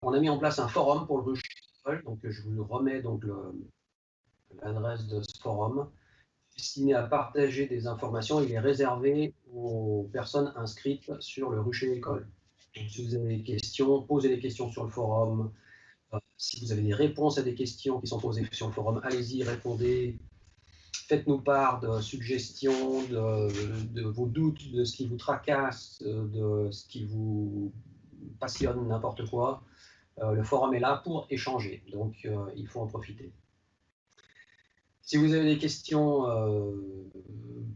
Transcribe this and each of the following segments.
on a mis en place un forum pour le rucher. Donc je vous remets donc l'adresse de ce forum destiné à partager des informations. Il est réservé aux personnes inscrites sur le rucher école. Donc, si vous avez des questions, posez des questions sur le forum. Si vous avez des réponses à des questions qui sont posées sur le forum, allez-y, répondez. Faites-nous part de suggestions, de vos doutes, de ce qui vous tracasse, de ce qui vous passionne, n'importe quoi. Le forum est là pour échanger, donc il faut en profiter. Si vous avez des questions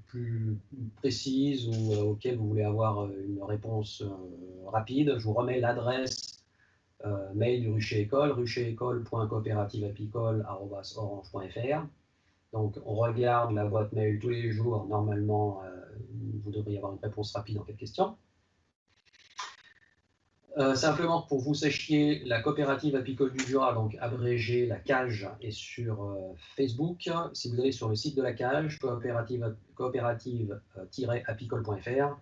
plus précises ou auxquelles vous voulez avoir une réponse rapide, je vous remets l'adresse mail du Rucher École, rucherécole.coopérativeapicole@orange.fr. Donc on regarde la boîte mail tous les jours, normalement vous devriez avoir une réponse rapide en cas de question. Simplement pour vous sachiez, la coopérative apicole du Jura, donc abrégée la CAGE, est sur Facebook. Si vous allez sur le site de la CAGE, coopérative-apicole.fr,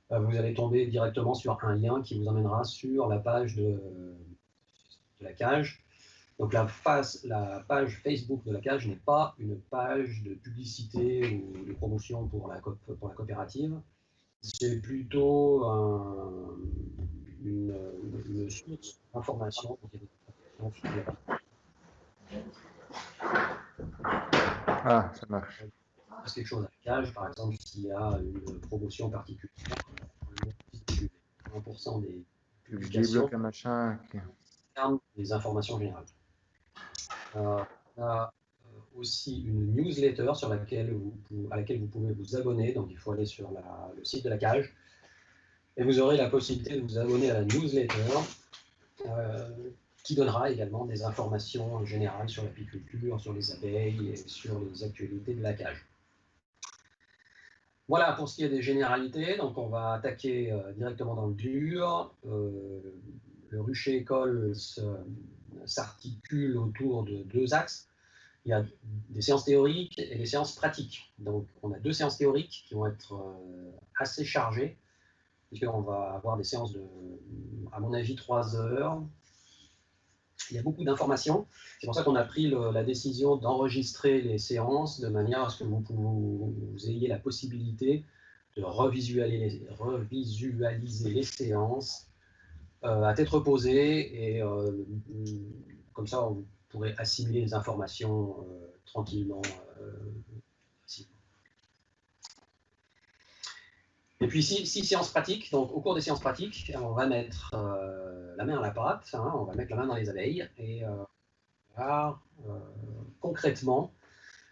vous allez tomber directement sur un lien qui vous emmènera sur la page de la CAGE. Donc la page Facebook de la CAGE n'est pas une page de publicité ou de promotion pour la coopérative. C'est plutôt une source d'information. Ah, ça marche. C'est quelque chose à la CAGE, par exemple, s'il y a une promotion particulière, 1% des publications un machin. concernent des informations générales. On a aussi une newsletter à laquelle vous pouvez vous abonner. Donc il faut aller sur le site de la CAGE et vous aurez la possibilité de vous abonner à la newsletter qui donnera également des informations générales sur l'apiculture, sur les abeilles et sur les actualités de la CAGE. Voilà pour ce qui est des généralités. Donc on va attaquer directement dans le dur. Le Rucher École s'articule autour de deux axes. Il y a des séances théoriques et des séances pratiques. Donc, on a deux séances théoriques qui vont être assez chargées, puisqu'on va avoir des séances de, à mon avis, 3 heures. Il y a beaucoup d'informations. C'est pour ça qu'on a pris la décision d'enregistrer les séances de manière à ce que vous ayez la possibilité de revisualiser les séances à tête reposée et comme ça, vous pourrez assimiler les informations tranquillement. Et puis 6 séances pratiques. Donc au cours des séances pratiques, on va mettre la main à la pâte, hein, on va mettre la main dans les abeilles et voir concrètement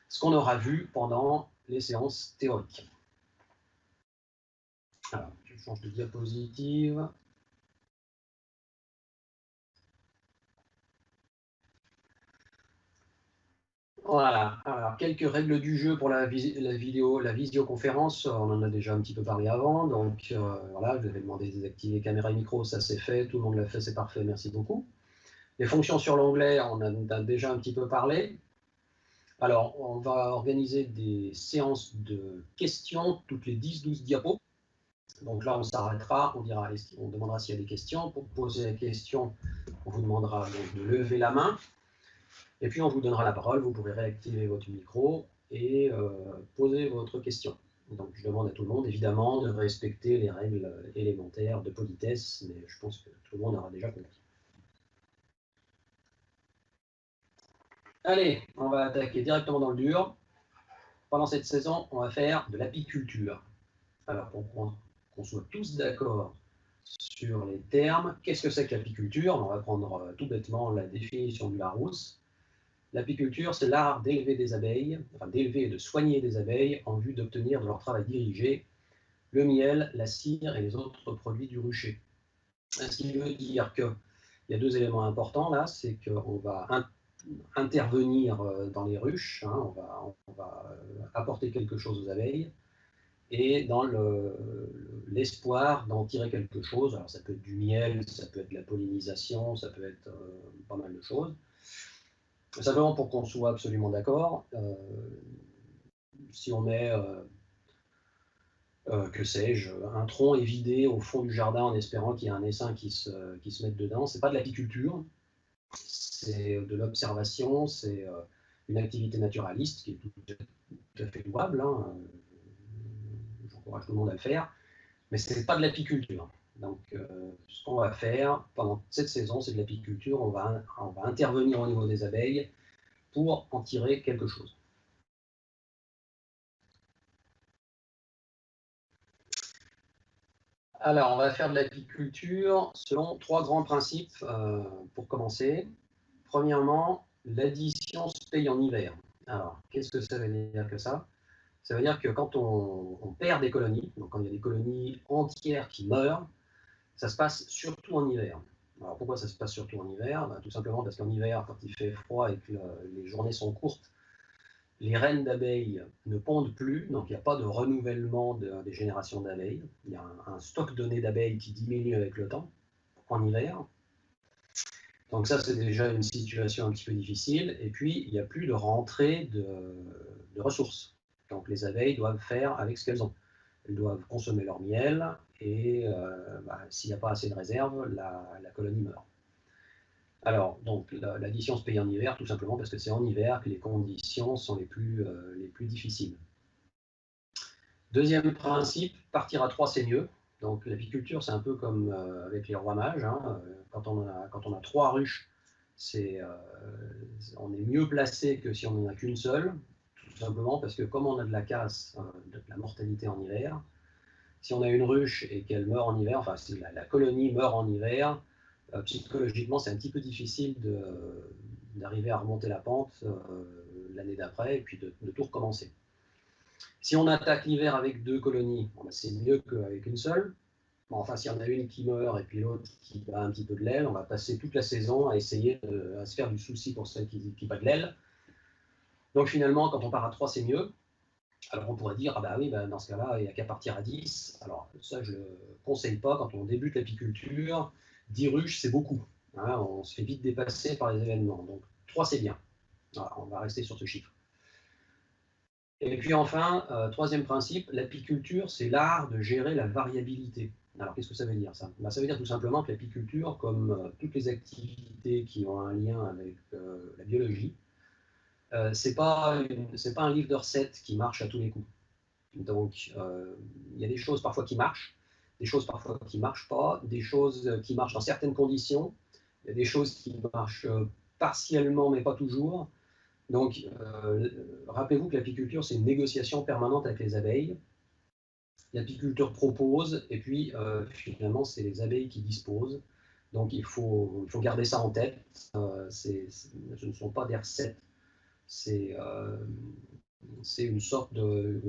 ce qu'on aura vu pendant les séances théoriques. Alors, je change de diapositive. Voilà, alors quelques règles du jeu pour la visioconférence, on en a déjà un petit peu parlé avant, donc voilà, je vous avais demandé de désactiver caméra et micro, ça c'est fait, tout le monde l'a fait, c'est parfait, merci beaucoup. Les fonctions sur l'onglet, on en a déjà un petit peu parlé. Alors, on va organiser des séances de questions toutes les 10-12 diapos. Donc là, on s'arrêtera, on demandera s'il y a des questions. Pour poser la question, on vous demandera donc de lever la main. Et puis, on vous donnera la parole, vous pourrez réactiver votre micro et poser votre question. Donc, je demande à tout le monde, évidemment, de respecter les règles élémentaires de politesse, mais je pense que tout le monde aura déjà compris. Allez, on va attaquer directement dans le dur. Pendant cette saison, on va faire de l'apiculture. Alors, pour qu'on soit tous d'accord sur les termes, qu'est-ce que c'est que l'apiculture? On va prendre tout bêtement la définition du Larousse. L'apiculture, c'est l'art d'élever des abeilles, enfin d'élever et de soigner des abeilles en vue d'obtenir de leur travail dirigé le miel, la cire et les autres produits du rucher. Ce qui veut dire qu'il y a deux éléments importants là, c'est qu'on va intervenir dans les ruches, hein, on va apporter quelque chose aux abeilles, et dans l'espoir d'en tirer quelque chose. Alors ça peut être du miel, ça peut être de la pollinisation, ça peut être pas mal de choses. Simplement pour qu'on soit absolument d'accord, si on met que sais-je, un tronc est vidé au fond du jardin en espérant qu'il y ait un essaim qui se mette dedans. C'est pas de l'apiculture, c'est de l'observation, c'est une activité naturaliste qui est tout à fait louable, hein. J'encourage tout le monde à le faire, mais ce n'est pas de l'apiculture. Donc, ce qu'on va faire pendant cette saison, c'est de l'apiculture. On va intervenir au niveau des abeilles pour en tirer quelque chose. Alors, on va faire de l'apiculture selon 3 grands principes pour commencer. Premièrement, l'addition se paye en hiver. Alors, qu'est-ce que ça veut dire que ça? Ça veut dire que quand on perd des colonies, donc quand il y a des colonies entières qui meurent, ça se passe surtout en hiver. Alors pourquoi ça se passe surtout en hiver? Tout simplement parce qu'en hiver, quand il fait froid et que les journées sont courtes, les reines d'abeilles ne pondent plus, donc il n'y a pas de renouvellement des générations d'abeilles. Il y a un stock donné d'abeilles qui diminue avec le temps, en hiver. Donc ça, c'est déjà une situation un petit peu difficile. Et puis, il n'y a plus de rentrée de ressources. Donc les abeilles doivent faire avec ce qu'elles ont. Elles doivent consommer leur miel, et s'il n'y a pas assez de réserve, la colonie meurt. Alors, donc, l'addition se paye en hiver, tout simplement parce que c'est en hiver que les conditions sont les plus difficiles. Deuxième principe, partir à 3, c'est mieux. Donc, l'apiculture, c'est un peu comme avec les rois mages, hein. Quand on a 3 ruches, on est mieux placé que si on n'en a qu'une seule, tout simplement parce que comme on a de la casse, de la mortalité en hiver, si on a une ruche et qu'elle meurt en hiver, enfin si la colonie meurt en hiver, psychologiquement c'est un petit peu difficile d'arriver à remonter la pente l'année d'après et puis de tout recommencer. Si on attaque l'hiver avec 2 colonies, c'est mieux qu'avec une seule. Bon, enfin, s'il y en a une qui meurt et puis l'autre qui bat un petit peu de l'aile, on va passer toute la saison à essayer à se faire du souci pour celle qui bat de l'aile. Donc finalement, quand on part à 3, c'est mieux. Alors on pourrait dire, ah bah oui, bah dans ce cas-là, il n'y a qu'à partir à 10. Alors ça, je ne le conseille pas quand on débute l'apiculture. 10 ruches, c'est beaucoup, hein, on se fait vite dépasser par les événements. Donc 3, c'est bien. Voilà, on va rester sur ce chiffre. Et puis enfin, troisième principe, l'apiculture, c'est l'art de gérer la variabilité. Alors qu'est-ce que ça veut dire ça? Ben, ça veut dire tout simplement que l'apiculture, comme toutes les activités qui ont un lien avec la biologie, c'est pas un livre de recettes qui marche à tous les coups. Donc, il y a des choses parfois qui marchent, des choses parfois qui ne marchent pas, des choses qui marchent dans certaines conditions, il y a des choses qui marchent partiellement, mais pas toujours. Donc, rappelez-vous que l'apiculture, c'est une négociation permanente avec les abeilles. L'apiculteur propose, et puis finalement, c'est les abeilles qui disposent. Donc, il faut garder ça en tête. Ce ne sont pas des recettes, c'est une sorte de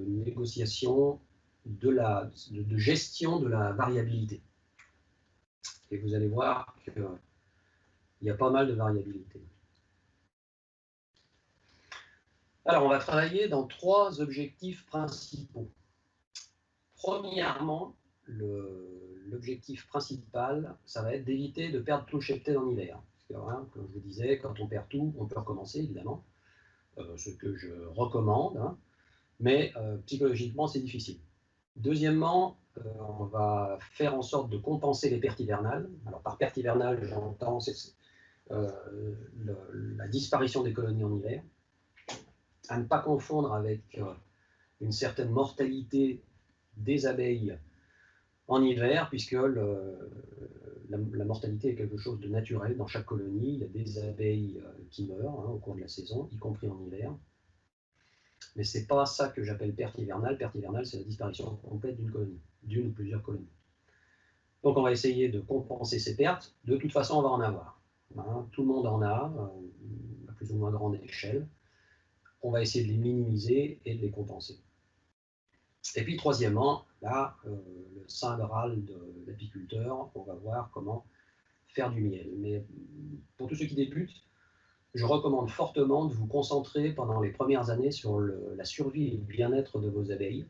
négociation, de gestion de la variabilité. Et vous allez voir qu'il y a pas mal de variabilité. Alors, on va travailler dans 3 objectifs principaux. Premièrement, l'objectif principal, ça va être d'éviter de perdre tout le cheptel en hiver. Parce que, hein, comme je vous disais, quand on perd tout, on peut recommencer, évidemment. Ce que je recommande, hein, mais psychologiquement, c'est difficile. Deuxièmement, on va faire en sorte de compenser les pertes hivernales. Alors, par perte hivernale, j'entends la disparition des colonies en hiver, à ne pas confondre avec une certaine mortalité des abeilles en hiver, puisque la mortalité est quelque chose de naturel dans chaque colonie. Il y a des abeilles qui meurent au cours de la saison, y compris en hiver. Mais ce n'est pas ça que j'appelle perte hivernale. Perte hivernale, c'est la disparition complète d'une colonie, d'une ou plusieurs colonies. Donc on va essayer de compenser ces pertes. De toute façon, on va en avoir. Hein, tout le monde en a, à plus ou moins grande échelle. On va essayer de les minimiser et de les compenser. Et puis troisièmement, là, le saint graal de l'apiculteur, on va voir comment faire du miel. Mais pour tous ceux qui débutent, je recommande fortement de vous concentrer pendant les premières années sur la survie et le bien-être de vos abeilles.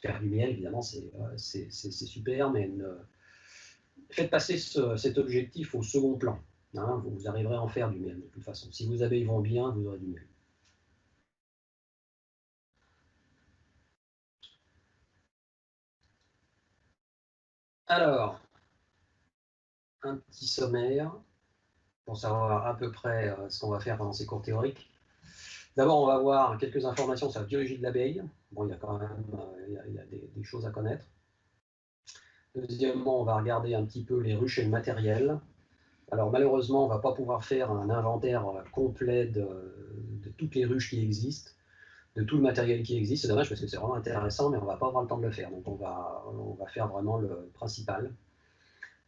Faire du miel, évidemment, c'est super, mais faites passer cet objectif au second plan. Hein, vous arriverez à en faire du miel de toute façon. Si vos abeilles vont bien, vous aurez du miel. Alors, un petit sommaire pour savoir à peu près ce qu'on va faire pendant ces cours théoriques. D'abord, on va voir quelques informations sur la biologie de l'abeille. Bon, il y a quand même il y a des choses à connaître. Deuxièmement, on va regarder un petit peu les ruches et le matériel. Alors malheureusement, on ne va pas pouvoir faire un inventaire complet de toutes les ruches qui existent, de tout le matériel qui existe. C'est dommage parce que c'est vraiment intéressant, mais on ne va pas avoir le temps de le faire. Donc on va faire vraiment le principal.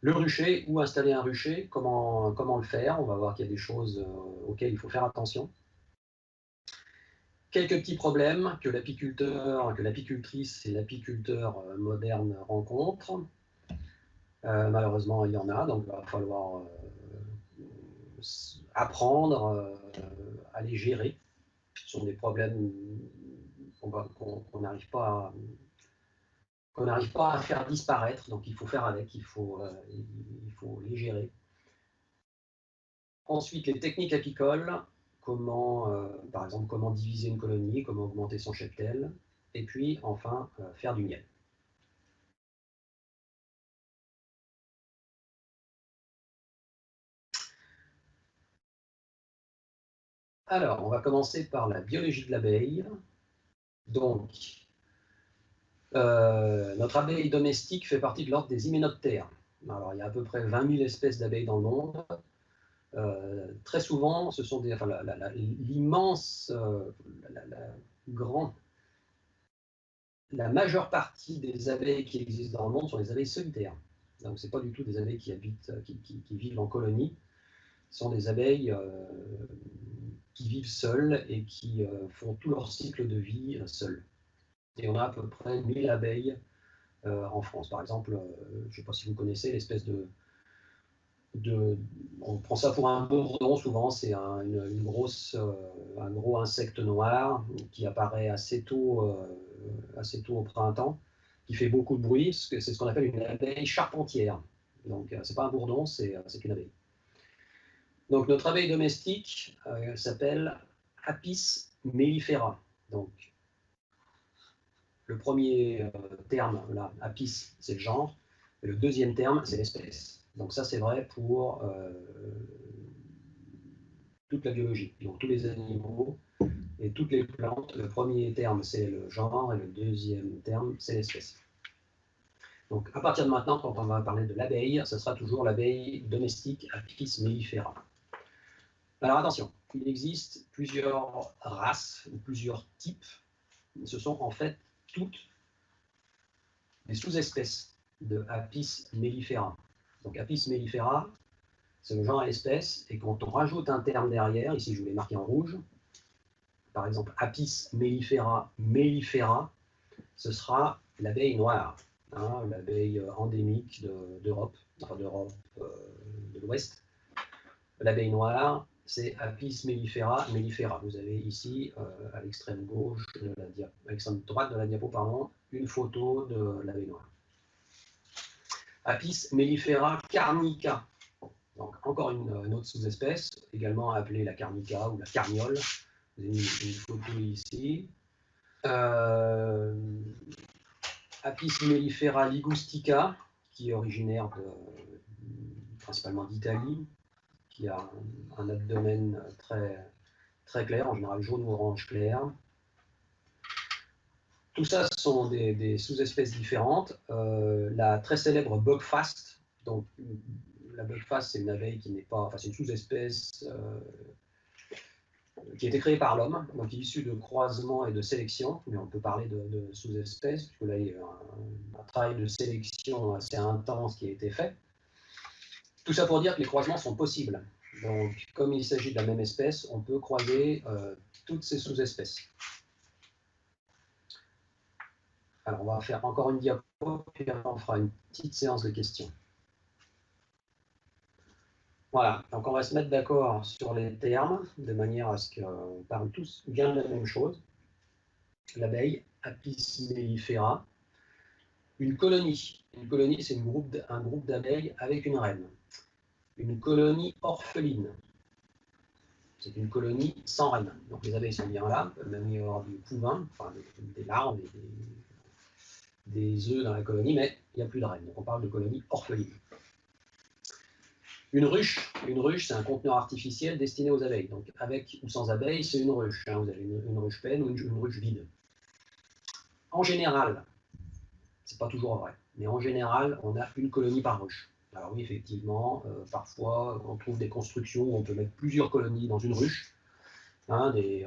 Le rucher, où installer un rucher, comment le faire. On va voir qu'il y a des choses auxquelles il faut faire attention. Quelques petits problèmes que l'apiculteur, que l'apicultrice et l'apiculteur moderne rencontrent. Malheureusement, il y en a, donc il va falloir apprendre à les gérer. Ce sont des problèmes qu'on n'arrive pas à faire disparaître, donc il faut faire avec, il faut les gérer. Ensuite, les techniques apicoles, par exemple, comment diviser une colonie, comment augmenter son cheptel, et puis enfin, faire du miel. Alors, on va commencer par la biologie de l'abeille. Donc, notre abeille domestique fait partie de l'ordre des hyménoptères. Alors, il y a à peu près 20 000 espèces d'abeilles dans le monde. Très souvent, ce sont la majeure partie des abeilles qui existent dans le monde sont des abeilles solitaires. Donc, ce n'est pas du tout des abeilles qui vivent en colonie. Ce sont des abeilles qui vivent seules et qui font tout leur cycle de vie seules. Et on a à peu près 1000 abeilles en France. Par exemple, je ne sais pas si vous connaissez l'espèce on prend ça pour un bourdon, souvent c'est un gros insecte noir qui apparaît assez tôt au printemps, qui fait beaucoup de bruit, c'est ce qu'on appelle une abeille charpentière. Donc c'est pas un bourdon, c'est une abeille. Donc notre abeille domestique s'appelle Apis mellifera. Donc le premier terme, là, Apis, c'est le genre, et le deuxième terme, c'est l'espèce. Donc ça, c'est vrai pour toute la biologie, donc tous les animaux et toutes les plantes. Le premier terme, c'est le genre, et le deuxième terme, c'est l'espèce. Donc à partir de maintenant, quand on va parler de l'abeille, ce sera toujours l'abeille domestique Apis mellifera. Alors attention, il existe plusieurs races ou plusieurs types. Ce sont en fait toutes des sous-espèces de Apis mellifera. Donc Apis mellifera, c'est le genre et l'espèce, et quand on rajoute un terme derrière, ici je vous l'ai marqué en rouge, par exemple Apis mellifera mellifera, ce sera l'abeille noire, hein, l'abeille endémique d'Europe, enfin d'Europe de l'Ouest. L'abeille noire, c'est Apis mellifera mellifera. Vous avez ici, à l'extrême gauche, à l'extrême droite de la diapo, pardon, une photo de l'abeille noire. Apis mellifera carnica. Donc encore une autre sous-espèce, également appelée la carnica ou la carniole. Vous avez une photo ici. Apis mellifera ligustica, qui est originaire principalement d'Italie, qui a un abdomen très clair, en général jaune ou orange clair. Tout ça sont des sous-espèces différentes. La très célèbre bugfast, donc la bugfast, c'est une abeille qui n'est pas, enfin c'est une sous-espèce qui a été créée par l'homme, donc issue de croisement et de sélection, mais on peut parler de sous-espèces, puisque là il y a un travail de sélection assez intense qui a été fait. Tout ça pour dire que les croisements sont possibles. Donc, comme il s'agit de la même espèce, on peut croiser toutes ces sous-espèces. Alors, on va faire encore une diapo, puis on fera une petite séance de questions. Voilà, donc on va se mettre d'accord sur les termes, de manière à ce qu'on parle tous bien de la même chose. L'abeille, Apis mellifera. Une colonie, c'est un groupe d'abeilles avec une reine. Une colonie orpheline, c'est une colonie sans reine. Donc les abeilles sont bien là, même y avoir du couvain, enfin des larves, des œufs dans la colonie, mais il n'y a plus de reine. Donc on parle de colonie orpheline. Une ruche, c'est un conteneur artificiel destiné aux abeilles. Donc avec ou sans abeilles, c'est une ruche. Hein. Vous avez une ruche pleine ou une ruche vide. En général, c'est pas toujours vrai, mais en général, on a une colonie par ruche. Alors oui, effectivement, parfois, on trouve des constructions où on peut mettre plusieurs colonies dans une ruche, hein, des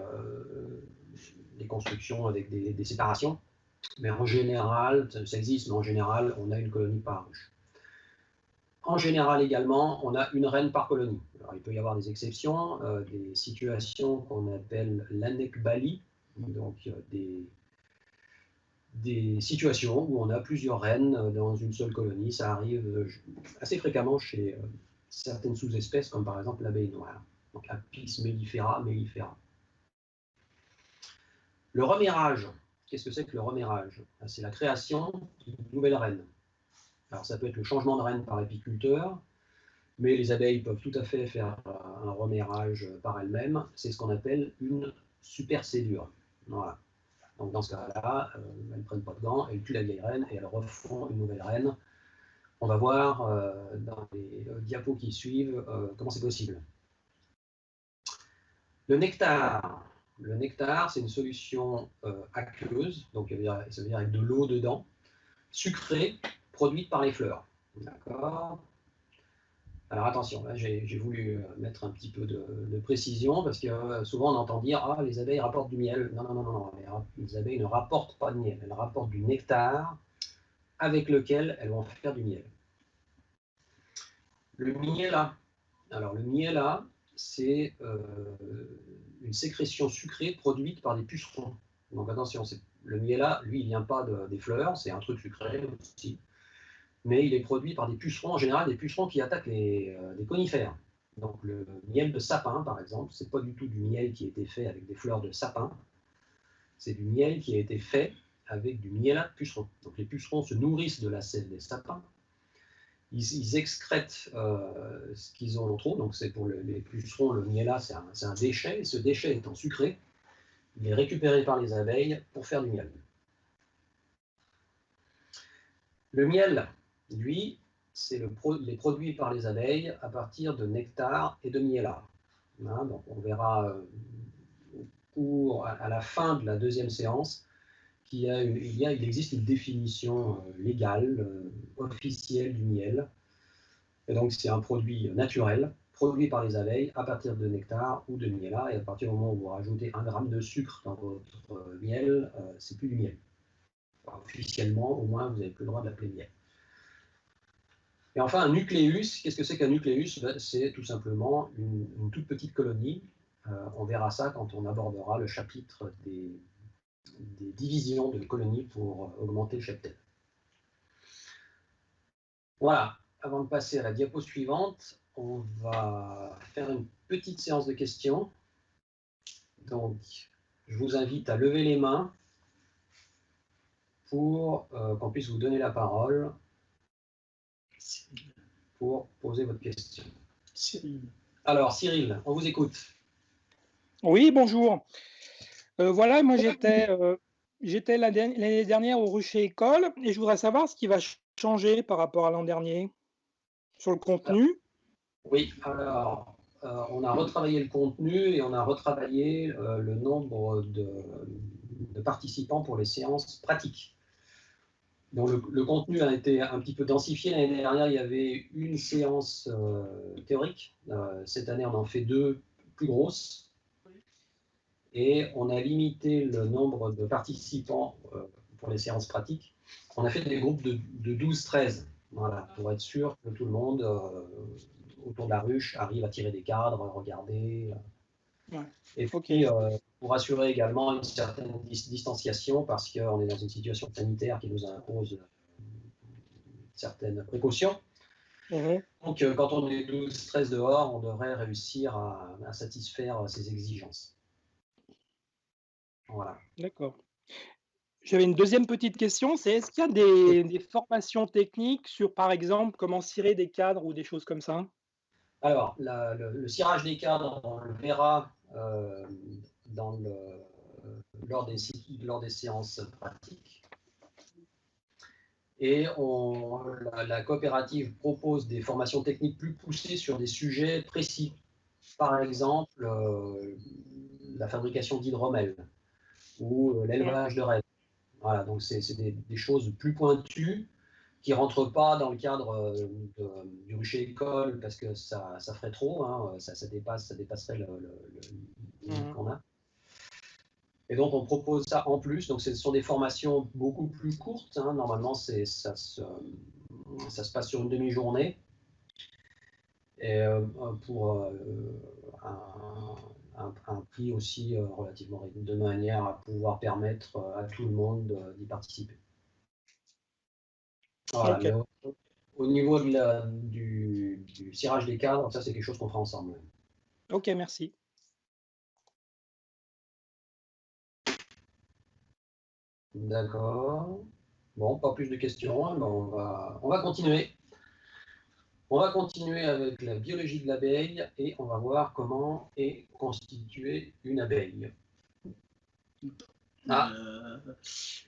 constructions avec des séparations. Mais en général, ça existe, mais en général, on a une colonie par ruche. En général également, on a une reine par colonie. Alors, il peut y avoir des exceptions, des situations qu'on appelle l'anekbalie, donc des situations où on a plusieurs reines dans une seule colonie. Ça arrive assez fréquemment chez certaines sous-espèces, comme par exemple l'abeille noire, donc Apis mellifera mellifera. Le reméhrage, qu'est-ce que c'est que le reméhrage? C'est la création d'une nouvelle reine. Alors ça peut être le changement de reine par l'apiculteur, mais les abeilles peuvent tout à fait faire un reméhrage par elles-mêmes. C'est ce qu'on appelle une supercédure. Voilà. Donc dans ce cas-là, elles ne prennent pas de gants, elles tuent la vieille reine et elles refont une nouvelle reine. On va voir dans les diapos qui suivent comment c'est possible. Le nectar. Le nectar, c'est une solution aqueuse, donc ça veut dire avec de l'eau dedans, sucrée, produite par les fleurs. D'accord. Alors attention, là j'ai voulu mettre un petit peu de précision parce que souvent on entend dire ah les abeilles rapportent du miel. Non, non, non, non, les abeilles ne rapportent pas de miel, elles rapportent du nectar avec lequel elles vont faire du miel. Le miela, alors le miela, c'est une sécrétion sucrée produite par des pucerons. Donc attention, le miela, lui, il ne vient pas des fleurs, c'est un truc sucré aussi. Mais il est produit par des pucerons, en général des pucerons qui attaquent des conifères. Donc le miel de sapin, par exemple, c'est pas du tout du miel qui a été fait avec des fleurs de sapin, c'est du miel qui a été fait avec du miel de pucerons. Donc les pucerons se nourrissent de la sève des sapins, ils excrètent ce qu'ils ont trop, donc c'est pour les pucerons, le miel c'est un déchet, et ce déchet étant sucré, il est récupéré par les abeilles pour faire du miel. Le miel, lui, c'est les produits par les abeilles à partir de nectar et de miela. Hein, donc on verra à la fin de la deuxième séance qu'il existe une définition légale, officielle du miel. Et donc c'est un produit naturel, produit par les abeilles à partir de nectar ou de miela. Et à partir du moment où vous rajoutez 1 gramme de sucre dans votre miel, c'est plus du miel. Enfin, officiellement, au moins, vous n'avez plus le droit de l'appeler miel. Et enfin, un nucléus, qu'est-ce que c'est qu'un nucléus? C'est tout simplement une toute petite colonie. On verra ça quand on abordera le chapitre des divisions de colonies pour augmenter le cheptel. Voilà, avant de passer à la diapo suivante, on va faire une petite séance de questions. Donc, je vous invite à lever les mains pour qu'on puisse vous donner la parole pour poser votre question. Cyril. Alors, Cyril, on vous écoute. Oui, bonjour. Voilà, moi j'étais l'année dernière au Rucher École et je voudrais savoir ce qui va changer par rapport à l'an dernier sur le contenu. Oui, alors on a retravaillé le contenu et on a retravaillé le nombre de participants pour les séances pratiques. Donc le contenu a été un petit peu densifié. L'année dernière, il y avait une séance théorique. Cette année, on en fait 2 plus grosses. Et on a limité le nombre de participants pour les séances pratiques. On a fait des groupes de 12-13, voilà, pour être sûr que tout le monde autour de la ruche arrive à tirer des cadres, regarder. Ouais. Et puis, pour assurer également une certaine distanciation, parce qu'on est dans une situation sanitaire qui nous impose certaines précautions. Donc, quand on est 12-13 dehors, on devrait réussir à satisfaire ces exigences. Voilà. D'accord. J'avais une deuxième petite question, c'est est-ce qu'il y a des formations techniques sur, par exemple, comment cirer des cadres ou des choses comme ça? Alors, le cirage des cadres, on le verra lors des séances pratiques. Et la coopérative propose des formations techniques plus poussées sur des sujets précis. Par exemple, la fabrication d'hydromel ou l'élevage de rennes. Voilà, donc c'est des choses plus pointues qui ne rentrent pas dans le cadre du rucher école parce que ça ferait trop, hein, ça dépasserait le limite qu'on a. Et donc on propose ça en plus, donc ce sont des formations beaucoup plus courtes, hein. Normalement ça se passe sur une demi-journée, et pour un prix aussi relativement réduit, de manière à pouvoir permettre à tout le monde d'y participer. Voilà, Ok. au niveau du cirage des cadres, ça c'est quelque chose qu'on fera ensemble. Ok, merci. D'accord. Bon, pas plus de questions, hein, mais on va continuer. On va continuer avec la biologie de l'abeille et on va voir comment est constituée une abeille. Ah,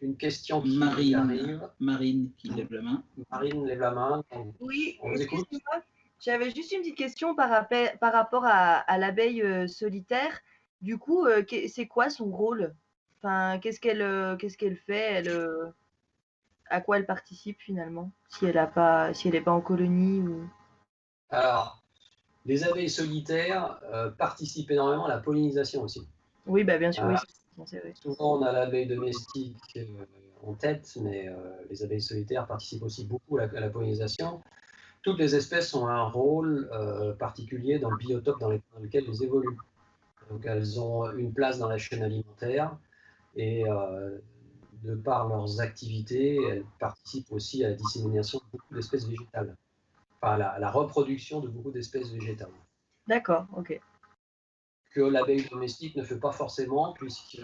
une question qui arrive. Marine qui lève la main. Marine lève la main. Oui, On vous écoute. excusez-moi. J'avais juste une petite question par rapport à l'abeille solitaire. Du coup, c'est quoi son rôle? Enfin, qu'est-ce qu'elle fait? À quoi elle participe finalement? Si elle n'est pas en colonie ou... Alors, les abeilles solitaires participent énormément à la pollinisation aussi. Oui, bah bien sûr, oui, Ah, c'est vrai. souvent, on a l'abeille domestique en tête, mais les abeilles solitaires participent aussi beaucoup à la pollinisation. Toutes les espèces ont un rôle particulier dans le biotope dans lequel elles évoluent. Donc, elles ont une place dans la chaîne alimentaire et de par leurs activités, elles participent aussi à la dissémination de beaucoup d'espèces végétales, enfin à la reproduction de beaucoup d'espèces végétales. D'accord, ok. Que l'abeille domestique ne fait pas forcément, puisque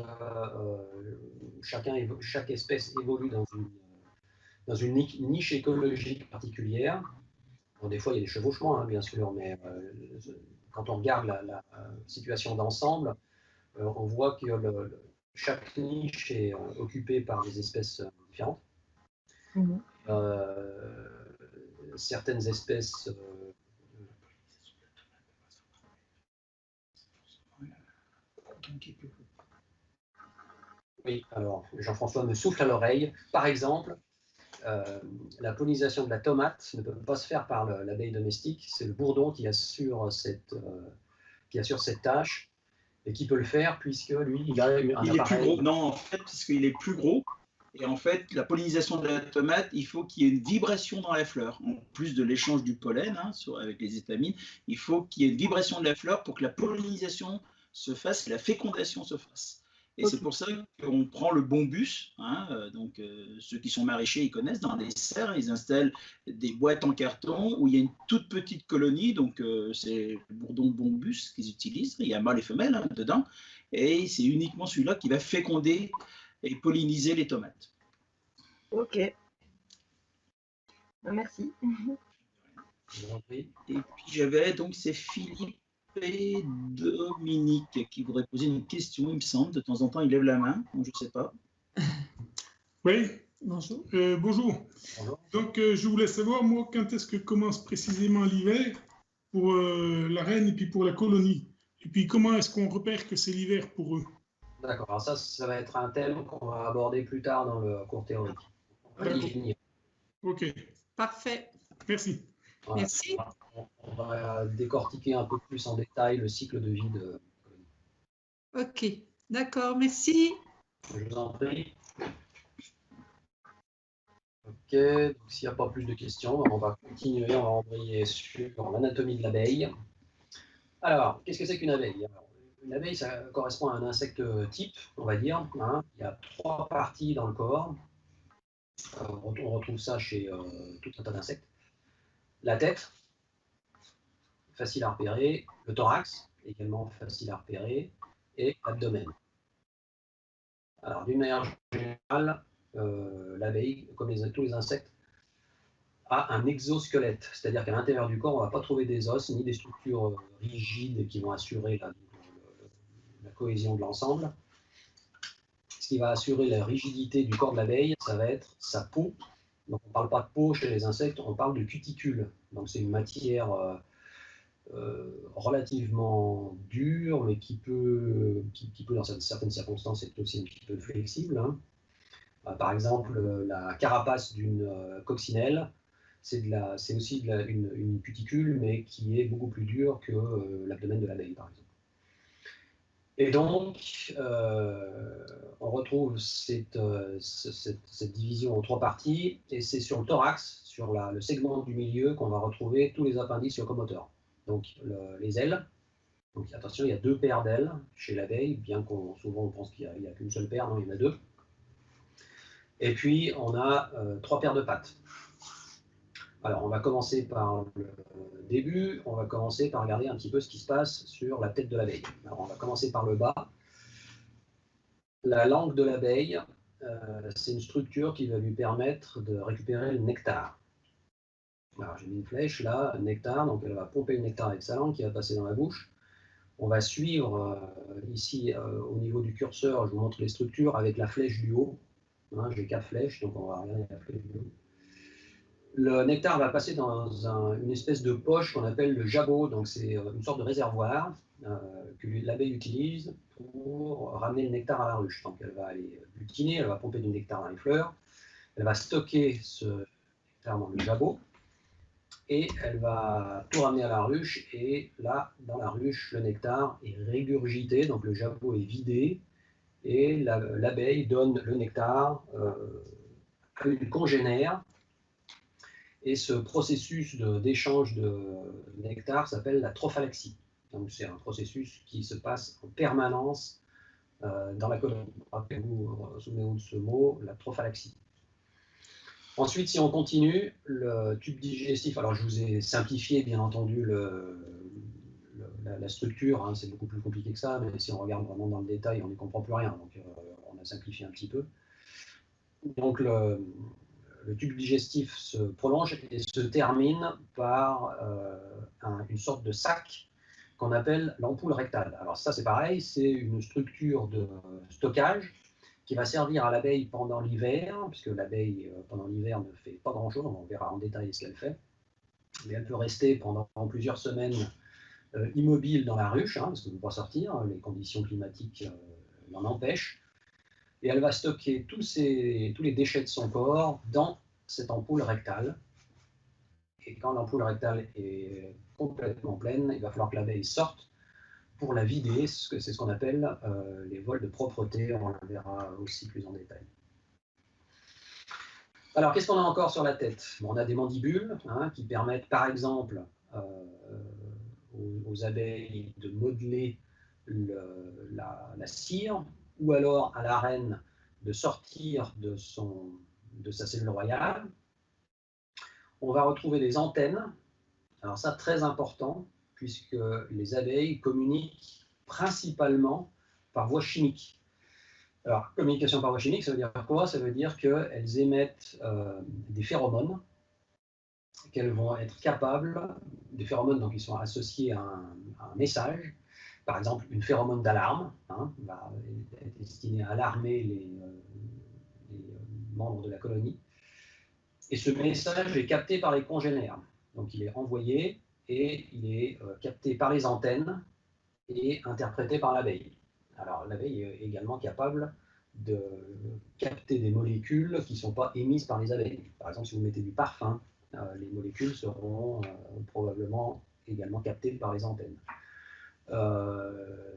chaque espèce évolue dans une niche écologique particulière. Bon, des fois, il y a des chevauchements, hein, bien sûr, mais quand on regarde la situation d'ensemble, on voit que chaque niche est occupée par des espèces différentes. Mhm. Certaines espèces oui, alors Jean-François me souffle à l'oreille. Par exemple, la pollinisation de la tomate ne peut pas se faire par l'abeille domestique. C'est le bourdon qui assure cette tâche et qui peut le faire puisque lui, il a un appareil. Il est plus gros. Non, en fait, puisqu'il est plus gros. Et en fait, la pollinisation de la tomate, il faut qu'il y ait une vibration dans la fleur. En plus de l'échange du pollen avec les étamines, il faut qu'il y ait une vibration de la fleur pour que la pollinisation se fasse et la fécondation se fasse. Et c'est pour ça qu'on prend le bombus. Donc, ceux qui sont maraîchers, ils connaissent, dans des serres, ils installent des boîtes en carton où il y a une toute petite colonie. Donc, c'est le bourdon bombus qu'ils utilisent. Il y a mâle et femelle dedans. Et c'est uniquement celui-là qui va féconder et polliniser les tomates. Ok. Merci. Et puis j'avais donc c'est Philippe et Dominique qui voudraient poser une question, il me semble. De temps en temps, ils lèvent la main, donc je ne sais pas. Oui, bonjour. Bonjour. Donc, je voulais savoir, moi, quand est-ce que commence précisément l'hiver pour la reine et puis pour la colonie? Et puis, comment est-ce qu'on repère que c'est l'hiver pour eux? D'accord, alors ça va être un thème qu'on va aborder plus tard dans le cours théorique. On va y venir. Ok. Parfait. Merci. Voilà. Merci. On va décortiquer un peu plus en détail le cycle de vie de colonie. Ok, d'accord, merci. Je vous en prie. Ok, donc s'il n'y a pas plus de questions, on va continuer, on va embrayer sur l'anatomie de l'abeille. Alors, qu'est-ce que c'est qu'une abeille? Une abeille, ça correspond à un insecte type, on va dire. Il y a 3 parties dans le corps. On retrouve ça chez tout un tas d'insectes. La tête, facile à repérer. Le thorax, également facile à repérer. Et l'abdomen. Alors, d'une manière générale, l'abeille, comme tous les insectes, a un exosquelette, c'est-à-dire qu'à l'intérieur du corps, on ne va pas trouver des os ni des structures rigides qui vont assurer la cohésion de l'ensemble. Ce qui va assurer la rigidité du corps de l'abeille, ça va être sa peau Donc on ne parle pas de peau chez les insectes, on parle de cuticule. Donc c'est une matière relativement dure, mais qui peut dans certaines circonstances, être aussi un petit peu flexible. Hein. Par exemple, la carapace d'une coccinelle, c'est aussi une cuticule, mais qui est beaucoup plus dure que l'abdomen de l'abeille, par exemple. Et donc, on retrouve cette division en 3 parties, et c'est sur le thorax, sur le segment du milieu, qu'on va retrouver tous les appendices locomoteurs. Donc, les ailes. Donc, attention, il y a 2 paires d'ailes chez l'abeille, bien qu'on souvent on pense qu'il n'y a qu'une seule paire, non, il y en a 2. Et puis, on a 3 paires de pattes. Alors, on va commencer par le début, on va commencer par regarder un petit peu ce qui se passe sur la tête de l'abeille. Alors, on va commencer par le bas. La langue de l'abeille, c'est une structure qui va lui permettre de récupérer le nectar. Alors, j'ai mis une flèche là, nectar, donc elle va pomper le nectar avec sa langue qui va passer dans la bouche. On va suivre ici au niveau du curseur, je vous montre les structures avec la flèche du haut. Hein, j'ai 4 flèches, donc on va regarder la flèche du haut. Le nectar va passer dans une espèce de poche qu'on appelle le jabot, donc c'est une sorte de réservoir que l'abeille utilise pour ramener le nectar à la ruche. Donc elle va aller butiner, elle va pomper du nectar dans les fleurs, elle va stocker ce nectar dans le jabot, et elle va tout ramener à la ruche, et là, dans la ruche, le nectar est régurgité, donc le jabot est vidé, et l'abeille donne le nectar à une congénère. Et ce processus d'échange de nectar s'appelle la trophalaxie. Donc c'est un processus qui se passe en permanence dans la colonie. Rappelez-vous, souvenez-vous de ce mot, la trophalaxie. Ensuite, si on continue, le tube digestif, alors je vous ai simplifié bien entendu la structure, hein, c'est beaucoup plus compliqué que ça, mais si on regarde vraiment dans le détail, on n'y comprend plus rien, donc on a simplifié un petit peu. Donc le tube digestif se prolonge et se termine par une sorte de sac qu'on appelle l'ampoule rectale. Alors ça c'est pareil, c'est une structure de stockage qui va servir à l'abeille pendant l'hiver, puisque l'abeille pendant l'hiver ne fait pas grand-chose, on verra en détail ce qu'elle fait, mais elle peut rester pendant plusieurs semaines immobile dans la ruche, hein, parce qu'elle ne peut pas sortir, les conditions climatiques l'en empêchent. Et elle va stocker tous les déchets de son corps dans cette ampoule rectale. Et quand l'ampoule rectale est complètement pleine, il va falloir que l'abeille sorte pour la vider. C'est ce qu'on appelle les vols de propreté. On le verra aussi plus en détail. Alors, qu'est-ce qu'on a encore sur la tête? On a des mandibules hein, qui permettent, par exemple, aux abeilles de modeler la cire, ou alors à la reine de sortir de sa cellule royale. On va retrouver des antennes. Alors ça, très important, puisque les abeilles communiquent principalement par voie chimique. Alors, communication par voie chimique, ça veut dire quoi? Ça veut dire qu'elles émettent des phéromones, qu'elles vont être capables, des phéromones donc, qui sont associés à un message. Par exemple, une phéromone d'alarme hein, va être destinée à alarmer les membres de la colonie. Et ce message est capté par les congénères. Donc il est envoyé et il est capté par les antennes et interprété par l'abeille. Alors l'abeille est également capable de capter des molécules qui ne sont pas émises par les abeilles. Par exemple, si vous mettez du parfum, les molécules seront probablement également captées par les antennes.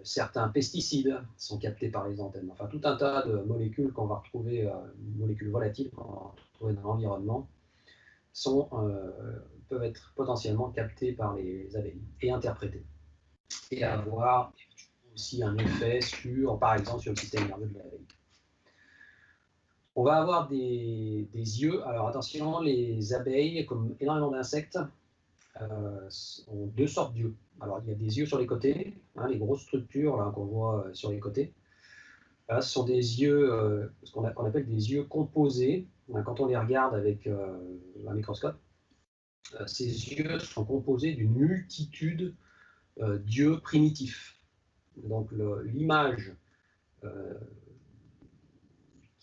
Certains pesticides sont captés par les antennes. Enfin, tout un tas de molécules qu'on va retrouver, molécules volatiles qu'on va retrouver dans l'environnement, peuvent être potentiellement captées par les abeilles et interprétées. Et avoir aussi un effet par exemple, sur le système nerveux de l'abeille. On va avoir des yeux. Alors attention, les abeilles, comme énormément d'insectes, ont 2 sortes d'yeux. Alors il y a des yeux sur les côtés, hein, les grosses structures qu'on voit sur les côtés. Là, ce sont des yeux, ce qu'on appelle des yeux composés. Quand on les regarde avec un microscope, ces yeux sont composés d'une multitude d'yeux primitifs. Donc l'image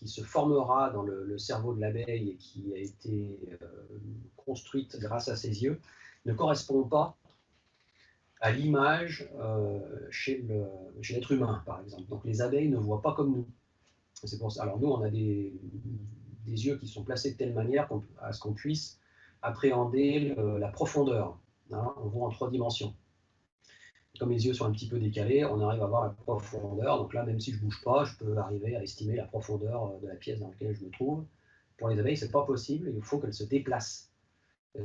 qui se formera dans le cerveau de l'abeille et qui a été construite grâce à ses yeux ne correspond pas à l'image chez l'être humain, par exemple. Donc les abeilles ne voient pas comme nous. C'est pour ça. Alors nous, on a des yeux qui sont placés de telle manière à ce qu'on puisse appréhender la profondeur. Hein, on voit en 3 dimensions. Comme les yeux sont un petit peu décalés, on arrive à voir la profondeur. Donc là, même si je ne bouge pas, je peux arriver à estimer la profondeur de la pièce dans laquelle je me trouve. Pour les abeilles, ce n'est pas possible. Il faut qu'elles se déplacent.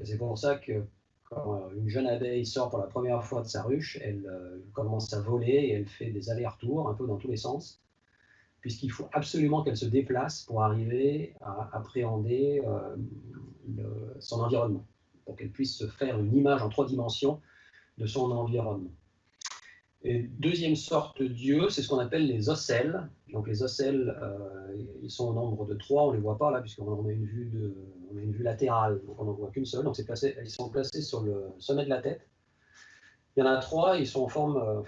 C'est pour ça que quand une jeune abeille sort pour la première fois de sa ruche, elle commence à voler et elle fait des allers-retours un peu dans tous les sens, puisqu'il faut absolument qu'elle se déplace pour arriver à appréhender son environnement, pour qu'elle puisse se faire une image en 3 dimensions de son environnement. Et deuxième sorte d'yeux, c'est ce qu'on appelle les ocelles. Donc les ocelles, ils sont au nombre de 3, on ne les voit pas là, puisqu'on a une vue latérale, donc on n'en voit qu'une seule. Donc ils sont placés sur le sommet de la tête. Il y en a 3, ils forment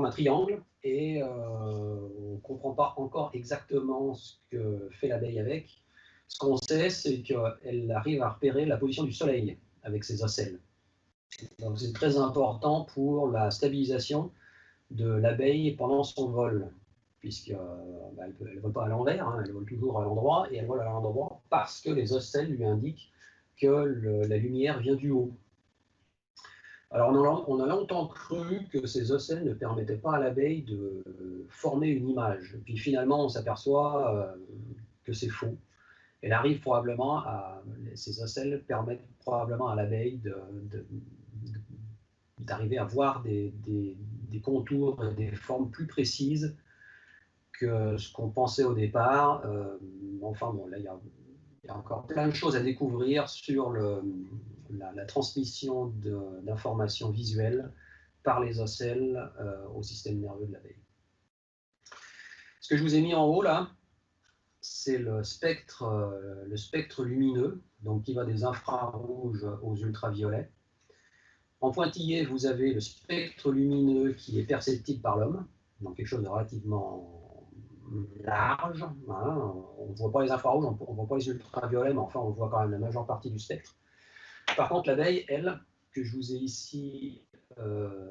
un triangle, et on ne comprend pas encore exactement ce que fait l'abeille avec. Ce qu'on sait, c'est qu'elle arrive à repérer la position du soleil avec ses ocelles. Donc c'est très important pour la stabilisation de l'abeille pendant son vol, puisqu'elle ne vole pas à l'envers, hein, elle vole toujours à l'endroit, et elle vole à l'endroit parce que les ocelles lui indiquent que la lumière vient du haut. Alors on a longtemps cru que ces ocelles ne permettaient pas à l'abeille de former une image, puis finalement on s'aperçoit que c'est faux. Ces ocelles permettent probablement à l'abeille d'arriver à voir des contours et des formes plus précises que ce qu'on pensait au départ. Enfin bon, là il y a encore plein de choses à découvrir sur la transmission d'informations visuelles par les ocelles au système nerveux de l'abeille. Ce que je vous ai mis en haut là, c'est le spectre lumineux, donc qui va des infrarouges aux ultraviolets. En pointillé, vous avez le spectre lumineux qui est perceptible par l'homme, donc quelque chose de relativement large. Hein. On ne voit pas les infrarouges, on ne voit pas les ultraviolets, mais enfin on voit quand même la majeure partie du spectre. Par contre, l'abeille, elle, que je vous ai ici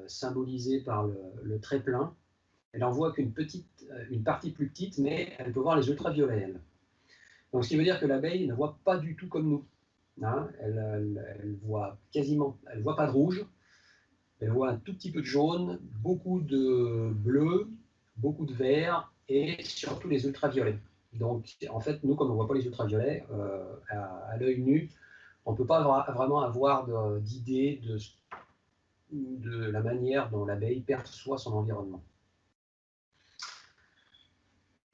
symbolisée par le trait plein, elle en voit qu'une partie plus petite, mais elle peut voir les ultraviolets, elle. Donc, ce qui veut dire que l'abeille ne voit pas du tout comme nous. Hein, elle voit pas de rouge, elle voit un tout petit peu de jaune, beaucoup de bleu, beaucoup de vert et surtout les ultraviolets. Donc, en fait, nous, comme on ne voit pas les ultraviolets, à l'œil nu, on ne peut pas vraiment avoir d'idée de la manière dont l'abeille perçoit son environnement.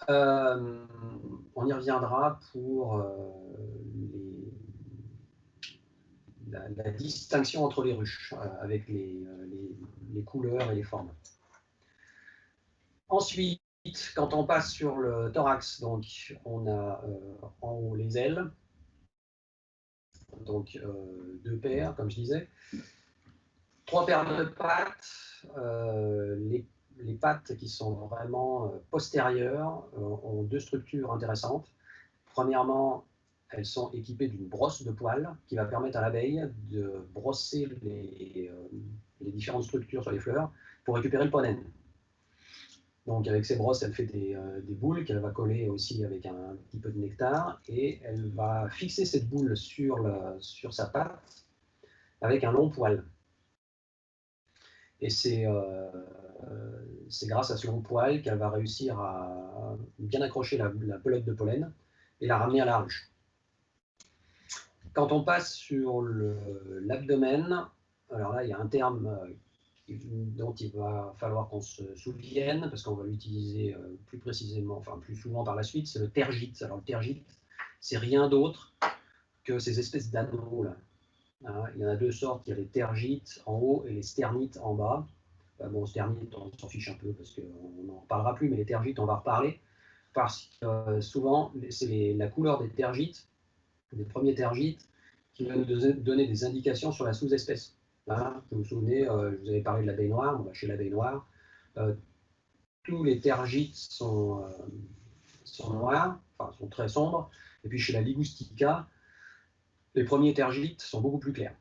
On y reviendra pour la distinction entre les ruches, avec les couleurs et les formes. Ensuite, quand on passe sur le thorax, donc on a en haut les ailes, donc 2 paires, comme je disais, 3 paires de pattes, les pattes qui sont vraiment postérieures ont 2 structures intéressantes. Premièrement, elles sont équipées d'une brosse de poils qui va permettre à l'abeille de brosser les différentes structures sur les fleurs pour récupérer le pollen. Donc avec ces brosses, elle fait des boules qu'elle va coller aussi avec un petit peu de nectar, et elle va fixer cette boule sur sa patte avec un long poil. Et c'est grâce à ce long poil qu'elle va réussir à bien accrocher la pelote de pollen et la ramener à la ruche. Quand on passe sur l'abdomen, alors là il y a un terme dont il va falloir qu'on se souvienne, parce qu'on va l'utiliser plus précisément, enfin plus souvent par la suite, c'est le tergite. Alors le tergite, c'est rien d'autre que ces espèces d'anneaux là. Hein, il y en a 2 sortes, il y a les tergites en haut et les sternites en bas. Bon, sternites, on s'en fiche un peu parce qu'on n'en reparlera plus, mais les tergites, on va reparler, parce que souvent, c'est la couleur des tergites, des premiers tergites, qui va nous donner des indications sur la sous-espèce. Hein, vous vous souvenez, je vous avais parlé de l'abeille noire. Bon, chez l'abeille noire, tous les tergites sont noirs, sont très sombres. Et puis chez la Ligustica, les premiers tergites sont beaucoup plus clairs.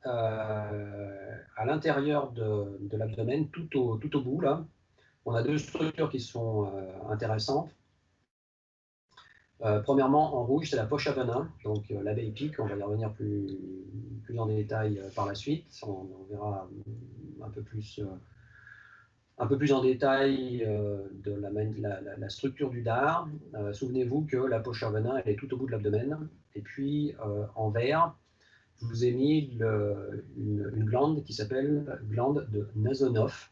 À l'intérieur de l'abdomen, tout au bout, là, on a deux structures qui sont intéressantes. Premièrement, en rouge, c'est la poche à venin, donc l'abeille pique, on va y revenir plus en détail par la suite, on verra un peu plus en détail de la structure du dard. Souvenez-vous que la poche à venin, elle est tout au bout de l'abdomen, et puis en vert, je vous ai mis une glande qui s'appelle glande de Nasonov,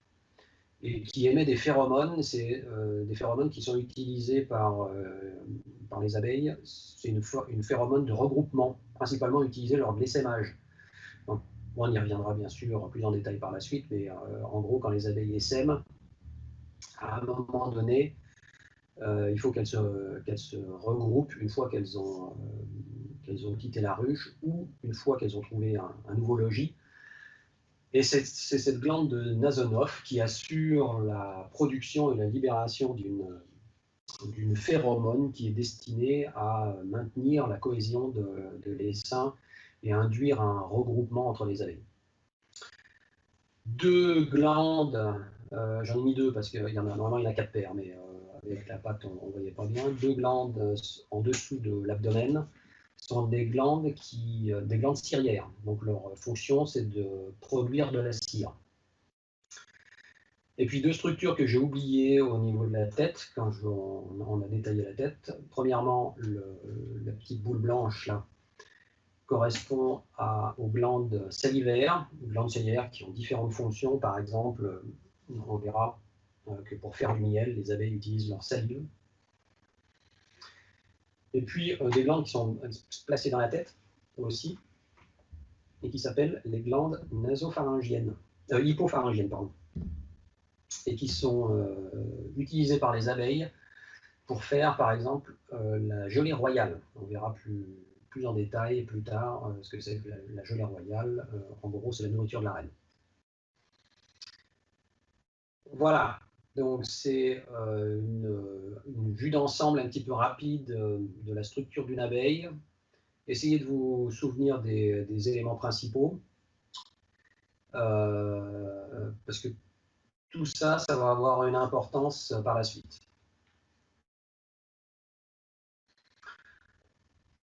et qui émet des phéromones. C'est des phéromones qui sont utilisés par les abeilles. C'est une phéromone de regroupement, principalement utilisée lors de l'essaimage. Donc, on y reviendra bien sûr plus en détail par la suite, mais en gros, quand les abeilles essaiment, à un moment donné, il faut qu'elles se regroupent une fois qu'elles ont quitté la ruche ou une fois qu'elles ont trouvé un nouveau logis. Et c'est cette glande de Nasonov qui assure la production et la libération d'une phéromone qui est destinée à maintenir la cohésion de l'essaim et à induire un regroupement entre les abeilles. Deux glandes, j'en ai mis deux parce qu'il y en a normalement il y en a 4 paires, mais avec la patte on ne voyait pas bien. Deux glandes en dessous de l'abdomen sont des glandes cirières. Donc leur fonction, c'est de produire de la cire. Et puis deux structures que j'ai oubliées au niveau de la tête, quand on a détaillé la tête. Premièrement, la petite boule blanche là correspond aux glandes salivaires, qui ont différentes fonctions. Par exemple, on verra que pour faire du miel, les abeilles utilisent leur salive. Et puis des glandes qui sont placées dans la tête aussi, et qui s'appellent les glandes nasopharyngiennes, hypopharyngiennes, pardon, et qui sont utilisées par les abeilles pour faire, par exemple, la gelée royale. On verra plus en détail plus tard ce que c'est que la gelée royale. En gros, c'est la nourriture de la reine. Voilà. Donc c'est une vue d'ensemble un petit peu rapide de la structure d'une abeille. Essayez de vous souvenir des éléments principaux, parce que tout ça, ça va avoir une importance par la suite.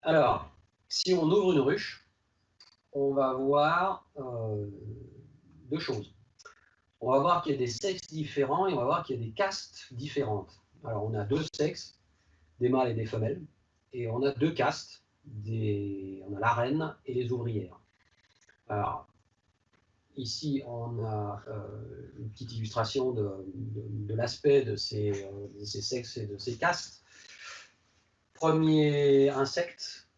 Alors, si on ouvre une ruche, on va voir deux choses. On va voir qu'il y a des sexes différents et on va voir qu'il y a des castes différentes. Alors, on a deux sexes, des mâles et des femelles, et on a deux castes, on a la reine et les ouvrières. Alors, ici, on a une petite illustration de l'aspect de ces sexes et de ces castes. Premier insecte,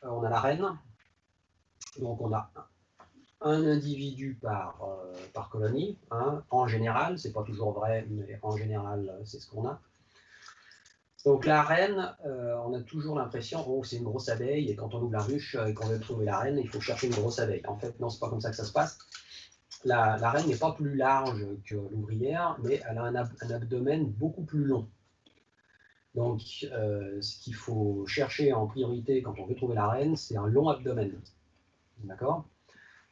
on a la reine. Donc, on a un individu par colonie, hein, en général, c'est pas toujours vrai, mais en général, c'est ce qu'on a. Donc la reine, on a toujours l'impression, oh, c'est une grosse abeille, et quand on ouvre la ruche et qu'on veut trouver la reine, il faut chercher une grosse abeille. En fait, non, c'est pas comme ça que ça se passe. La reine n'est pas plus large que l'ouvrière, mais elle a un abdomen beaucoup plus long. Donc, ce qu'il faut chercher en priorité quand on veut trouver la reine, c'est un long abdomen. D'accord ?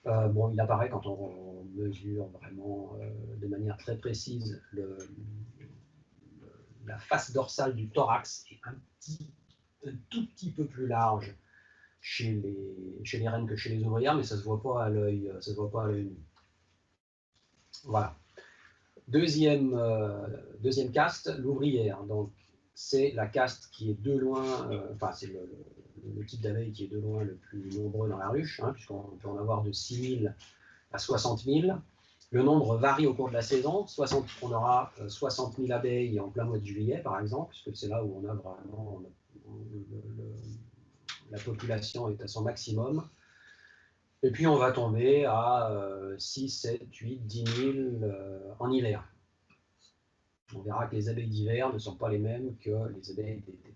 Bon, il apparaît quand on mesure vraiment de manière très précise la face dorsale du thorax est un tout petit peu plus large chez les reines que chez les ouvrières, mais ça ne se voit pas à l'œil nu. Voilà. Deuxième caste, l'ouvrière. Donc, c'est la caste qui est de loin, c'est le type d'abeille qui est de loin le plus nombreux dans la ruche, hein, puisqu'on peut en avoir de 6 000 à 60 000. Le nombre varie au cours de la saison. On aura 60 000 abeilles en plein mois de juillet, par exemple, puisque c'est là où on a vraiment la population est à son maximum. Et puis on va tomber à 6, 7, 8, 10 000 en hiver. On verra que les abeilles d'hiver ne sont pas les mêmes que les abeilles d'été.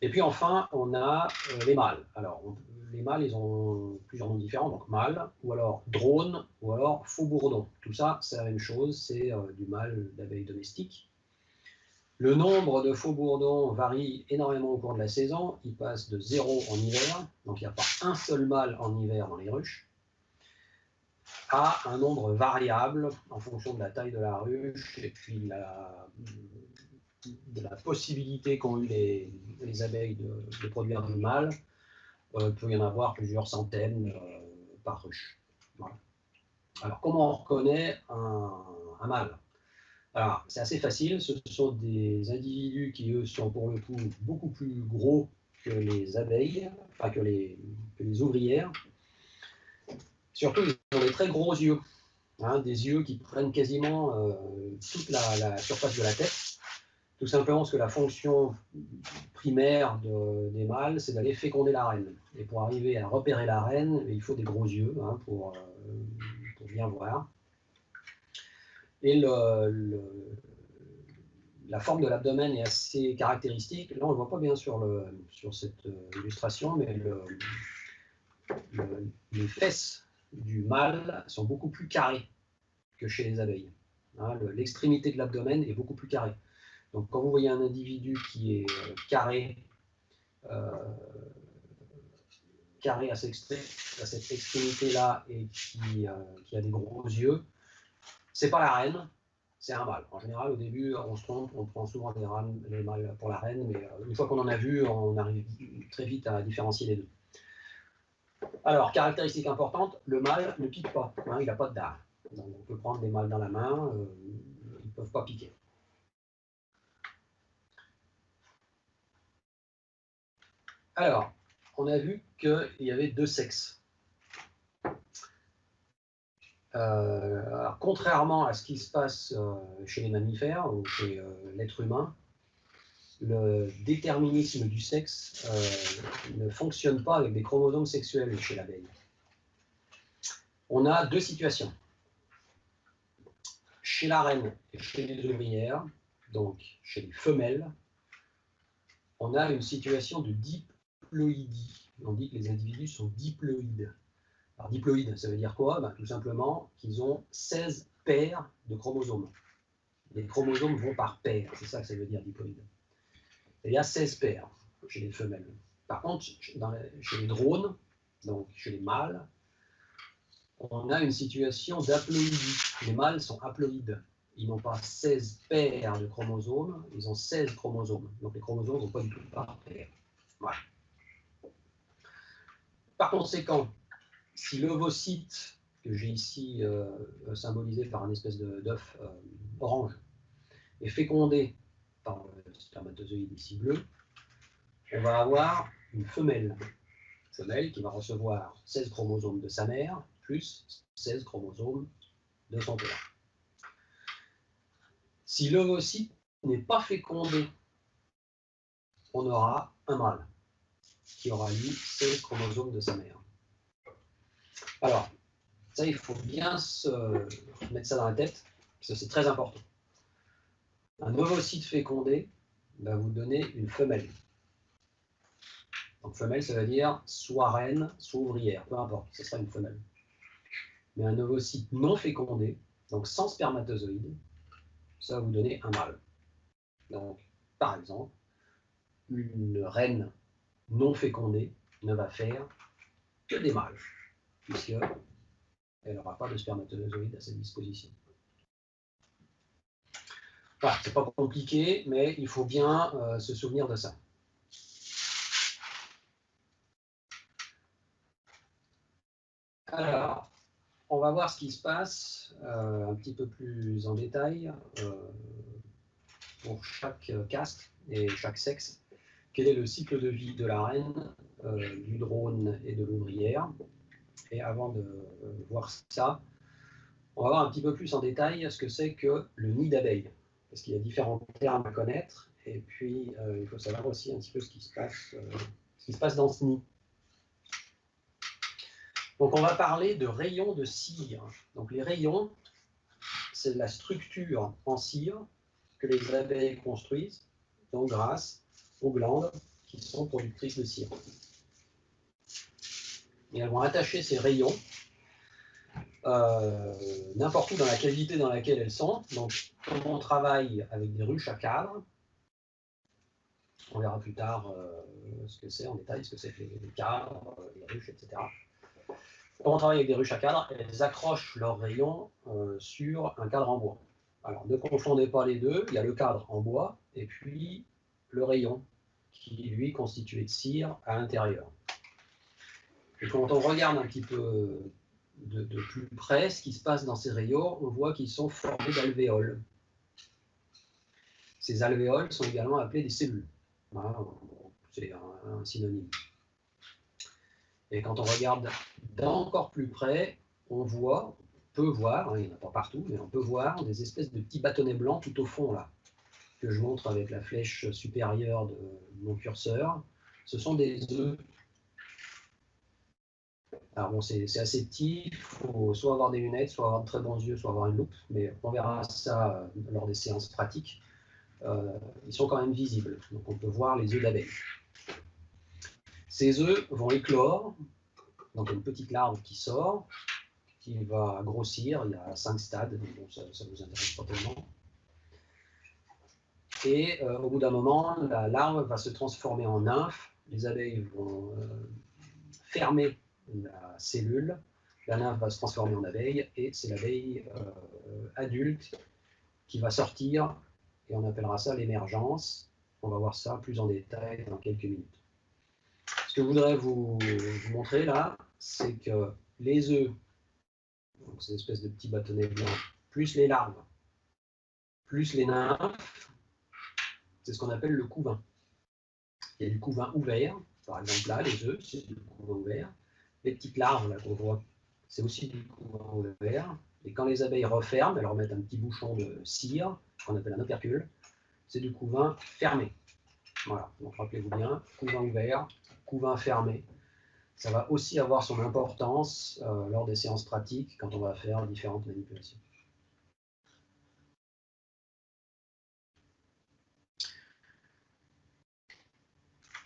Et puis enfin, on a les mâles. Alors, les mâles, ils ont plusieurs noms différents, donc mâle, ou alors drone, ou alors faux bourdon. Tout ça, c'est la même chose, c'est du mâle d'abeilles domestiques. Le nombre de faux bourdons varie énormément au cours de la saison. Il passe de 0 en hiver, donc il n'y a pas un seul mâle en hiver dans les ruches, à un nombre variable en fonction de la taille de la ruche et puis de la possibilité qu'ont eu les abeilles de produire du mâle. Il peut y en avoir plusieurs centaines par ruche. Voilà. Alors, comment on reconnaît un mâle? Alors, c'est assez facile. Ce sont des individus qui, eux, sont pour le coup beaucoup plus gros que les abeilles, enfin que les ouvrières. Surtout, ils ont des très gros yeux, hein, des yeux qui prennent quasiment toute la surface de la tête. Tout simplement parce que la fonction primaire des mâles, c'est d'aller féconder la reine. Et pour arriver à repérer la reine, il faut des gros yeux, hein, pour bien voir. Et la forme de l'abdomen est assez caractéristique. Là, on ne le voit pas bien sur cette illustration, mais les fesses du mâle sont beaucoup plus carrées que chez les abeilles. Hein, l'extrémité de l'abdomen est beaucoup plus carrée. Donc, quand vous voyez un individu qui est carré à cette extrémité-là et qui a des gros yeux, c'est pas la reine, c'est un mâle. En général, au début, on se trompe, on prend souvent les mâles pour la reine, mais une fois qu'on en a vu, on arrive très vite à différencier les deux. Alors, caractéristique importante, le mâle ne pique pas, hein, il n'a pas de dard. Donc, on peut prendre les mâles dans la main, ils ne peuvent pas piquer. Alors, on a vu qu'il y avait deux sexes. Alors, contrairement à ce qui se passe chez les mammifères ou chez l'être humain, le déterminisme du sexe ne fonctionne pas avec des chromosomes sexuels chez l'abeille. On a deux situations. Chez la reine et chez les ouvrières, donc chez les femelles, on a une situation de diploïdie. On dit que les individus sont diploïdes. Alors, diploïde, ça veut dire quoi? Ben, tout simplement qu'ils ont 16 paires de chromosomes. Les chromosomes vont par paires, c'est ça que ça veut dire diploïde. Il y a 16 paires chez les femelles. Par contre, chez les drones, donc chez les mâles, on a une situation d'haploïdie. Les mâles sont haploïdes. Ils n'ont pas 16 paires de chromosomes, ils ont 16 chromosomes. Donc les chromosomes ne vont pas du tout par paires. Voilà. Par conséquent, si l'ovocyte, que j'ai ici symbolisé par une espèce d'œuf orange, est fécondé par le spermatozoïde ici bleu, on va avoir une femelle qui va recevoir 16 chromosomes de sa mère, plus 16 chromosomes de son père. Si l'ovocyte n'est pas fécondé, on aura un mâle qui aura lui 16 chromosomes de sa mère. Alors, ça, il faut bien se mettre ça dans la tête, parce que c'est très important. Un ovocyte fécondé va vous donner une femelle. Donc femelle, ça veut dire soit reine, soit ouvrière, peu importe, ce sera une femelle. Mais un ovocyte non fécondé, donc sans spermatozoïde, ça va vous donner un mâle. Donc, par exemple, une reine non fécondée ne va faire que des mâles, puisqu'elle n'aura pas de spermatozoïde à sa disposition. Voilà, c'est pas compliqué, mais il faut bien se souvenir de ça. Alors, on va voir ce qui se passe un petit peu plus en détail pour chaque caste et chaque sexe. Quel est le cycle de vie de la reine, du drone et de l'ouvrière? Et avant de voir ça, on va voir un petit peu plus en détail ce que c'est que le nid d'abeille. Parce qu'il y a différents termes à connaître, et puis il faut savoir aussi un petit peu ce qui se passe dans ce nid. Donc on va parler de rayons de cire. Donc les rayons, c'est la structure en cire que les abeilles construisent, donc grâce aux glandes qui sont productrices de cire. Et elles vont attacher ces rayons n'importe où dans la cavité dans laquelle elles sont. Donc, quand on travaille avec des ruches à cadre, On verra plus tard ce que c'est en détail, ce que c'est que les cadres, les ruches, etc. Quand on travaille avec des ruches à cadre, elles accrochent leurs rayons sur un cadre en bois. Alors ne confondez pas les deux, il y a le cadre en bois et puis le rayon qui lui est constitué de cire à l'intérieur. Et quand on regarde un petit peu de plus près ce qui se passe dans ces rayons, on voit qu'ils sont formés d'alvéoles. Ces alvéoles sont également appelées des cellules. Voilà, c'est un synonyme. Et quand on regarde d'encore plus près, on peut voir, hein, il n'y en a pas partout, mais on peut voir des espèces de petits bâtonnets blancs tout au fond là, que je montre avec la flèche supérieure de mon curseur. Ce sont des œufs. Alors bon, c'est assez petit, il faut soit avoir des lunettes, soit avoir de très bons yeux, soit avoir une loupe, mais on verra ça lors des séances pratiques. Ils sont quand même visibles, donc on peut voir les œufs d'abeilles. Ces œufs vont éclore, donc une petite larve qui sort, qui va grossir, il y a 5 stades, donc bon, ça ne vous intéresse pas tellement. Et au bout d'un moment, la larve va se transformer en nymphe, les abeilles vont fermer la cellule, la nymphe va se transformer en abeille, et c'est l'abeille adulte qui va sortir, et on appellera ça l'émergence. On va voir ça plus en détail dans quelques minutes. Ce que je voudrais vous montrer là, c'est que les œufs, donc ces espèces de petits bâtonnets blancs, plus les larves, plus les nymphes, c'est ce qu'on appelle le couvain. Il y a du couvain ouvert, par exemple là, les œufs, c'est du couvain ouvert. Les petites larves là qu'on voit, c'est aussi du couvain ouvert. Et quand les abeilles referment, elles remettent un petit bouchon de cire, qu'on appelle un opercule, c'est du couvain fermé. Voilà, donc rappelez-vous bien, couvain ouvert, couvain fermé. Ça va aussi avoir son importance lors des séances pratiques quand on va faire différentes manipulations.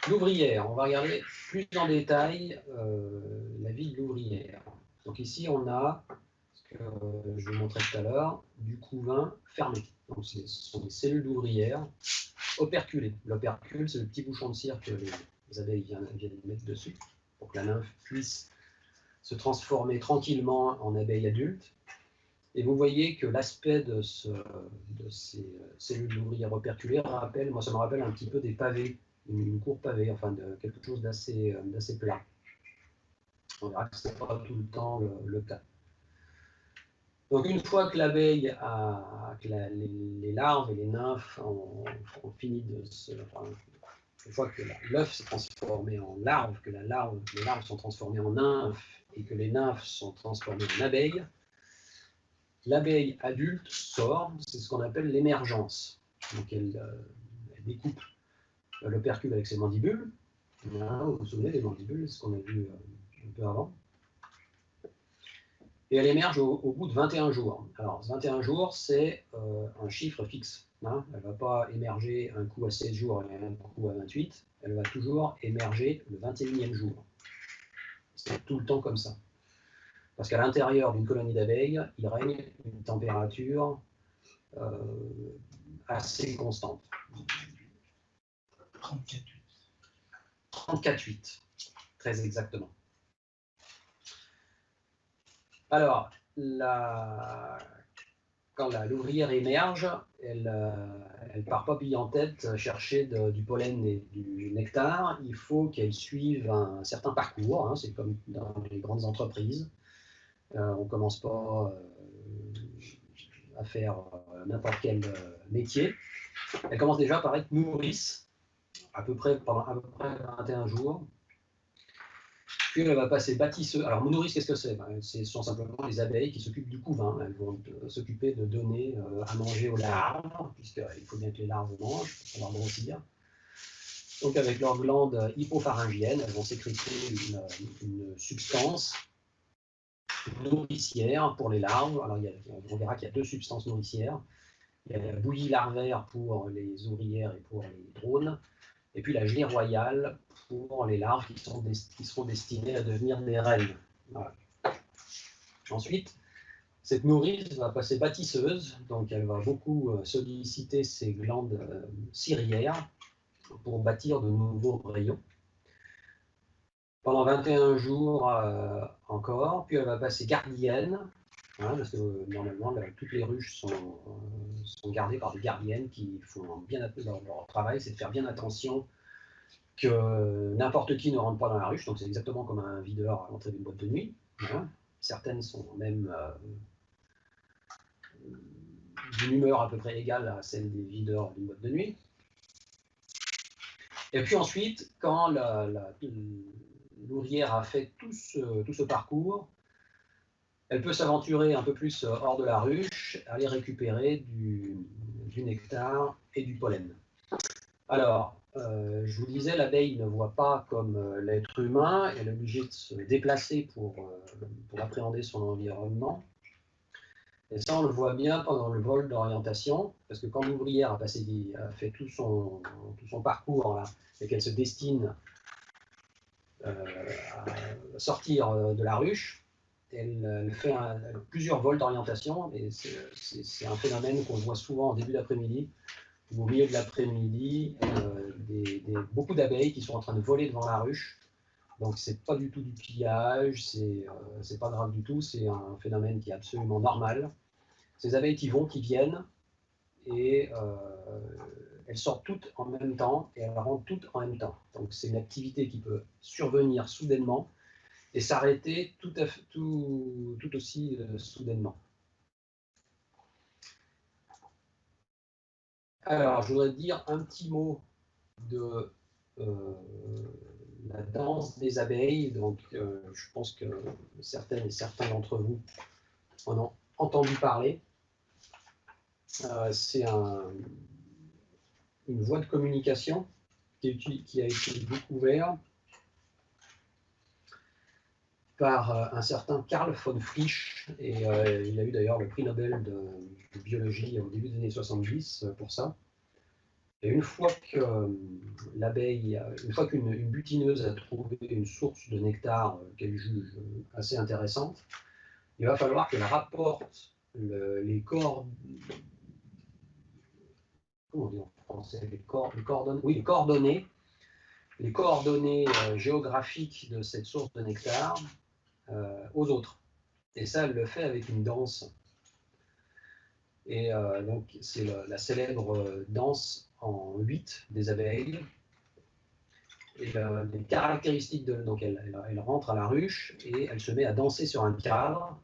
L'ouvrière, on va regarder plus en détail la vie de l'ouvrière. Donc ici, on a, ce que je vous montrais tout à l'heure, du couvain fermé. Donc ce sont des cellules d'ouvrière operculées. L'opercule, c'est le petit bouchon de cire que les abeilles viennent mettre dessus, pour que la nymphe puisse se transformer tranquillement en abeille adulte. Et vous voyez que l'aspect de ces cellules d'ouvrière operculées rappelle, moi ça me rappelle un petit peu des pavés, une cour pavée, enfin de quelque chose d'assez plat. On verra que ce n'est pas tout le temps le cas. Donc une fois que l'abeille les larves et les nymphes ont fini de se... Enfin, une fois que l'œuf s'est transformé en larve, que les larves sont transformées en nymphes et que les nymphes sont transformées en abeilles, l'abeille adulte sort, c'est ce qu'on appelle l'émergence. Donc elle découpe l'opercule avec ses mandibules. Vous vous souvenez des mandibules, c'est ce qu'on a vu un peu avant. Et elle émerge au bout de 21 jours. Alors 21 jours, c'est un chiffre fixe. Hein. Elle ne va pas émerger un coup à 16 jours et un coup à 28. Elle va toujours émerger le 21e jour. C'est tout le temps comme ça. Parce qu'à l'intérieur d'une colonie d'abeilles, il règne une température assez constante. 34,8. 34,8, très exactement. Alors, quand l'ouvrière émerge, elle ne part pas pile en tête chercher du pollen et du nectar. Il faut qu'elle suive un certain parcours. Hein, c'est comme dans les grandes entreprises. On ne commence pas à faire n'importe quel métier. Elle commence déjà par être nourrice, pendant à peu près 21 jours. Puis elle va passer bâtisseuse. Alors, nourrice, qu'est-ce que c'est? Ce sont simplement les abeilles qui s'occupent du couvain. Elles vont s'occuper de donner à manger aux larves, puisqu'il faut bien que les larves mangent pour pouvoir grossir. Donc, avec leurs glandes hypopharyngiennes, elles vont sécréter une substance nourricière pour les larves. Alors, on verra qu'il y a 2 substances nourricières. Il y a la bouillie larvaire pour les ouvrières et pour les drones, et puis la gelée royale pour les larves qui seront destinées à devenir des reines. Voilà. Ensuite, cette nourrice va passer bâtisseuse, donc elle va beaucoup solliciter ses glandes ciliaires, pour bâtir de nouveaux rayons. Pendant 21 jours encore, puis elle va passer gardienne, hein, parce que normalement toutes les ruches sont gardées par des gardiennes qui font bien leur travail, c'est de faire bien attention que n'importe qui ne rentre pas dans la ruche, donc c'est exactement comme un videur à l'entrée d'une boîte de nuit. Hein. Certaines sont même d'une humeur à peu près égale à celle des videurs d'une boîte de nuit. Et puis ensuite, quand l'ouvrière a fait tout ce parcours, elle peut s'aventurer un peu plus hors de la ruche, aller récupérer du nectar et du pollen. Alors, je vous disais, l'abeille ne voit pas comme l'être humain, elle est obligée de se déplacer pour appréhender son environnement. Et ça, on le voit bien pendant le vol d'orientation, parce que quand l'ouvrière a fait tout son parcours là, et qu'elle se destine à sortir de la ruche, elle fait plusieurs vols d'orientation, et c'est un phénomène qu'on voit souvent en début d'après-midi, ou au milieu de l'après-midi, beaucoup d'abeilles qui sont en train de voler devant la ruche. Donc c'est pas du tout du pillage, c'est pas grave du tout, c'est un phénomène qui est absolument normal. Ces abeilles qui vont, qui viennent, et elles sortent toutes en même temps, et elles rentrent toutes en même temps. Donc c'est une activité qui peut survenir soudainement, et s'arrêter tout aussi soudainement. Alors, je voudrais dire un petit mot de la danse des abeilles. Donc, je pense que certaines et certains d'entre vous en ont entendu parler. C'est une voie de communication qui a été découverte par un certain Karl von Frisch, et il a eu d'ailleurs le prix Nobel de biologie au début des années 70 pour ça. Et une fois qu'une butineuse a trouvé une source de nectar qu'elle juge assez intéressante, il va falloir qu'elle rapporte les coordonnées géographiques de cette source de nectar aux autres. Et ça, elle le fait avec une danse. Et donc, c'est la célèbre danse en 8 des abeilles. Et les caractéristiques donc elle rentre à la ruche et elle se met à danser sur un cadre.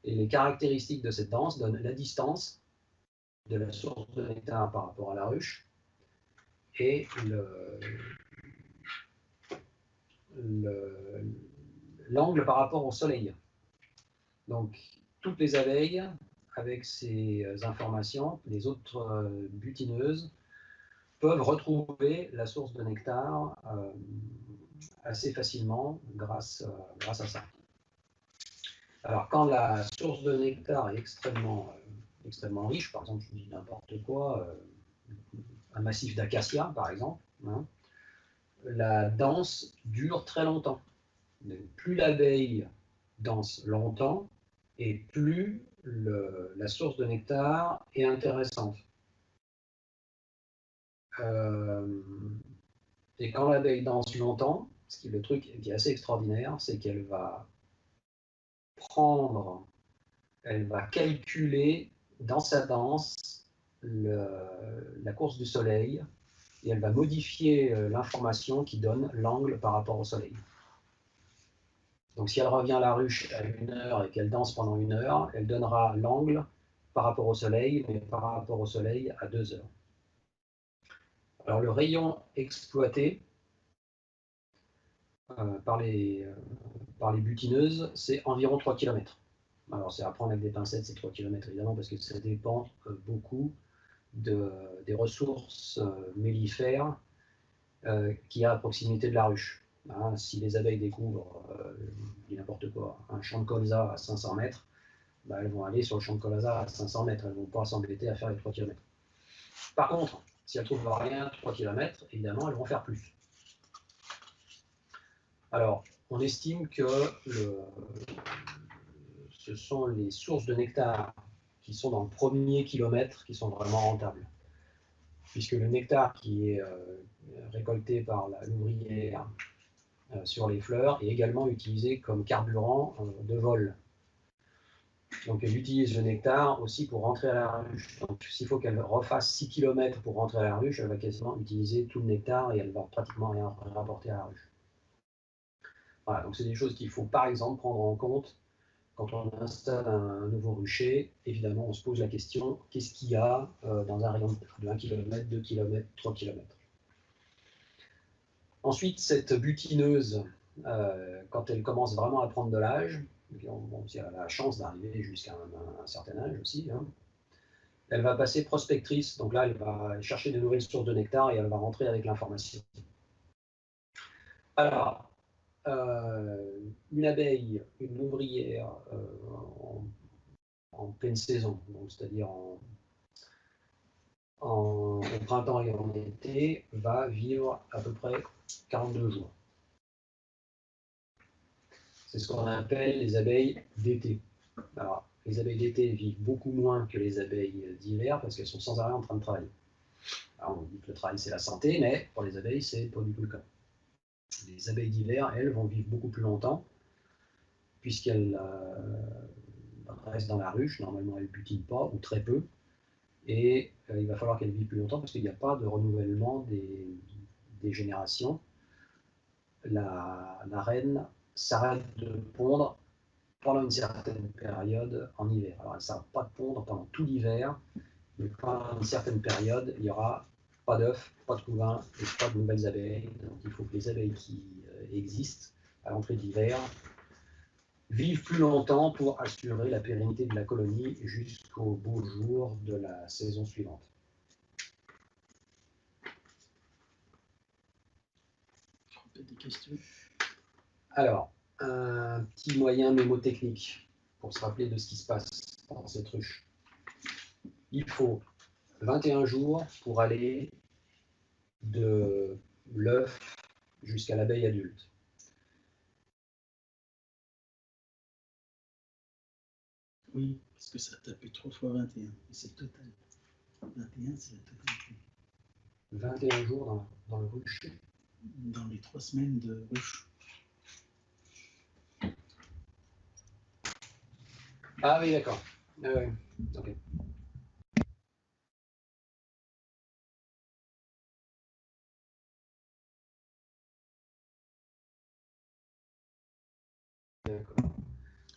Et les caractéristiques de cette danse donnent la distance de la source de nectar par rapport à la ruche et l'angle par rapport au soleil. Donc, toutes les abeilles, avec ces informations, les autres butineuses peuvent retrouver la source de nectar assez facilement grâce à ça. Alors, quand la source de nectar est extrêmement riche, par exemple, je dis n'importe quoi, un massif d'acacia, par exemple, hein, la danse dure très longtemps. Donc, plus l'abeille danse longtemps, et plus la source de nectar est intéressante. Et quand l'abeille danse longtemps, le truc qui est assez extraordinaire, c'est qu'elle va calculer dans sa danse la course du soleil, et elle va modifier l'information qui donne l'angle par rapport au soleil. Donc si elle revient à la ruche à 1 heure et qu'elle danse pendant 1 heure, elle donnera l'angle par rapport au soleil, mais par rapport au soleil à 2 heures. Alors le rayon exploité par les butineuses, c'est environ 3 km. Alors c'est à prendre avec des pincettes, ces 3 km évidemment, parce que ça dépend beaucoup des ressources mellifères qu'il y a à proximité de la ruche. Hein, si les abeilles découvrent, n'importe quoi, un champ de colza à 500 mètres, bah, elles vont aller sur le champ de colza à 500 mètres, elles ne vont pas s'embêter à faire les 3 km. Par contre, si elles ne trouvent rien, 3 km, évidemment, elles vont faire plus. Alors, on estime que ce sont les sources de nectar qui sont dans le premier kilomètre qui sont vraiment rentables. puisque le nectar qui est récolté par l'ouvrière sur les fleurs est également utilisé comme carburant de vol. Donc elle utilise le nectar aussi pour rentrer à la ruche. Donc s'il faut qu'elle refasse 6 km pour rentrer à la ruche, elle va quasiment utiliser tout le nectar et elle va pratiquement rien rapporter à la ruche. Voilà, donc c'est des choses qu'il faut par exemple prendre en compte quand on installe un nouveau rucher. Évidemment, on se pose la question, qu'est-ce qu'il y a dans un rayon de 1 km, 2 km, 3 km. Ensuite, cette butineuse, quand elle commence vraiment à prendre de l'âge, bon, si elle a la chance d'arriver jusqu'à un certain âge aussi, hein, elle va passer prospectrice. Donc là, elle va chercher de nouvelles sources de nectar et elle va rentrer avec l'information. Alors, une abeille, une ouvrière en pleine saison, c'est-à-dire au printemps et en été, va vivre à peu près 42 jours. C'est ce qu'on appelle les abeilles d'été. Alors, les abeilles d'été vivent beaucoup moins que les abeilles d'hiver parce qu'elles sont sans arrêt en train de travailler. Alors, on dit que le travail c'est la santé, mais pour les abeilles, c'est pas du tout le cas. Les abeilles d'hiver, elles, vont vivre beaucoup plus longtemps puisqu'elles restent dans la ruche. Normalement, elles ne butinent pas ou très peu. Et il va falloir qu'elles vivent plus longtemps parce qu'il n'y a pas de renouvellement des générations. La reine s'arrête de pondre pendant une certaine période en hiver. Alors elle ne s'arrête pas de pondre pendant tout l'hiver, mais pendant une certaine période, il n'y aura pas d'œufs, pas de couvains et pas de nouvelles abeilles. Donc il faut que les abeilles qui existent à l'entrée de l'hiver vivent plus longtemps pour assurer la pérennité de la colonie jusqu'au beau jour de la saison suivante. Des questions. Alors, un petit moyen mémotechnique pour se rappeler de ce qui se passe dans cette ruche. Il faut 21 jours pour aller de l'œuf jusqu'à l'abeille adulte. Oui, parce que ça a tapé 3 fois 21, et c'est le total. 21, c'est la totalité. 21 jours dans le ruche. Dans les 3 semaines de ruche. Ah oui, d'accord. Ok. D'accord.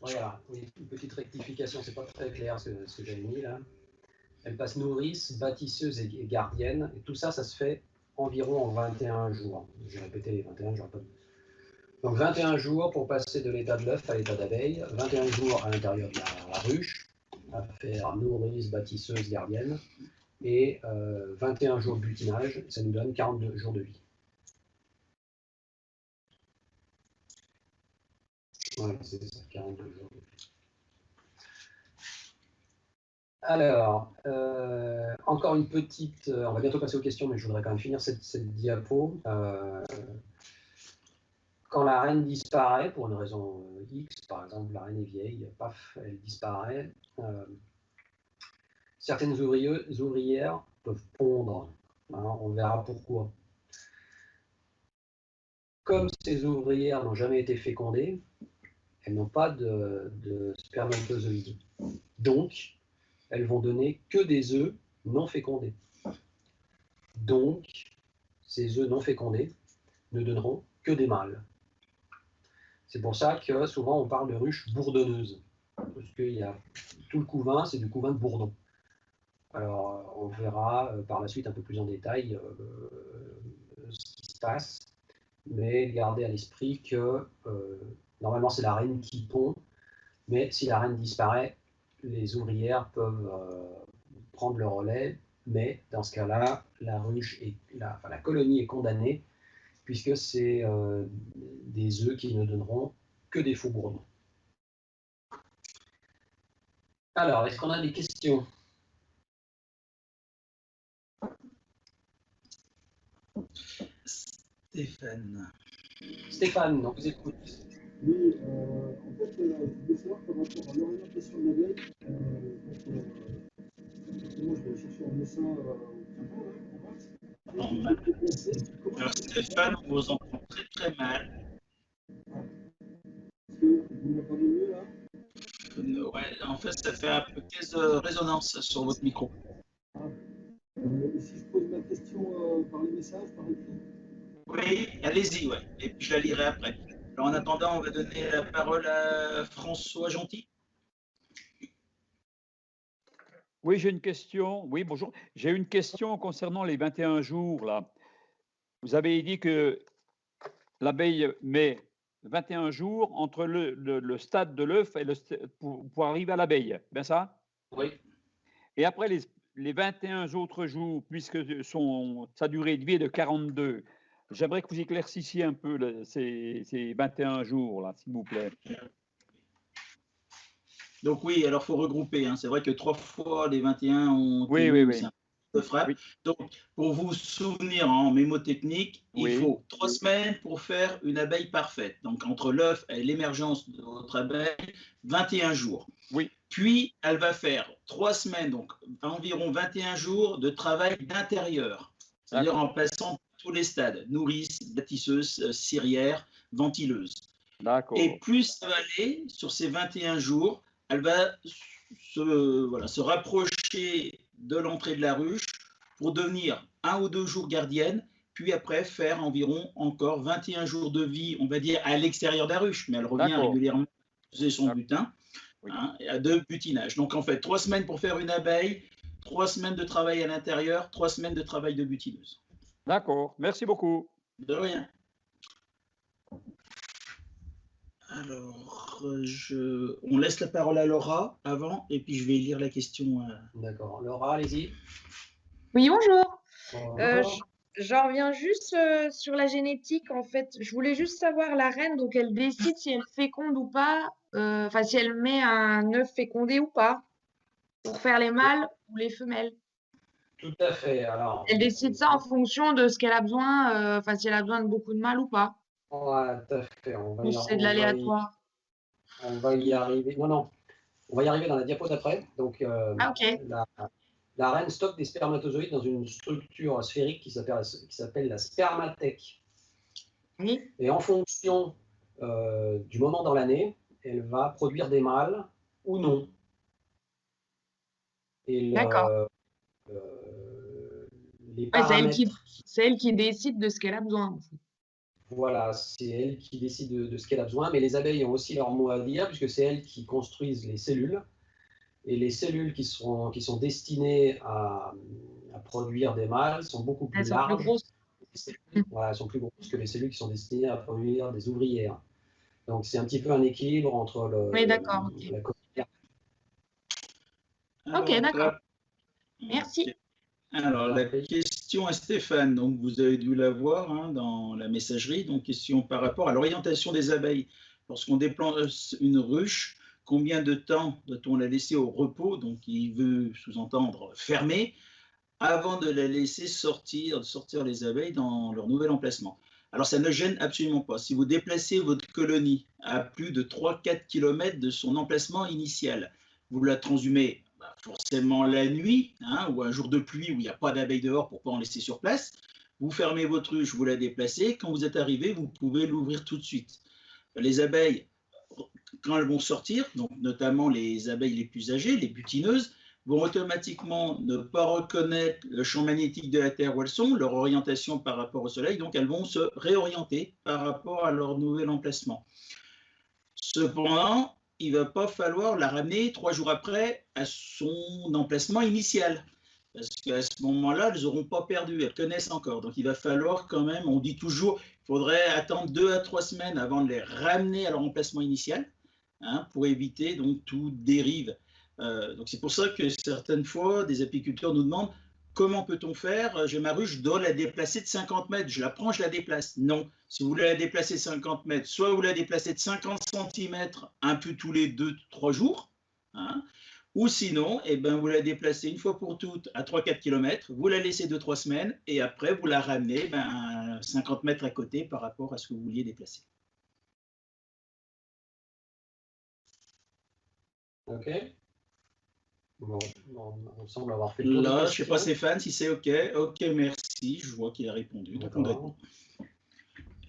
Voilà, oui, une petite rectification, c'est pas très clair ce que j'avais mis là. Elle passe nourrice, bâtisseuse et gardienne, et tout ça, ça se fait environ en 21 jours. J'ai répété les 21, j'aurais pas. Donc 21 jours pour passer de l'état de l'œuf à l'état d'abeille, 21 jours à l'intérieur de la ruche, à faire nourrice, bâtisseuse, gardienne, et 21 jours de butinage, ça nous donne 42 jours de vie. Ouais, c'est ça, 42 jours de vie. Alors, encore une petite, on va bientôt passer aux questions, mais je voudrais quand même finir cette diapo. Quand la reine disparaît, pour une raison X, par exemple la reine est vieille, paf, elle disparaît, certaines ouvrières peuvent pondre, hein, on verra pourquoi. Comme ces ouvrières n'ont jamais été fécondées, elles n'ont pas de spermatozoïdes. Donc, elles vont donner que des œufs non fécondés. Donc, ces œufs non fécondés ne donneront que des mâles. C'est pour ça que souvent on parle de ruche bourdonneuse, parce qu'il y a tout le couvain, c'est du couvain de Bourdon. Alors, on verra par la suite un peu plus en détail ce qui se passe, mais gardez à l'esprit que normalement c'est la reine qui pond, mais si la reine disparaît, les ouvrières peuvent prendre le relais, mais dans ce cas-là, la ruche la colonie est condamnée, puisque c'est des œufs qui ne donneront que des faux bourdons. Alors, est-ce qu'on a des questions? Stéphane, on vous écoute. Oui, en fait, je voulais savoir par rapport à l'orientation de l'abeille. Moi, je vais chercher un essaim au printemps, là, mal. Alors Stéphane, on vous entend très très mal. Vous m'entendez mieux là? Ouais, en fait, ça fait un peu caisse de résonance sur votre micro. Et si je pose ma question par les messages, par écrit? Oui, allez-y, ouais. Et puis je la lirai après. Alors en attendant, on va donner la parole à François Gentil. Oui, j'ai une question. Oui, bonjour. J'ai une question concernant les 21 jours, là. Vous avez dit que l'abeille met 21 jours entre le stade de l'œuf et pour arriver à l'abeille. Bien ça? Oui. Et après les 21 autres jours, puisque sa durée de vie est de 42, j'aimerais que vous éclaircissiez un peu ces 21 jours-là, s'il vous plaît. Donc oui, alors il faut regrouper. Hein. C'est vrai que 3 fois les 21 ont Oui, été oui, mis, oui. c'est un peu frappe. Oui. Donc, pour vous souvenir en mémotechnique, il Oui. faut 3 semaines pour faire une abeille parfaite. Donc, entre l'œuf et l'émergence de votre abeille, 21 jours. Oui. Puis, elle va faire 3 semaines, donc environ 21 jours de travail d'intérieur. C'est-à-dire en passant par tous les stades, nourrice, bâtisseuse, cirière, ventileuse. D'accord. Et plus ça va aller sur ces 21 jours, elle va se rapprocher de l'entrée de la ruche pour devenir 1 ou 2 jours gardienne, puis après faire environ encore 21 jours de vie, on va dire, à l'extérieur de la ruche, mais elle revient régulièrement poser son butin, hein, de butinage. Donc en fait, 3 semaines pour faire une abeille, 3 semaines de travail à l'intérieur, 3 semaines de travail de butineuse. D'accord, merci beaucoup. De rien. Alors, on laisse la parole à Laura avant, et puis je vais lire la question. D'accord. Laura, allez-y. Oui, bonjour. Bonjour. J'en reviens juste sur la génétique, en fait. Je voulais juste savoir la reine, donc elle décide si elle féconde ou pas, enfin si elle met un œuf fécondé ou pas, pour faire les mâles ou les femelles. Tout à fait. Alors, Elle décide ça en fonction de ce qu'elle a besoin, enfin si elle a besoin de beaucoup de mâles ou pas. ouais, tout à fait. Ou c'est de l'aléatoire. On va y arriver. Non. On va y arriver dans la diapo d'après. Donc, Ah, ok. la reine stocke des spermatozoïdes dans une structure sphérique qui s'appelle la spermathèque. Oui. Et en fonction du moment dans l'année, elle va produire des mâles ou non. D'accord. Les Ouais, paramètres. c'est elle qui décide de ce qu'elle a besoin. En fait. Voilà, c'est elle qui décide de ce qu'elle a besoin, mais les abeilles ont aussi leur mot à dire, puisque c'est elles qui construisent les cellules. Et les cellules qui sont destinées à produire des mâles sont beaucoup plus Elles sont larges. plus grosses. Voilà, elles sont plus grosses que les cellules qui sont destinées à produire des ouvrières. Donc c'est un petit peu un équilibre entre Oui, d'accord. la communication. Ok, d'accord. Merci. Alors, la question à Stéphane, donc vous avez dû la voir hein, dans la messagerie, donc question par rapport à l'orientation des abeilles. Lorsqu'on déplace une ruche, combien de temps doit-on la laisser au repos, donc il veut sous-entendre fermée, avant de la laisser sortir les abeilles dans leur nouvel emplacement? Alors, ça ne gêne absolument pas. Si vous déplacez votre colonie à plus de 3-4 km de son emplacement initial, vous la transhumez forcément la nuit, hein, ou un jour de pluie où il n'y a pas d'abeilles dehors pour ne pas en laisser sur place. Vous fermez votre ruche, vous la déplacez. Quand vous êtes arrivé, vous pouvez l'ouvrir tout de suite. Les abeilles, quand elles vont sortir, donc notamment les abeilles les plus âgées, les butineuses, vont automatiquement ne pas reconnaître le champ magnétique de la Terre où elles sont, leur orientation par rapport au Soleil, donc elles vont se réorienter par rapport à leur nouvel emplacement. Cependant, il ne va pas falloir la ramener 3 jours après à son emplacement initial. Parce qu'à ce moment-là, elles n'auront pas perdu, elles connaissent encore. Donc il va falloir quand même, on dit toujours, il faudrait attendre 2 à 3 semaines avant de les ramener à leur emplacement initial, hein, pour éviter donc toute dérive. Donc c'est pour ça que certaines fois, des apiculteurs nous demandent comment peut-on faire? J'ai ma ruche, je dois la déplacer de 50 mètres. Je la prends, je la déplace. Non. Si vous voulez la déplacer de 50 mètres, soit vous la déplacez de 50 cm un peu tous les 2-3 jours, hein, ou sinon, eh ben, vous la déplacez une fois pour toutes à 3-4 km, vous la laissez 2-3 semaines, et après, vous la ramenez 50 mètres à côté par rapport à ce que vous vouliez déplacer. Ok. Bon, on semble avoir fait le tour des Là, je ne sais questions. pas Stéphane si c'est OK. OK, merci. Je vois qu'il a répondu. Donc on doit être bon.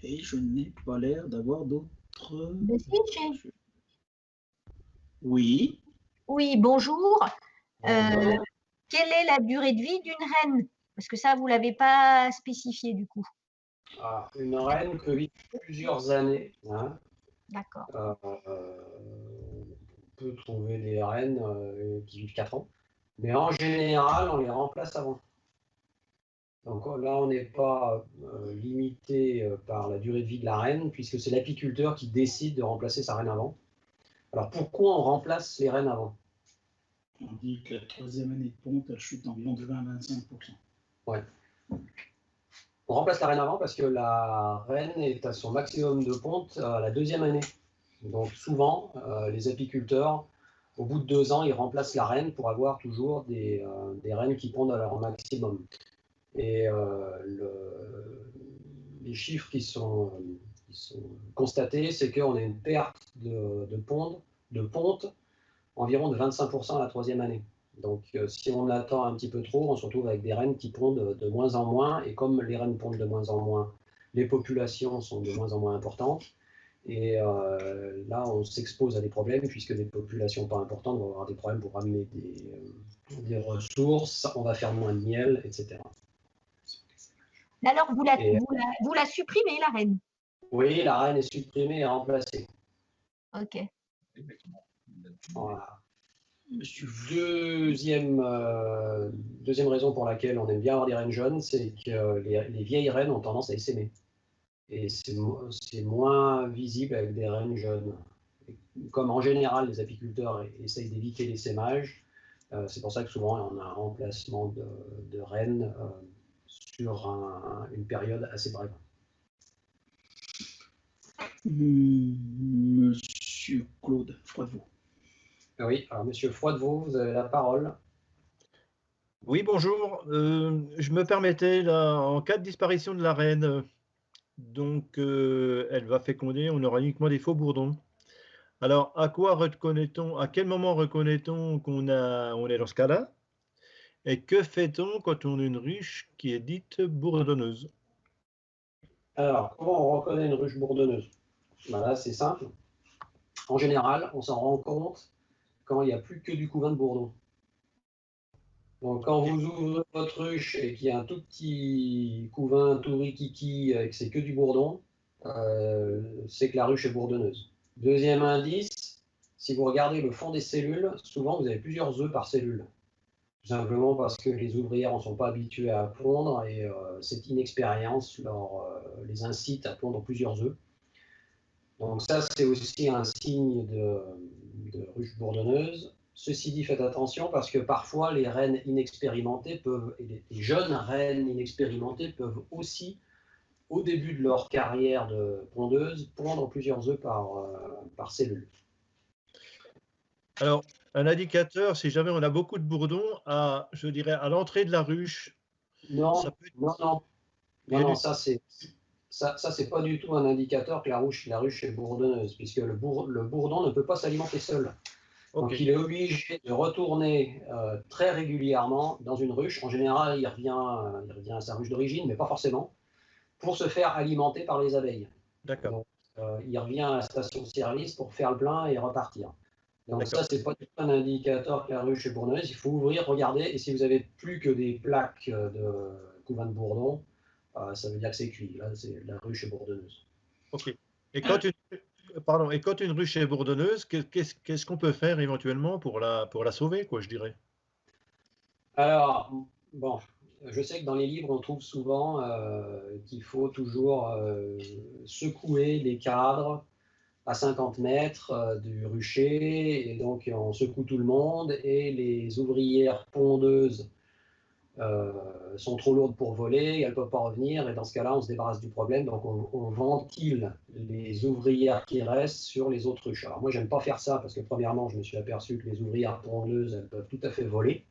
Et je n'ai pas l'air d'avoir d'autres. Oui. Oui, bonjour. Bonjour. Quelle est la durée de vie d'une reine? Parce que ça, vous ne l'avez pas spécifié du coup. Ah, une reine peut vivre plusieurs années. Hein. D'accord. On peut trouver des reines qui vivent 4 ans. Mais en général, on les remplace avant. Donc là, on n'est pas limité par la durée de vie de la reine, puisque c'est l'apiculteur qui décide de remplacer sa reine avant. Alors pourquoi on remplace les reines avant? On dit que la 3e année de ponte, elle chute d'environ de 20 à 25%. Ouais. On remplace la reine avant parce que la reine est à son maximum de ponte à la 2e année. Donc souvent, les apiculteurs, au bout de 2 ans, ils remplacent la reine pour avoir toujours des reines qui pondent à leur maximum. Et les chiffres qui sont constatés, c'est qu'on a une perte de ponte environ de 25% à la 3e année. Donc si on attend un petit peu trop, on se retrouve avec des reines qui pondent de moins en moins. Et comme les reines pondent de moins en moins, les populations sont de moins en moins importantes. Et là, on s'expose à des problèmes, puisque des populations pas importantes vont avoir des problèmes pour ramener des ressources, on va faire moins de miel, etc. Alors, vous la supprimez, la reine? Oui, la reine est supprimée et remplacée. Ok. Voilà. Deuxième raison pour laquelle on aime bien avoir des reines jeunes, c'est que les vieilles reines ont tendance à essaimer. Et c'est moins visible avec des reines jeunes. Comme en général, les apiculteurs essayent d'éviter l'essaimage, c'est pour ça que souvent on a un remplacement de reines sur une période assez brève. Monsieur Claude Froidevaux. Oui, alors Monsieur Froidevaux, vous avez la parole. Oui, bonjour. Je me permettais, là, en cas de disparition de la reine, donc elle va féconder, on aura uniquement des faux bourdons. Alors, à quel moment reconnaît-on on est dans ce cas-là? Et que fait-on quand on a une ruche qui est dite bourdonneuse? Alors, comment on reconnaît une ruche bourdonneuse? Ben là, c'est simple. En général, on s'en rend compte quand il n'y a plus que du couvain de bourdon. Donc, quand vous ouvrez votre ruche et qu'il y a un tout petit couvain, tout rikiki, et que c'est que du bourdon, c'est que la ruche est bourdonneuse. Deuxième indice, si vous regardez le fond des cellules, souvent vous avez plusieurs œufs par cellule. Tout simplement parce que les ouvrières ne sont pas habituées à pondre et cette inexpérience les incite à pondre plusieurs œufs. Donc ça, c'est aussi un signe de ruche bourdonneuse. Ceci dit, faites attention parce que parfois les reines inexpérimentées les jeunes reines inexpérimentées peuvent aussi, au début de leur carrière de pondeuse, pondre plusieurs œufs par cellule. Alors, un indicateur, si jamais on a beaucoup de bourdons, je dirais à l'entrée de la ruche. Non, ça c'est pas du tout un indicateur que la ruche est bourdonneuse, puisque le bourdon ne peut pas s'alimenter seul. Okay. Donc il est obligé de retourner très régulièrement dans une ruche. En général, il revient à sa ruche d'origine, mais pas forcément, pour se faire alimenter par les abeilles. D'accord. Il revient à la station-service pour faire le plein et repartir. Donc ça, c'est pas un indicateur que la ruche est bourdonneuse. Il faut ouvrir, regarder, et si vous avez plus que des plaques de couvain de bourdon, ça veut dire que c'est cuit. Là, la ruche est bourdonneuse. Ok. Et quand une ruche est bourdonneuse, qu'est-ce qu'on peut faire éventuellement pour la sauver, quoi, je dirais? Alors, bon, je sais que dans les livres, on trouve souvent qu'il faut toujours secouer les cadres à 50 mètres du rucher, et donc on secoue tout le monde, et les ouvrières pondeuses sont trop lourdes pour voler, elles ne peuvent pas revenir, et dans ce cas-là, on se débarrasse du problème, donc on ventile les ouvrières qui restent sur les autres ruches. Alors moi, j'aime pas faire ça, parce que premièrement, je me suis aperçu que les ouvrières pondeuses, elles peuvent tout à fait voler.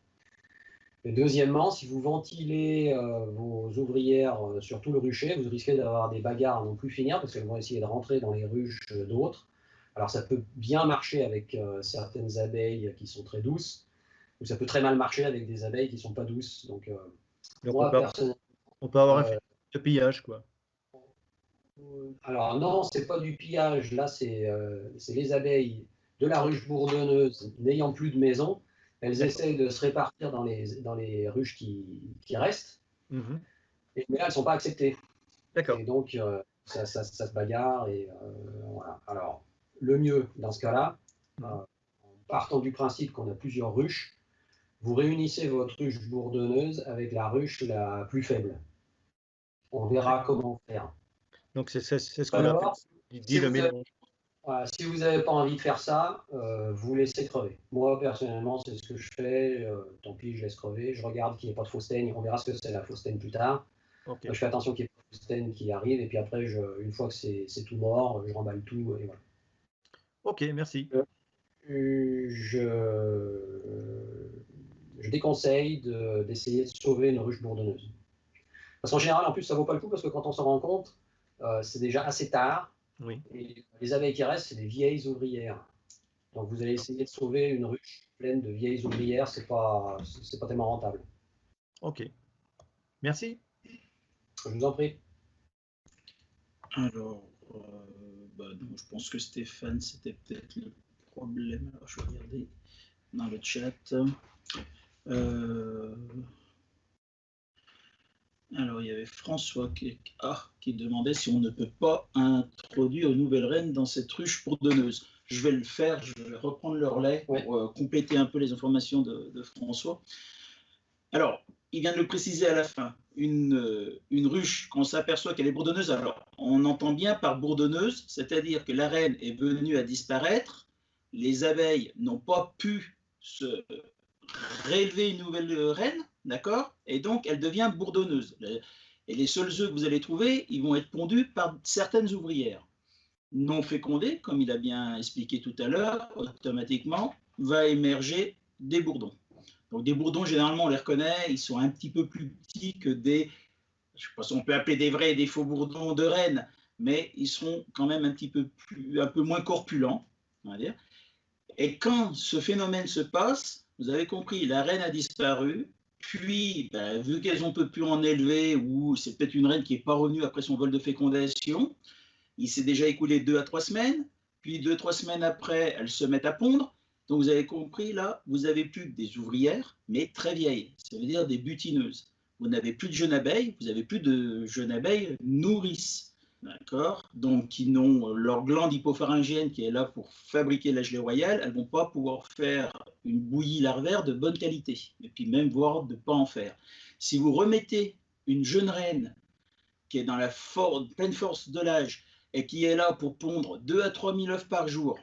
Et deuxièmement, si vous ventilez vos ouvrières sur tout le rucher, vous risquez d'avoir des bagarres à non plus finir, parce qu'elles vont essayer de rentrer dans les ruches d'autres. Alors ça peut bien marcher avec certaines abeilles qui sont très douces, ou ça peut très mal marcher avec des abeilles qui ne sont pas douces. Donc moi, on peut avoir un phénomène de pillage, quoi. Alors non, c'est pas du pillage. Là, c'est les abeilles de la ruche bourdonneuse n'ayant plus de maison. Elles essayent de se répartir dans les ruches qui restent. Mhm. Mais là, elles ne sont pas acceptées. D'accord. Et donc, ça se bagarre. Et, voilà. Alors, le mieux, dans ce cas-là, en partant du principe qu'on a plusieurs ruches, vous réunissez votre ruche bourdonneuse avec la ruche la plus faible. On verra comment faire. Donc, c'est ce qu'on appelle le mélange. Voilà, si vous n'avez pas envie de faire ça, vous laissez crever. Moi, personnellement, c'est ce que je fais. Tant pis, je laisse crever. Je regarde qu'il n'y ait pas de fausse teigne. On verra ce que c'est la fausse teigne plus tard. Okay. Je fais attention qu'il n'y ait pas de fausse teigne qui arrive. Et puis après, une fois que c'est tout mort, je remballe tout. Et voilà. Ok, merci. Je déconseille d'essayer de sauver une ruche bourdonneuse. Parce qu'en général, en plus, ça ne vaut pas le coup parce que quand on s'en rend compte, c'est déjà assez tard. Oui. Et les abeilles qui restent, c'est des vieilles ouvrières. Donc vous allez essayer de sauver une ruche pleine de vieilles ouvrières, c'est pas tellement rentable. Ok. Merci. Je vous en prie. Alors, non, je pense que Stéphane, c'était peut-être le problème. Alors, je vais regarder dans le chat. Alors, il y avait François qui demandait si on ne peut pas introduire une nouvelle reine dans cette ruche bourdonneuse. Je vais le faire, je vais reprendre le relais pour compléter un peu les informations de François. Alors, il vient de le préciser à la fin. Une ruche, quand on s'aperçoit qu'elle est bourdonneuse, alors on entend bien par bourdonneuse, c'est-à-dire que la reine est venue à disparaître, les abeilles n'ont pas pu se réélever une nouvelle reine, d'accord? Et donc, elle devient bourdonneuse. Et les seuls œufs que vous allez trouver, ils vont être pondus par certaines ouvrières. Non fécondées, comme il a bien expliqué tout à l'heure, automatiquement, va émerger des bourdons. Donc, des bourdons, généralement, on les reconnaît, ils sont un petit peu plus petits que des, je ne sais pas si on peut appeler des vrais et des faux bourdons de reine, mais ils seront quand même un peu moins corpulents, on va dire. Et quand ce phénomène se passe, vous avez compris, la reine a disparu, puis, vu qu'elles n'ont plus en élever, ou c'est peut-être une reine qui n'est pas revenue après son vol de fécondation, il s'est déjà écoulé 2 à 3 semaines, puis 2-3 semaines après, elles se mettent à pondre. Donc vous avez compris, là, vous n'avez plus des ouvrières, mais très vieilles, ça veut dire des butineuses. Vous n'avez plus de jeunes abeilles, vous n'avez plus de jeunes abeilles nourrices. D'accord? Donc, qui n'ont leur glande hypopharyngienne qui est là pour fabriquer la gelée royale, elles ne vont pas pouvoir faire une bouillie larvaire de bonne qualité, et puis même voire de ne pas en faire. Si vous remettez une jeune reine qui est dans la pleine force de l'âge et qui est là pour pondre 2 à 3 000 œufs par jour,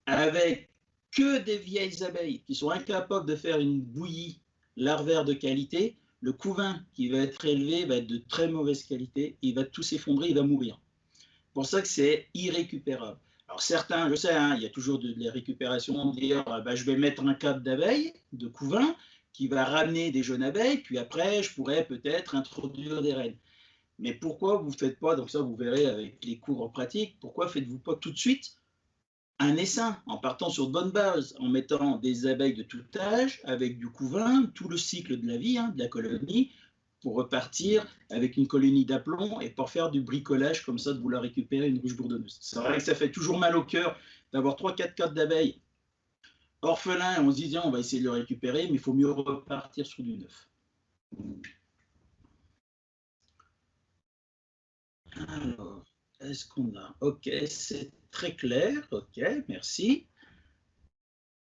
avec que des vieilles abeilles qui sont incapables de faire une bouillie larvaire de qualité, le couvain qui va être élevé va être de très mauvaise qualité, il va tout s'effondrer, il va mourir. C'est pour ça que c'est irrécupérable. Alors certains, je sais, il y a toujours de la récupération, de dire je vais mettre un câble d'abeilles, de couvain, qui va ramener des jeunes abeilles, puis après je pourrais peut-être introduire des reines. Mais pourquoi vous ne faites pas, donc ça vous verrez avec les cours en pratique, pourquoi faites-vous pas tout de suite un essaim, en partant sur de bonnes bases, en mettant des abeilles de tout âge, avec du couvain, tout le cycle de la vie, de la colonie, pour repartir avec une colonie d'aplomb et pour faire du bricolage comme ça, de vouloir récupérer une ruche bourdonneuse. C'est vrai que ça fait toujours mal au cœur d'avoir 3-4 cadres d'abeilles orphelins, on se dit, tiens, on va essayer de le récupérer, mais il faut mieux repartir sur du neuf. Alors, est-ce qu'on a... Ok, c'est très clair. Ok, merci.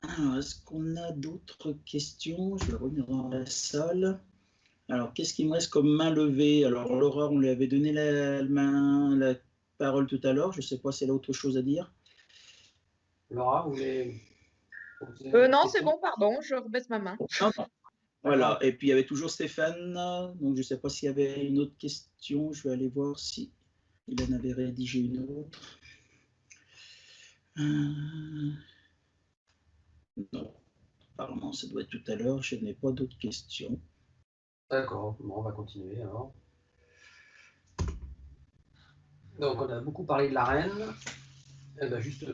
Alors, est-ce qu'on a d'autres questions? Je vais revenir dans la salle. Alors, qu'est-ce qu'il me reste comme main levée? Alors, Laura, on lui avait donné la parole tout à l'heure. Je ne sais pas si elle a autre chose à dire. Laura, vous voulez... Non, c'est bon, pardon, je rebaisse ma main. Non. Voilà, et puis il y avait toujours Stéphane. Donc, je ne sais pas s'il y avait une autre question. Je vais aller voir si il en avait rédigé une autre. Non, apparemment, ça doit être tout à l'heure. Je n'ai pas d'autres questions. D'accord, bon, on va continuer alors. Donc, on a beaucoup parlé de la reine. Eh ben, juste,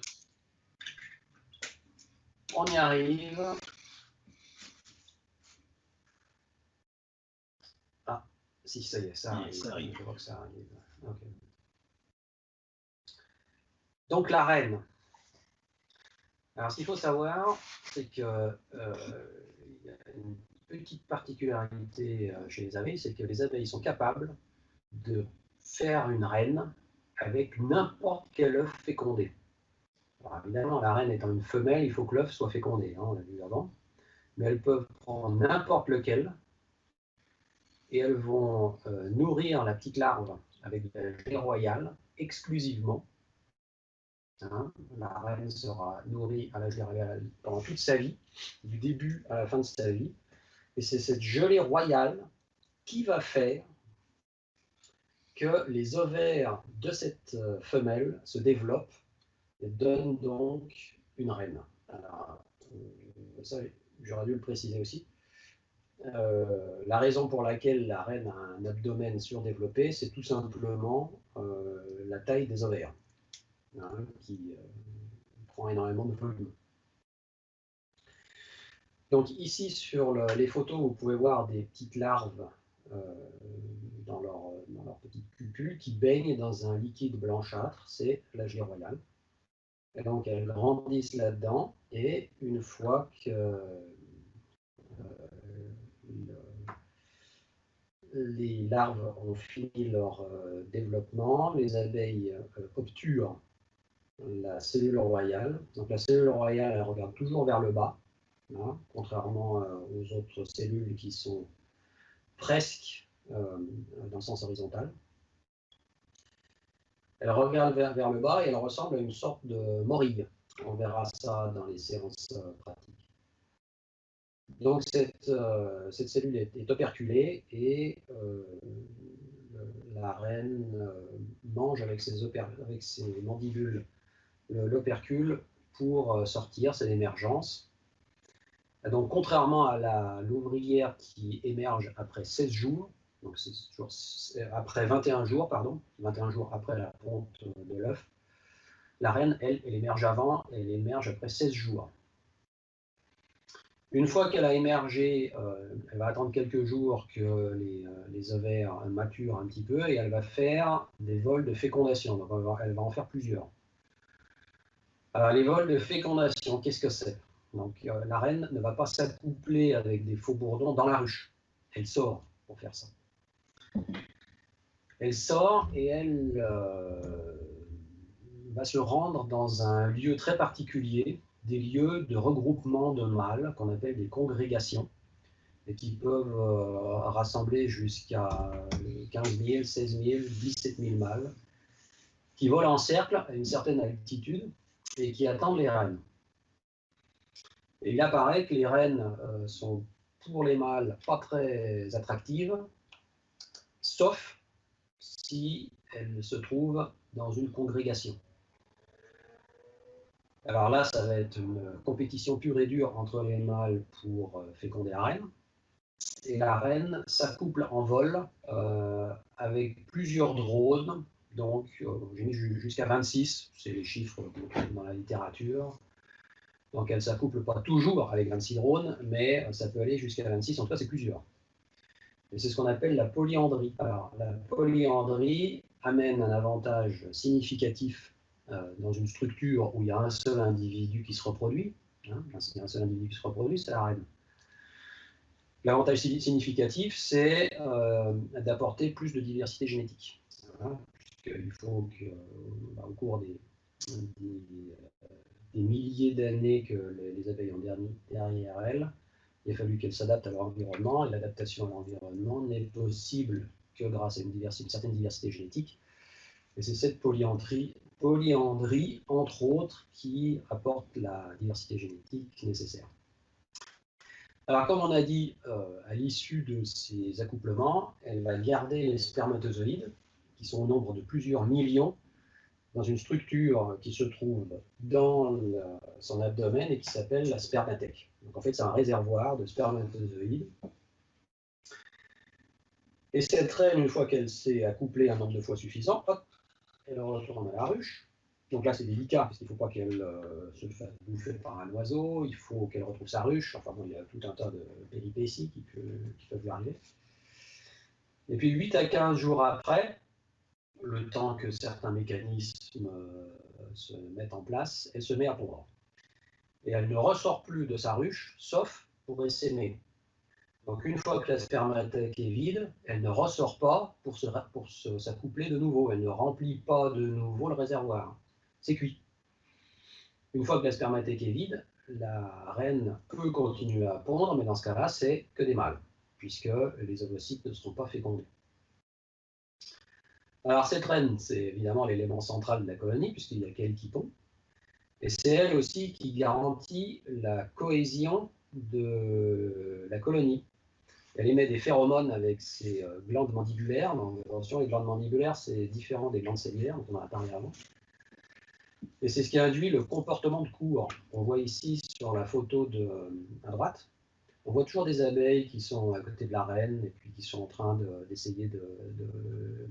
on y arrive. Si, ça y est, ça arrive. Ça arrive. Je vois que ça arrive. Ok. Donc la reine. Alors ce qu'il faut savoir, c'est que il y a une petite particularité chez les abeilles, c'est que les abeilles sont capables de faire une reine avec n'importe quel œuf fécondé. Alors évidemment, la reine étant une femelle, il faut que l'œuf soit fécondé, hein, on l'a vu avant. Mais elles peuvent prendre n'importe lequel et elles vont nourrir la petite larve avec de la gelée royale exclusivement. Hein, la reine sera nourrie à la gelée royale pendant toute sa vie, du début à la fin de sa vie. Et c'est cette gelée royale qui va faire que les ovaires de cette femelle se développent et donnent donc une reine. Alors, ça, j'aurais dû le préciser aussi. La raison pour laquelle la reine a un abdomen surdéveloppé, c'est tout simplement la taille des ovaires, hein, qui prend énormément de volume. Donc ici, sur les photos, vous pouvez voir des petites larves dans leur petite cupule qui baignent dans un liquide blanchâtre, c'est la gelée royale. Et donc elles grandissent là-dedans, et une fois que les larves ont fini leur développement, les abeilles obturent la cellule royale. Donc la cellule royale, elle regarde toujours vers le bas, hein, contrairement aux autres cellules qui sont presque dans le sens horizontal. Elle regarde vers le bas et elle ressemble à une sorte de morille. On verra ça dans les séances pratiques. Donc cette cellule est operculée et la reine mange avec ses mandibules l'opercule pour sortir, c'est l'émergence. Donc contrairement à l'ouvrière qui émerge après 16 jours, donc c'est après 21 jours, pardon, 21 jours après la ponte de l'œuf, la reine, elle émerge avant, elle émerge après 16 jours. Une fois qu'elle a émergé, elle va attendre quelques jours que les ovaires maturent un petit peu et elle va faire des vols de fécondation. Donc elle va en faire plusieurs. Alors les vols de fécondation, qu'est-ce que c'est? Donc la reine ne va pas s'accoupler avec des faux bourdons dans la ruche. Elle sort pour faire ça. Elle sort et elle va se rendre dans un lieu très particulier, des lieux de regroupement de mâles qu'on appelle des congrégations et qui peuvent rassembler jusqu'à 15 000, 16 000, 17 000 mâles qui volent en cercle à une certaine altitude et qui attendent les reines. Et il apparaît que les reines sont pour les mâles pas très attractives, sauf si elles se trouvent dans une congrégation. Alors là, ça va être une compétition pure et dure entre les mâles pour féconder la reine. Et la reine s'accouple en vol avec plusieurs drones. Donc, j'ai mis jusqu'à 26, c'est les chiffres dans la littérature. Donc, elle ne s'accouple pas toujours avec 26 drones, mais ça peut aller jusqu'à 26, en tout cas, c'est plusieurs. Et c'est ce qu'on appelle la polyandrie. Alors, la polyandrie amène un avantage significatif dans une structure où il y a un seul individu qui se reproduit. Hein, il y a un seul individu qui se reproduit, c'est la reine. L'avantage significatif, c'est d'apporter plus de diversité génétique. Hein, puisqu'il faut qu'au cours des milliers d'années que les abeilles ont derrière elles, il a fallu qu'elles s'adaptent à leur environnement, et l'adaptation à l'environnement n'est possible que grâce à une certaine diversité génétique. Et c'est cette polyandrie, entre autres, qui apporte la diversité génétique nécessaire. Alors, comme on a dit, à l'issue de ces accouplements, elle va garder les spermatozoïdes, qui sont au nombre de plusieurs millions, dans une structure qui se trouve dans son abdomen et qui s'appelle la spermathèque. Donc en fait, c'est un réservoir de spermatozoïdes. Et cette reine, une fois qu'elle s'est accouplée un nombre de fois suffisant, hop, elle retourne à la ruche. Donc là, c'est délicat, parce qu'il ne faut pas qu'elle se fasse bouffer par un oiseau, il faut qu'elle retrouve sa ruche. Enfin bon, il y a tout un tas de péripéties qui peuvent lui arriver. Et puis 8 à 15 jours après, le temps que certains mécanismes se mettent en place, elle se met à pondre. Et elle ne ressort plus de sa ruche, sauf pour essaimer. Donc une fois que la spermathèque est vide, elle ne ressort pas pour s'accoupler de nouveau. Elle ne remplit pas de nouveau le réservoir. C'est cuit. Une fois que la spermathèque est vide, la reine peut continuer à pondre, mais dans ce cas-là, c'est que des mâles, puisque les ovocytes ne seront pas fécondés. Alors cette reine, c'est évidemment l'élément central de la colonie, puisqu'il n'y a qu'elle qui pond. Et c'est elle aussi qui garantit la cohésion de la colonie. Elle émet des phéromones avec ses glandes mandibulaires. Donc, attention, les glandes mandibulaires, c'est différent des glandes salivaires, dont on en a parlé avant. Et c'est ce qui induit le comportement de cours. On voit ici sur la photo à droite, on voit toujours des abeilles qui sont à côté de la reine et puis qui sont en train d'essayer de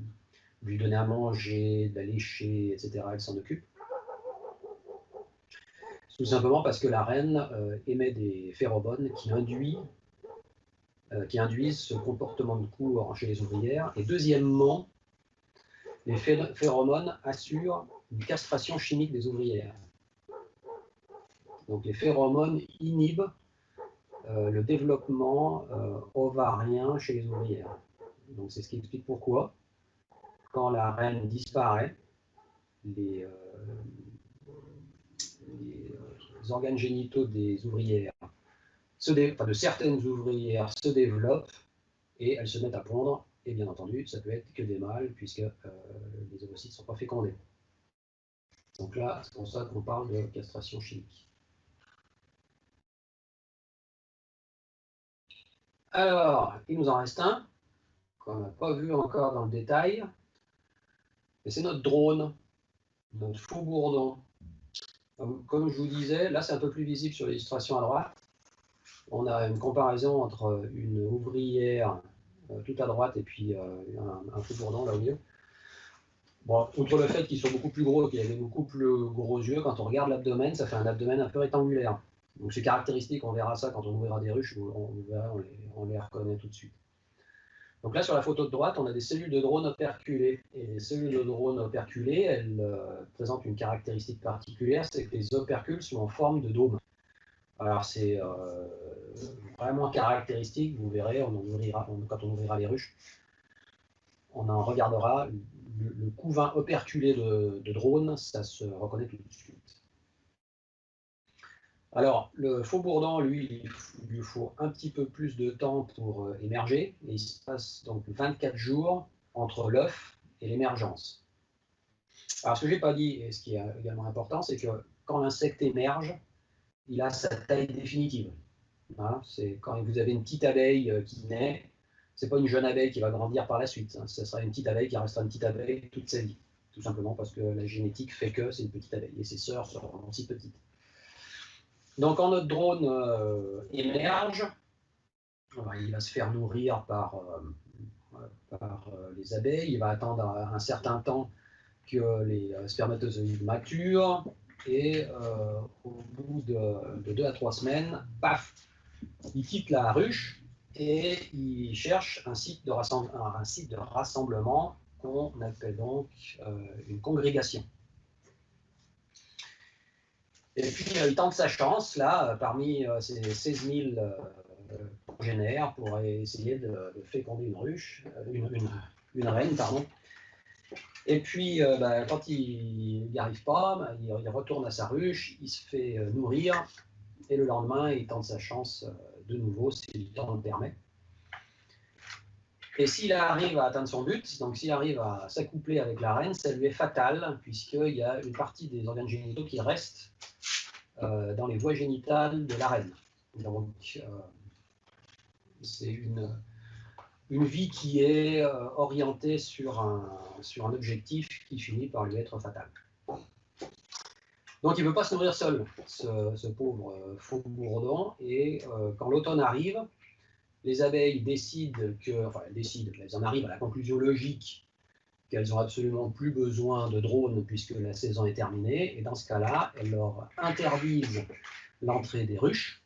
lui donner à manger, de la lécher, etc. Elle s'en occupe. Tout simplement parce que la reine émet des phéromones qui induisent ce comportement de cours chez les ouvrières. Et deuxièmement, les phéromones assurent une castration chimique des ouvrières. Donc les phéromones inhibent le développement ovarien chez les ouvrières. Donc c'est ce qui explique pourquoi, quand la reine disparaît, les organes génitaux des ouvrières, de certaines ouvrières, se développent et elles se mettent à pondre. Et bien entendu, ça peut être que des mâles, puisque les ovocytes ne sont pas fécondés. Donc là, c'est pour ça qu'on parle de castration chimique. Alors, il nous en reste un, qu'on n'a pas vu encore dans le détail, et c'est notre drone, notre faux bourdon. Comme je vous disais, là c'est un peu plus visible sur l'illustration à droite. On a une comparaison entre une ouvrière tout à droite et puis un faux bourdon là au milieu. Bon, outre le fait qu'ils sont beaucoup plus gros et qu'ils avaient beaucoup plus gros yeux, quand on regarde l'abdomen, ça fait un abdomen un peu rectangulaire. Donc c'est caractéristique, on verra ça quand on ouvrira des ruches, on les reconnaît tout de suite. Donc là sur la photo de droite, on a des cellules de drone operculées. Et les cellules de drone operculées, elles présentent une caractéristique particulière, c'est que les opercules sont en forme de dôme. Alors c'est vraiment caractéristique, vous verrez, quand on ouvrira les ruches, on en regardera le couvain operculé de drone, ça se reconnaît tout de suite. Alors, le faux bourdon, lui, il lui faut un petit peu plus de temps pour émerger, et il se passe donc 24 jours entre l'œuf et l'émergence. Alors, ce que je n'ai pas dit, et ce qui est également important, c'est que quand l'insecte émerge, il a sa taille définitive. Hein, c'est quand vous avez une petite abeille qui naît, ce n'est pas une jeune abeille qui va grandir par la suite. Hein, ce sera une petite abeille qui restera une petite abeille toute sa vie. Tout simplement parce que la génétique fait que c'est une petite abeille, et ses sœurs seront aussi petites. Donc quand notre drone émerge, il va se faire nourrir par les abeilles, il va attendre un certain temps que les spermatozoïdes maturent, et au bout de 2 à 3 semaines, paf, il quitte la ruche et il cherche un site de rassemblement qu'on appelle donc une congrégation. Et puis il tente sa chance là parmi ces 16 000 progénères pour essayer de féconder une ruche, une reine, pardon. Et puis quand il n'y arrive pas, il retourne à sa ruche, il se fait nourrir, et le lendemain il tente sa chance de nouveau si le temps le permet. Et s'il arrive à atteindre son but, donc s'il arrive à s'accoupler avec la reine, ça lui est fatal, puisqu'il y a une partie des organes génitaux qui restent dans les voies génitales de la reine. Donc c'est une vie qui est orientée sur un objectif qui finit par lui être fatal. Donc il ne veut pas se nourrir seul, ce pauvre faux bourdon, et quand l'automne arrive, les abeilles elles en arrivent à la conclusion logique qu'elles n'ont absolument plus besoin de drones puisque la saison est terminée, et dans ce cas-là, elles leur interdisent l'entrée des ruches,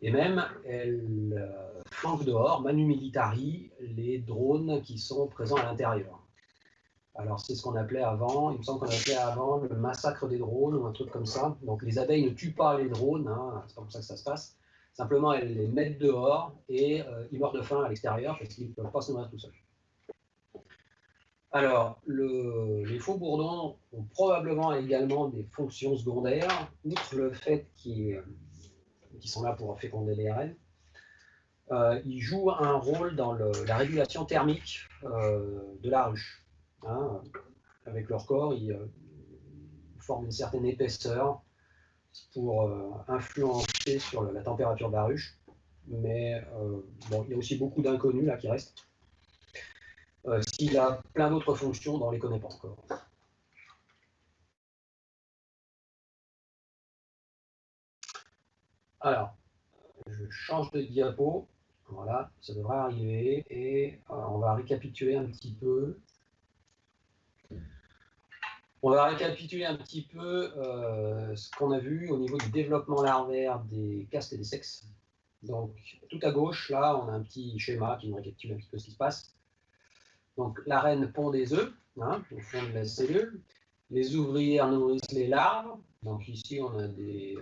Et même, elle flanque dehors, manu militari, les drones qui sont présents à l'intérieur. Alors, c'est ce qu'on appelait avant, il me semble qu'on appelait avant le massacre des drones ou un truc comme ça. Donc, les abeilles ne tuent pas les drones, hein, c'est pas comme ça que ça se passe. Simplement, elles les mettent dehors et ils meurent de faim à l'extérieur parce qu'ils ne peuvent pas se nourrir tout seuls. Alors, les faux bourdons ont probablement également des fonctions secondaires, outre le fait qu'ils sont là pour féconder les reines. Ils jouent un rôle dans la régulation thermique de la ruche. Hein, avec leur corps, ils forment une certaine épaisseur pour influencer sur la température de la ruche. Mais bon, il y a aussi beaucoup d'inconnus là qui restent. S'il a plein d'autres fonctions, on ne les connaît pas encore. Alors, je change de diapo. Voilà, ça devrait arriver. Et on va récapituler un petit peu. On va récapituler un petit peu ce qu'on a vu au niveau du développement larvaire des castes et des sexes. Donc, tout à gauche, là, on a un petit schéma qui nous récapitule un petit peu ce qui se passe. Donc, la reine pond des œufs, hein, au fond de la cellule. Les ouvrières nourrissent les larves. Donc, ici, on a des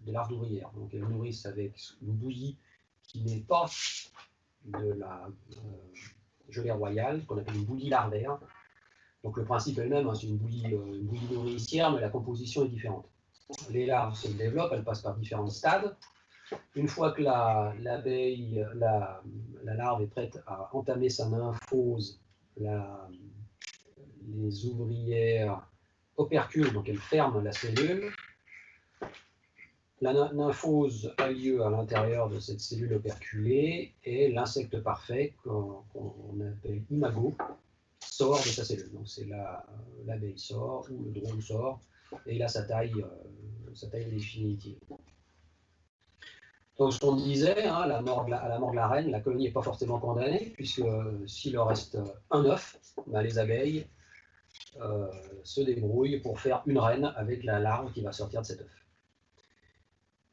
larves d'ouvrières. Donc, elles nourrissent avec une bouillie qui n'est pas de la gelée royale, qu'on appelle une bouillie larvaire. Donc, le principe est le même, hein, c'est une bouillie nourricière, mais la composition est différente. Les larves se développent, elles passent par différents stades. Une fois que la larve est prête à entamer sa nymphose, les ouvrières operculent, donc elles ferment la cellule. La nymphose a lieu à l'intérieur de cette cellule operculée et l'insecte parfait, qu'on appelle imago, sort de sa cellule. Donc c'est l'abeille sort ou le drone sort et il a sa taille définitive. Donc, ce qu'on disait, hein, à la mort de la reine, la colonie n'est pas forcément condamnée, puisque s'il leur reste un œuf, ben, les abeilles se débrouillent pour faire une reine avec la larve qui va sortir de cet œuf.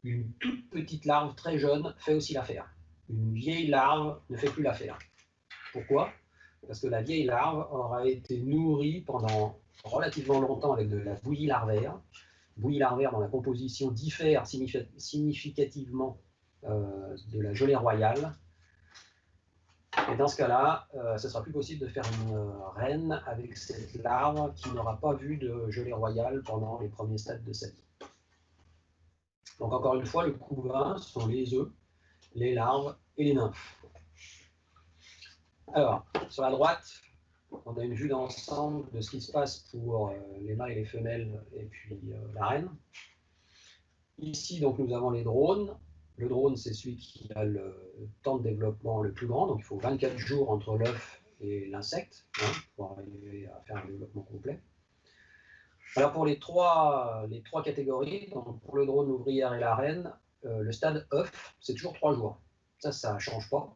Une toute petite larve très jeune fait aussi l'affaire. Une vieille larve ne fait plus l'affaire. Pourquoi? Parce que la vieille larve aura été nourrie pendant relativement longtemps avec de la bouillie larvaire dont la composition diffère significativement de la gelée royale. Et dans ce cas-là, ce sera plus possible de faire une reine avec cette larve qui n'aura pas vu de gelée royale pendant les premiers stades de sa vie. Donc encore une fois, le couvain sont les œufs, les larves et les nymphes. Alors, sur la droite, on a une vue d'ensemble de ce qui se passe pour les mâles et les femelles et puis la reine. Ici, donc, nous avons les drones. Le drone, c'est celui qui a le temps de développement le plus grand, donc il faut 24 jours entre l'œuf et l'insecte, hein, pour arriver à faire un développement complet. Alors pour les trois catégories, donc pour le drone, l'ouvrière et la reine, le stade œuf, c'est toujours 3 jours. Ça ne change pas.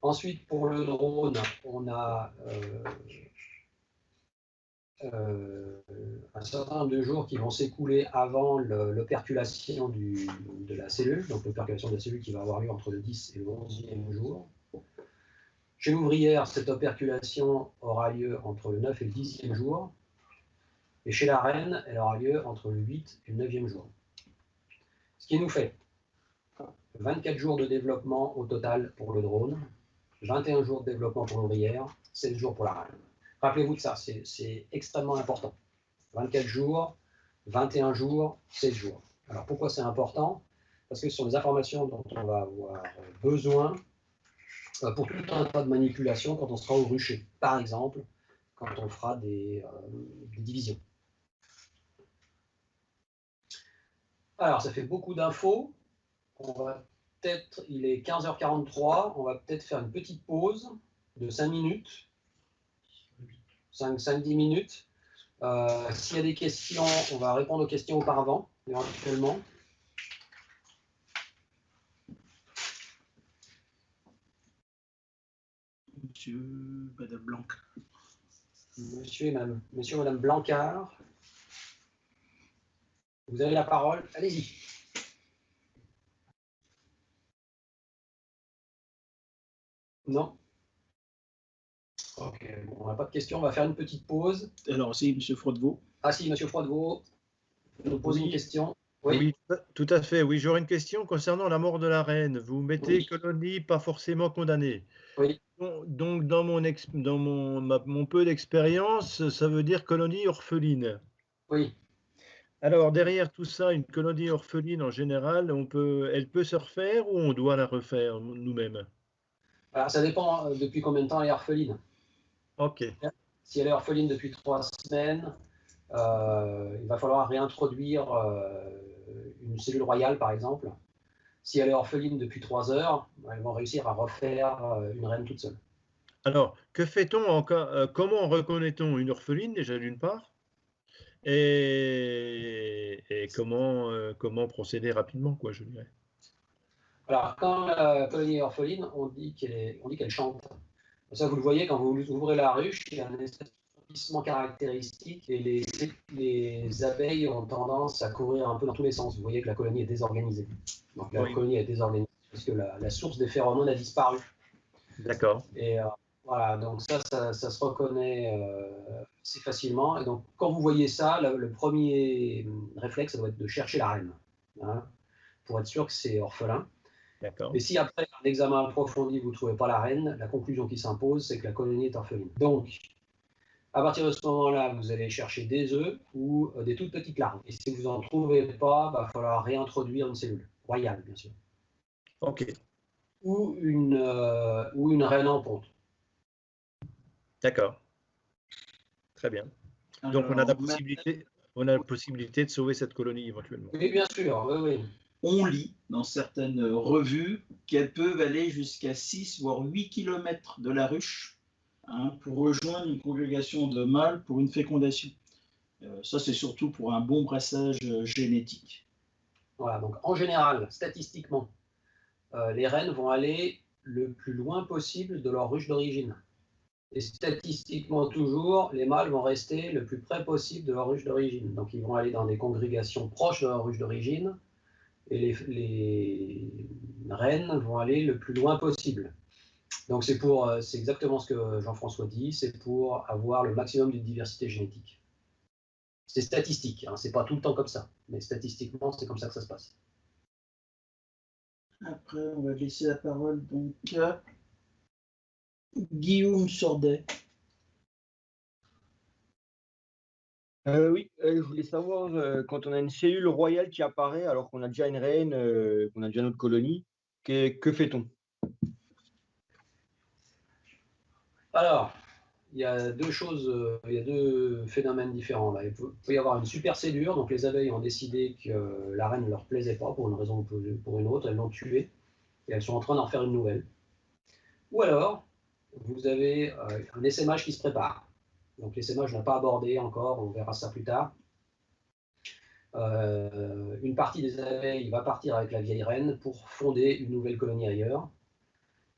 Ensuite, pour le drone, on a un certain nombre de jours qui vont s'écouler avant l'operculation de la cellule, donc l'operculation de la cellule qui va avoir lieu entre le 10 et le 11e jour. Chez l'ouvrière, cette operculation aura lieu entre le 9 et le 10e jour, et chez la reine, elle aura lieu entre le 8 et le 9e jour. Ce qui nous fait 24 jours de développement au total pour le drone, 21 jours de développement pour l'ouvrière, 7 jours pour la reine. Rappelez-vous de ça, c'est extrêmement important. 24 jours, 21 jours, 16 jours. Alors pourquoi c'est important? Parce que ce sont des informations dont on va avoir besoin pour tout un tas de manipulations quand on sera au rucher. Par exemple, quand on fera des divisions. Alors ça fait beaucoup d'infos. Il est 15h43, on va peut-être faire une petite pause de 5 minutes. 5-10 minutes. S'il y a des questions, on va répondre aux questions auparavant, éventuellement. Monsieur, Madame Blanc. Monsieur et Madame Blancard. Vous avez la parole, allez-y. Non? Ok, bon, on n'a pas de questions, on va faire une petite pause. Alors, si, M. Froidevaux. Ah si, M. Froidevaux, vous nous posez une question. Oui, Oui, tout à fait. Oui, j'aurais une question concernant la mort de la reine. Vous mettez colonie pas forcément condamnée. oui, Donc, dans mon peu d'expérience, ça veut dire colonie orpheline. oui. Alors, derrière tout ça, une colonie orpheline, en général, elle peut se refaire ou on doit la refaire nous-mêmes? Alors ça dépend depuis combien de temps elle est orpheline. Ok, Si elle est orpheline depuis 3 semaines, il va falloir réintroduire une cellule royale, par exemple. Si elle est orpheline depuis 3 heures, elles vont réussir à refaire une reine toute seule. alors, que fait-on en cas, comment reconnaît-on une orpheline, déjà d'une part, et comment procéder rapidement, quoi, je dirais. Alors, quand la colonie est orpheline, on dit qu'elle chante. Ça, vous le voyez, quand vous ouvrez la ruche, il y a un espèce de frottissement caractéristique et les abeilles ont tendance à courir un peu dans tous les sens. Vous voyez que la colonie est désorganisée. Donc, la colonie est désorganisée parce que la source des phéromones a disparu. D'accord. Et voilà, donc ça se reconnaît assez facilement. Et donc, quand vous voyez ça, le premier réflexe, ça doit être de chercher la reine, hein, pour être sûr que c'est orphelin. Et si après un examen approfondi, vous ne trouvez pas la reine, la conclusion qui s'impose, c'est que la colonie est orpheline. Donc, à partir de ce moment-là, vous allez chercher des œufs ou des toutes petites larves. Et si vous n'en trouvez pas, il va falloir réintroduire une cellule royale, bien sûr. Ok. Ou une reine en ponte. D'accord. Très bien. Donc, on a la possibilité de sauver cette colonie éventuellement. Oui, bien sûr, oui. On lit dans certaines revues qu'elles peuvent aller jusqu'à 6 voire 8 km de la ruche, hein, pour rejoindre une congrégation de mâles pour une fécondation. Ça, c'est surtout pour un bon brassage génétique. Voilà, donc en général, statistiquement, les reines vont aller le plus loin possible de leur ruche d'origine. Et statistiquement toujours, les mâles vont rester le plus près possible de leur ruche d'origine. Donc ils vont aller dans des congrégations proches de leur ruche d'origine, et les reines vont aller le plus loin possible. Donc c'est exactement ce que Jean-François dit, c'est pour avoir le maximum de diversité génétique. C'est statistique, hein, c'est pas tout le temps comme ça, mais statistiquement c'est comme ça que ça se passe. Après, on va laisser la parole donc à Guillaume Sordet. Oui, je voulais savoir, quand on a une cellule royale qui apparaît alors qu'on a déjà une reine, qu'on a déjà notre colonie, que fait-on? Alors, il y a deux choses, il y a deux phénomènes différents là. Il peut y avoir une supercellure, donc les abeilles ont décidé que la reine ne leur plaisait pas pour une raison ou pour une autre, elles l'ont tuée et elles sont en train d'en faire une nouvelle. Ou alors, vous avez un essaimage qui se prépare. Donc l'essaimage n'a pas abordé encore, on verra ça plus tard. Une partie des abeilles va partir avec la vieille reine pour fonder une nouvelle colonie ailleurs.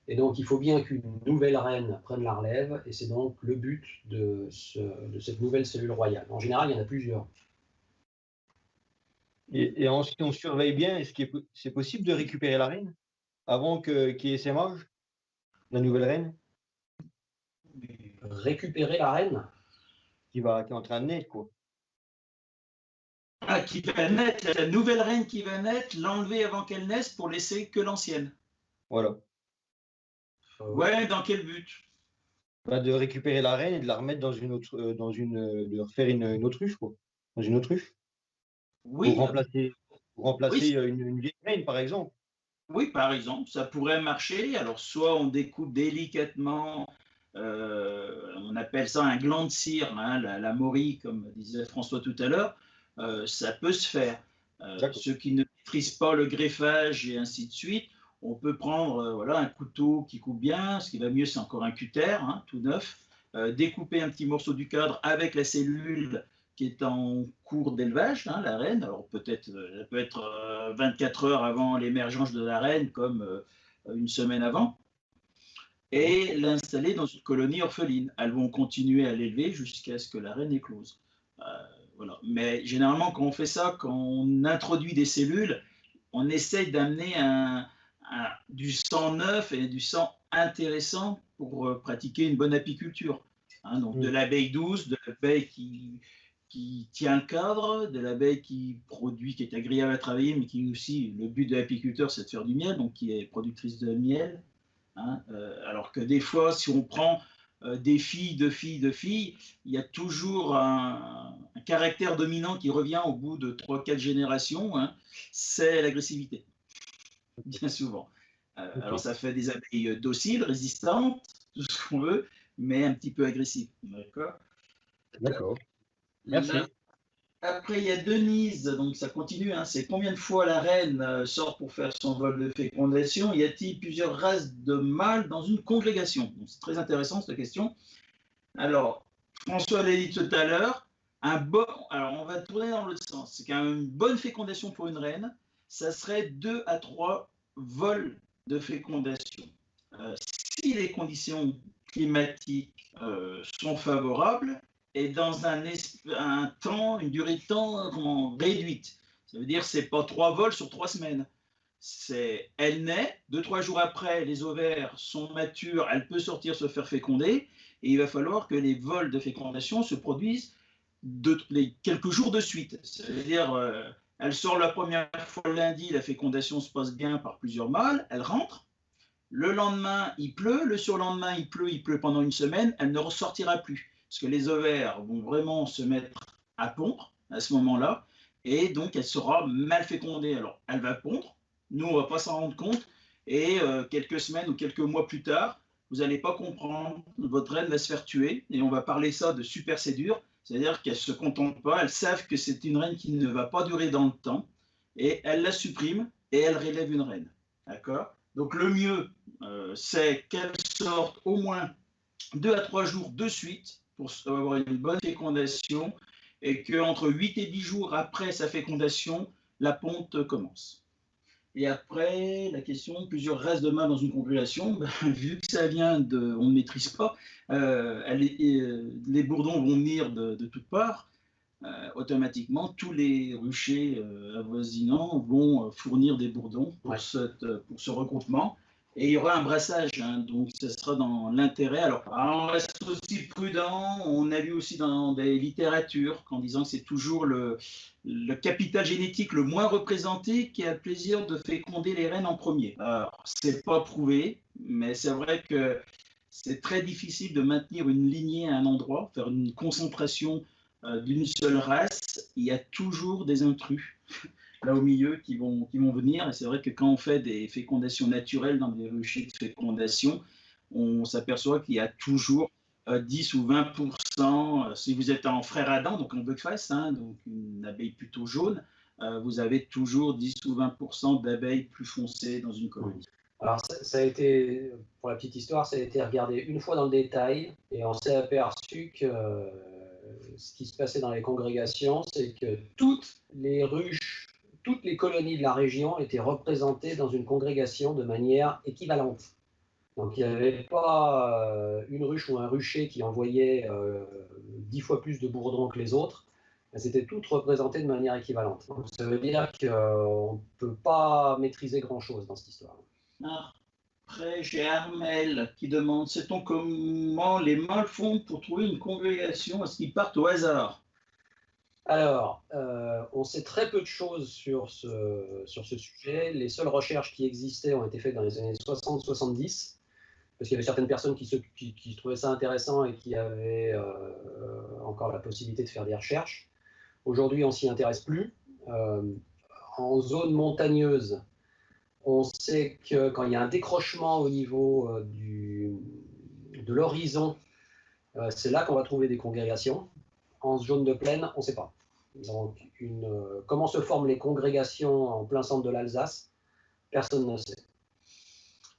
Et donc il faut bien qu'une nouvelle reine prenne la relève, et c'est donc le but de cette nouvelle cellule royale. En général, il y en a plusieurs. Et si on surveille bien, est-ce que c'est possible de récupérer la reine avant qu'il y ait essaimage, la nouvelle reine? Récupérer la reine? Qui est en train de naître, quoi. Ah, qui va naître, la nouvelle reine qui va naître, l'enlever avant qu'elle naisse pour laisser que l'ancienne. Voilà. Ouais, dans quel but? De récupérer la reine et de la remettre dans une autre, de refaire une autruche, quoi. Dans une autruche. Oui. Pour remplacer une vieille reine, par exemple. Oui, par exemple, ça pourrait marcher. Alors, soit on découpe délicatement, on appelle ça un gland de cire, hein, la morille, comme disait François tout à l'heure, ça peut se faire. Ceux qui ne maîtrisent pas le greffage et ainsi de suite, on peut prendre voilà, un couteau qui coupe bien, ce qui va mieux, c'est encore un cutter, hein, tout neuf, découper un petit morceau du cadre avec la cellule qui est en cours d'élevage, hein, la reine. Alors peut-être, ça peut être 24 heures avant l'émergence de la reine, comme une semaine avant, et l'installer dans une colonie orpheline. Elles vont continuer à l'élever jusqu'à ce que la reine éclose. voilà. Mais généralement, quand on fait ça, quand on introduit des cellules, on essaye d'amener du sang neuf et du sang intéressant pour pratiquer une bonne apiculture. Hein, donc de l'abeille douce, de l'abeille qui tient le cadre, de l'abeille qui produit, qui est agréable à travailler, mais qui aussi, le but de l'apiculteur, c'est de faire du miel, donc qui est productrice de miel. Hein, alors que des fois, si on prend des filles, il y a toujours un caractère dominant qui revient au bout de 3-4 générations, hein, c'est l'agressivité, bien souvent. Okay. Alors ça fait des abeilles dociles, résistantes, tout ce qu'on veut, mais un petit peu agressives. D'accord. D'accord. Merci. Là, après, il y a Denise, donc ça continue, hein, c'est combien de fois la reine sort pour faire son vol de fécondation? Y a-t-il plusieurs races de mâles dans une congrégation? C'est très intéressant cette question. Alors, François l'a dit tout à l'heure, alors on va tourner dans l'autre sens, c'est qu'une bonne fécondation pour une reine, ça serait 2 à 3 vols de fécondation. Si les conditions climatiques sont favorables, et dans une durée de temps réduite. Ça veut dire que ce n'est pas 3 vols sur 3 semaines. Elle naît, 2-3 jours après, les ovaires sont matures, elle peut sortir se faire féconder, et il va falloir que les vols de fécondation se produisent quelques jours de suite. Ça veut dire, elle sort la première fois le lundi, la fécondation se passe bien par plusieurs mâles, elle rentre, le lendemain il pleut, le surlendemain il pleut pendant une semaine, elle ne ressortira plus. Parce que les ovaires vont vraiment se mettre à pondre à ce moment-là, et donc elle sera mal fécondée. Alors, elle va pondre, nous, on ne va pas s'en rendre compte, et quelques semaines ou quelques mois plus tard, vous n'allez pas comprendre, votre reine va se faire tuer, et on va parler ça de supercédure, c'est-à-dire qu'elles ne se contentent pas, elles savent que c'est une reine qui ne va pas durer dans le temps, et elles la suppriment, et elles relèvent une reine. D'accord? Donc, le mieux, c'est qu'elle sorte au moins 2 à 3 jours de suite, pour avoir une bonne fécondation, et qu'entre 8 et 10 jours après sa fécondation, la ponte commence. Et après, la question, plusieurs races de mâles dans une congrégation, vu que ça vient de... on ne maîtrise pas, les bourdons vont venir de toutes parts, automatiquement, tous les ruchers avoisinants vont fournir des bourdons pour ce regroupement. Et il y aura un brassage, hein, donc ce sera dans l'intérêt. Alors, on reste aussi prudent. On a vu aussi dans des littératures qu'en disant que c'est toujours le capital génétique le moins représenté qui a le plaisir de féconder les reines en premier. Alors, c'est pas prouvé, mais c'est vrai que c'est très difficile de maintenir une lignée à un endroit, faire une concentration d'une seule race. Il y a toujours des intrus là au milieu qui vont venir. Et c'est vrai que quand on fait des fécondations naturelles dans des ruchers de fécondation, on s'aperçoit qu'il y a toujours 10 ou 20%, si vous êtes en frère Adam, donc en buckfast, hein, donc une abeille plutôt jaune, vous avez toujours 10 ou 20% d'abeilles plus foncées dans une colonie. Alors ça a été, pour la petite histoire, ça a été regardé une fois dans le détail, et on s'est aperçu que ce qui se passait dans les congrégations, c'est que toutes les ruches, toutes les colonies de la région étaient représentées dans une congrégation de manière équivalente. Donc il n'y avait pas une ruche ou un rucher qui envoyait 10 fois plus de bourdons que les autres. Elles étaient toutes représentées de manière équivalente. Donc, ça veut dire qu'on ne peut pas maîtriser grand-chose dans cette histoire. Après, j'ai Armel qui demande, sait-on comment les mâles font pour trouver une congrégation? Est-ce qu'ils partent au hasard? Alors, on sait très peu de choses sur ce sujet. Les seules recherches qui existaient ont été faites dans les années 60-70, parce qu'il y avait certaines personnes qui trouvaient ça intéressant et qui avaient encore la possibilité de faire des recherches. Aujourd'hui, on ne s'y intéresse plus. En zone montagneuse, on sait que quand il y a un décrochement au niveau de l'horizon, c'est là qu'on va trouver des congrégations. En zone de plaine, on ne sait pas. Donc, comment se forment les congrégations en plein centre de l'Alsace, personne ne sait.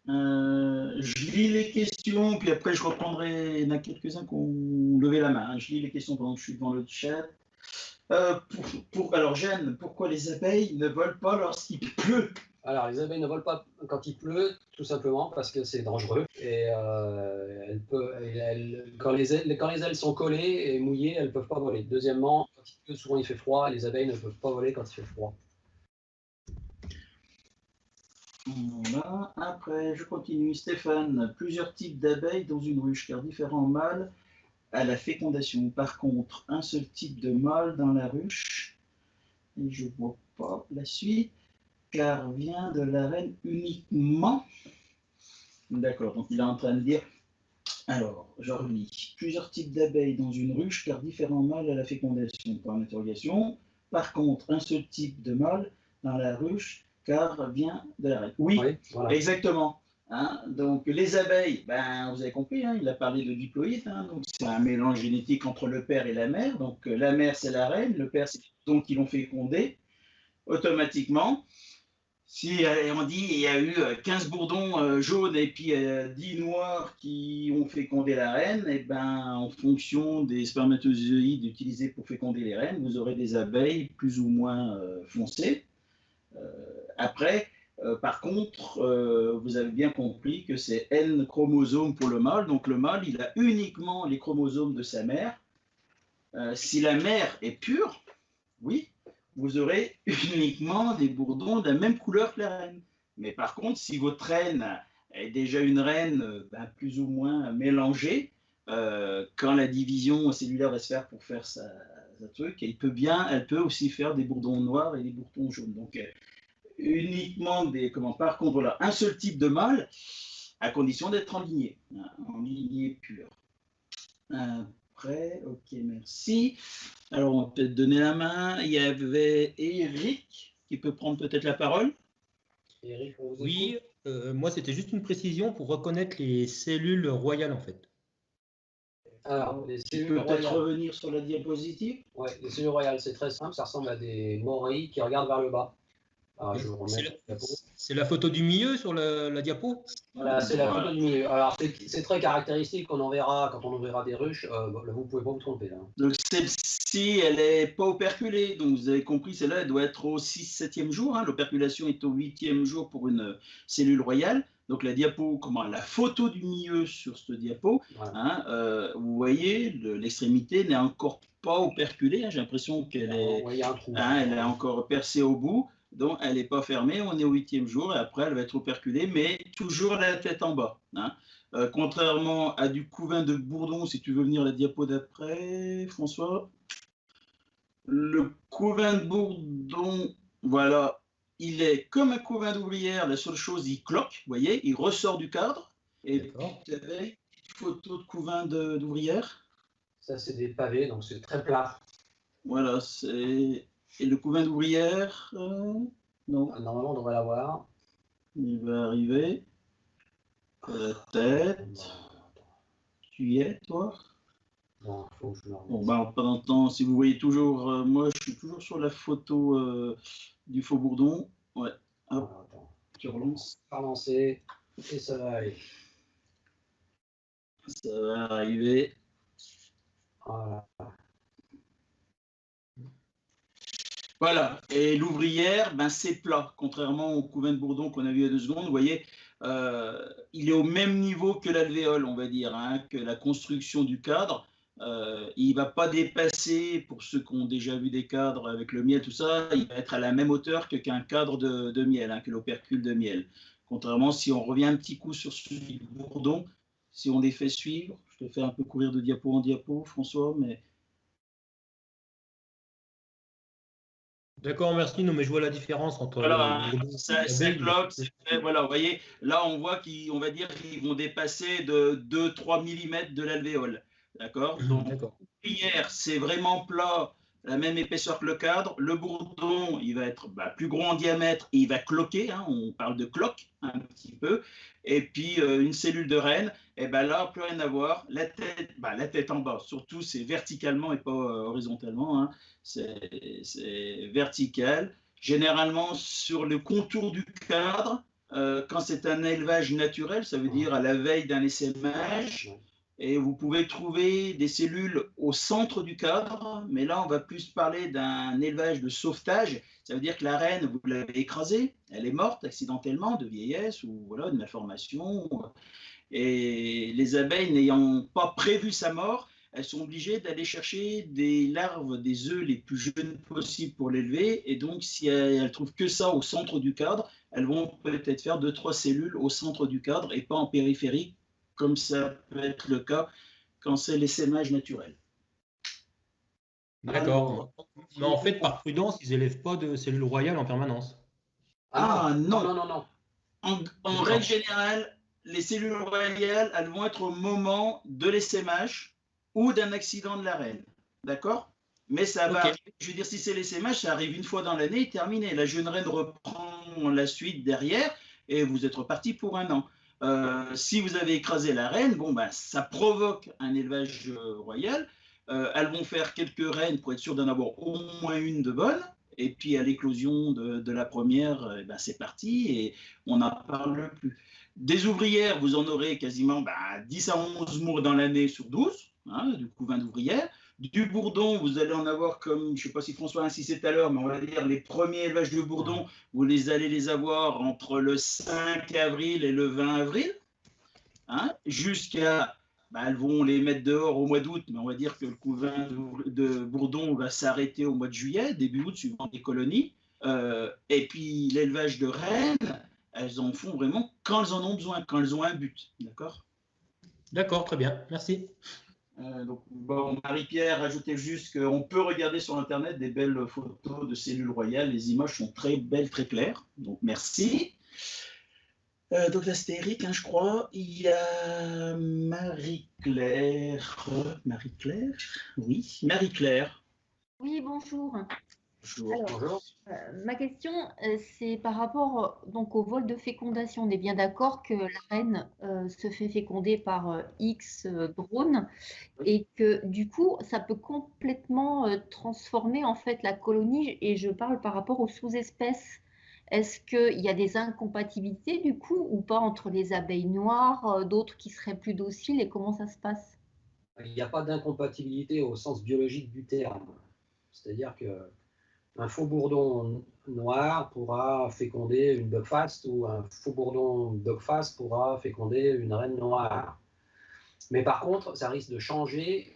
Je lis les questions, puis après je reprendrai. Il y en a quelques-uns qui ont levé la main. Je lis les questions pendant que je suis devant le chat. Alors, Jeanne, pourquoi les abeilles ne volent pas lorsqu'il pleut? Alors, les abeilles ne volent pas quand il pleut, tout simplement parce que c'est dangereux. Et quand les ailes sont collées et mouillées, elles ne peuvent pas voler. Deuxièmement, quand il pleut, souvent il fait froid, les abeilles ne peuvent pas voler quand il fait froid. Voilà. Après, je continue. Stéphane, plusieurs types d'abeilles dans une ruche, car différents mâles à la fécondation. Par contre, un seul type de mâle dans la ruche, et je ne vois pas la suite, car vient de la reine uniquement. D'accord, donc il est en train de dire, alors, je relis, plusieurs types d'abeilles dans une ruche, car différents mâles à la fécondation. Point d'interrogation. Par contre, un seul type de mâle dans la ruche, car vient de la reine. Oui, voilà. Exactement. Hein, donc les abeilles, ben, vous avez compris, hein, il a parlé de diploïdes, hein, donc c'est un mélange génétique entre le père et la mère. Donc la mère c'est la reine, le père c'est donc qui l'ont fécondé. Automatiquement, si on dit il y a eu 15 bourdons jaunes et puis 10 noirs qui ont fécondé la reine, et ben en fonction des spermatozoïdes utilisés pour féconder les reines, vous aurez des abeilles plus ou moins foncées. Après, par contre, vous avez bien compris que c'est N chromosomes pour le mâle. Donc le mâle, il a uniquement les chromosomes de sa mère. Si la mère est pure, oui, vous aurez uniquement des bourdons de la même couleur que la reine. Mais par contre, si votre reine est déjà une reine plus ou moins mélangée, quand la division cellulaire va se faire pour faire sa truc, elle peut aussi faire des bourdons noirs et des bourdons jaunes. Donc, uniquement par contre, voilà, un seul type de mâle, à condition d'être en lignée pure. Après, ok, merci. Alors, on va peut-être donner la main. Il y avait Eric qui peut prendre peut-être la parole. Eric, oui, moi, c'était juste une précision pour reconnaître les cellules royales, en fait. Alors, les cellules tu peux peut-être royales. revenir sur la diapositive. Oui, les cellules royales, c'est très simple. Ça ressemble à des morilles qui regardent vers le bas. Alors, je vous remets la diapo. C'est la photo du milieu sur la diapo? Voilà, c'est la photo du milieu. Alors, c'est très caractéristique, on en verra quand on ouvrira des ruches. Vous ne pouvez pas vous tromper là. Donc, celle-ci, elle n'est pas operculée. Donc, vous avez compris, celle-là, elle doit être au 6-7e jour. Hein. L'operculation est au 8e jour pour une cellule royale. Donc, la diapo, la photo du milieu sur ce diapo, voilà. Hein, vous voyez, l'extrémité n'est encore pas operculée. Hein. J'ai l'impression qu'elle elle est encore percée au bout. Donc, elle n'est pas fermée, on est au 8e jour, et après, elle va être operculée, mais toujours la tête en bas. Hein. Contrairement à du couvain de bourdon, si tu veux venir la diapo d'après, François. Le couvain de bourdon, voilà, il est comme un couvain d'ouvrière, la seule chose, il cloque, vous voyez, il ressort du cadre. Et puis, tu avais une photo de couvain d'ouvrière. Ça, c'est des pavés, donc c'est très plat. Voilà, c'est... Et le couvain d'ouvrière, non. Normalement, on devrait l'avoir. Il va arriver. La tête. Tu y es, toi? Non, faut que je le remette. Bon, pendant ce temps, si vous voyez toujours, moi, je suis toujours sur la photo du faux bourdon. Ouais. Hop, tu relances. Relancer, et ça va aller. Ça va arriver. Voilà. Voilà, et l'ouvrière, c'est plat, contrairement au couvain de bourdon qu'on a vu il y a 2 secondes. Vous voyez, il est au même niveau que l'alvéole, on va dire, hein, que la construction du cadre. Il ne va pas dépasser, pour ceux qui ont déjà vu des cadres avec le miel, tout ça, il va être à la même hauteur qu'un cadre de miel, hein, que l'opercule de miel. Contrairement, si on revient un petit coup sur celui de bourdon, si on les fait suivre, je te fais un peu courir de diapo en diapo, François, mais... D'accord, merci. Non, mais je vois la différence entre. Voilà, ça cloque. Voilà, vous voyez, là, on voit qu'on va dire qu'ils vont dépasser de 2-3 mm de l'alvéole. D'accord. Donc, l'ouvrière, c'est vraiment plat, la même épaisseur que le cadre. Le bourdon, il va être plus gros en diamètre et il va cloquer. Hein, on parle de cloque un petit peu. Et puis, une cellule de reine, et là, plus rien à voir. La tête en bas, surtout, c'est verticalement et pas horizontalement. Hein. C'est vertical. Généralement, sur le contour du cadre, quand c'est un élevage naturel, ça veut dire à la veille d'un essaimage, Et vous pouvez trouver des cellules au centre du cadre, mais là, on va plus parler d'un élevage de sauvetage. Ça veut dire que la reine, vous l'avez écrasée, elle est morte accidentellement, de vieillesse ou voilà, de malformation. Et les abeilles n'ayant pas prévu sa mort, elles sont obligées d'aller chercher des larves, des œufs les plus jeunes possibles pour l'élever. Et donc, si elles ne trouvent que ça au centre du cadre, elles vont peut-être faire 2-3 cellules au centre du cadre et pas en périphérie, comme ça peut être le cas quand c'est l'essaimage naturel. D'accord. Mais en fait, par prudence, ils n'élèvent pas de cellules royales en permanence. Ah non, non, non, non. En règle générale, les cellules royales, elles vont être au moment de l'essaimage ou d'un accident de la reine. D'accord? Mais ça va arriver, je veux dire, si c'est l'essaimage, ça arrive une fois dans l'année et terminé. La jeune reine reprend la suite derrière et vous êtes reparti pour un an. Si vous avez écrasé la reine, bon, ben, ça provoque un élevage royal. Elles vont faire quelques reines pour être sûr d'en avoir au moins une de bonne. Et puis à l'éclosion de la première, ben, c'est parti et on n'en parle plus. Des ouvrières, vous en aurez quasiment 10 à 11 mots dans l'année sur 12, hein, du couvain d'ouvrières. Du bourdon, vous allez en avoir comme, je ne sais pas si François insistait tout à l'heure, mais on va dire les premiers élevages de bourdon, vous allez les avoir entre le 5 avril et le 20 avril, hein, jusqu'à, elles vont les mettre dehors au mois d'août, mais on va dire que le couvain de bourdon va s'arrêter au mois de juillet, début août, suivant les colonies. Et puis l'élevage de reines, elles en font vraiment quand elles en ont besoin, quand elles ont un but, d'accord? D'accord, très bien, merci. Donc, bon, Marie-Pierre ajoutait juste qu'on peut regarder sur Internet des belles photos de cellules royales. Les images sont très belles, très claires. Donc, merci. Donc là, c'était Eric, hein, je crois. Il y a Marie-Claire. Marie-Claire? Oui, Marie-Claire. Oui, bonjour. Bonjour. Alors, Bonjour. ma question, c'est par rapport donc au vol de fécondation. On est bien d'accord que la reine se fait féconder par X drones et que du coup, ça peut complètement transformer en fait la colonie. Et je parle par rapport aux sous-espèces. Est-ce qu'il y a des incompatibilités du coup ou pas entre les abeilles noires, d'autres qui seraient plus dociles et comment ça se passe? Il n'y a pas d'incompatibilité au sens biologique du terme. C'est-à-dire que un faux bourdon noir pourra féconder une buckfast ou un faux bourdon buckfast pourra féconder une reine noire. Mais par contre, ça risque de changer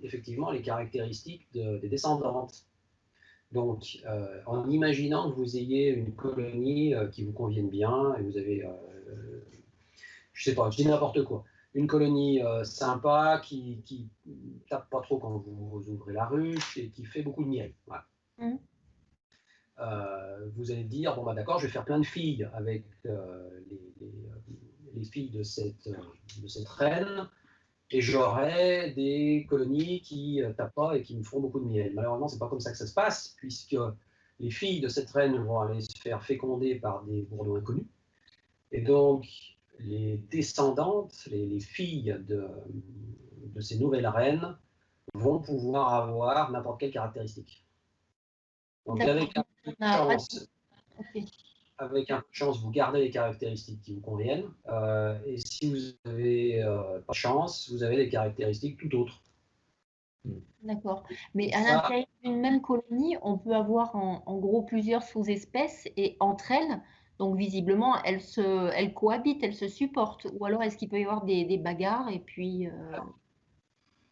effectivement les caractéristiques des descendantes. Donc, en imaginant que vous ayez une colonie qui vous convienne bien, et vous avez, je sais pas, je dis n'importe quoi, une colonie sympa qui tape pas trop quand vous ouvrez la ruche et qui fait beaucoup de miel. Voilà. Vous allez dire, bon bah d'accord, je vais faire plein de filles avec les filles de cette reine, et j'aurai des colonies qui tapent pas et qui me font beaucoup de miel. Malheureusement, c'est pas comme ça que ça se passe, puisque les filles de cette reine vont aller se faire féconder par des bourdons inconnus, et donc les descendantes, les filles de ces nouvelles reines vont pouvoir avoir n'importe quelle caractéristique. Donc avec un peu de chance, vous gardez les caractéristiques qui vous conviennent. Et si vous n'avez pas de chance, vous avez des caractéristiques tout autres. D'accord. Mais à l'intérieur d'une même colonie, on peut avoir en gros plusieurs sous-espèces et entre elles, donc visiblement, elles cohabitent, elles se supportent. Ou alors est-ce qu'il peut y avoir des bagarres et puis…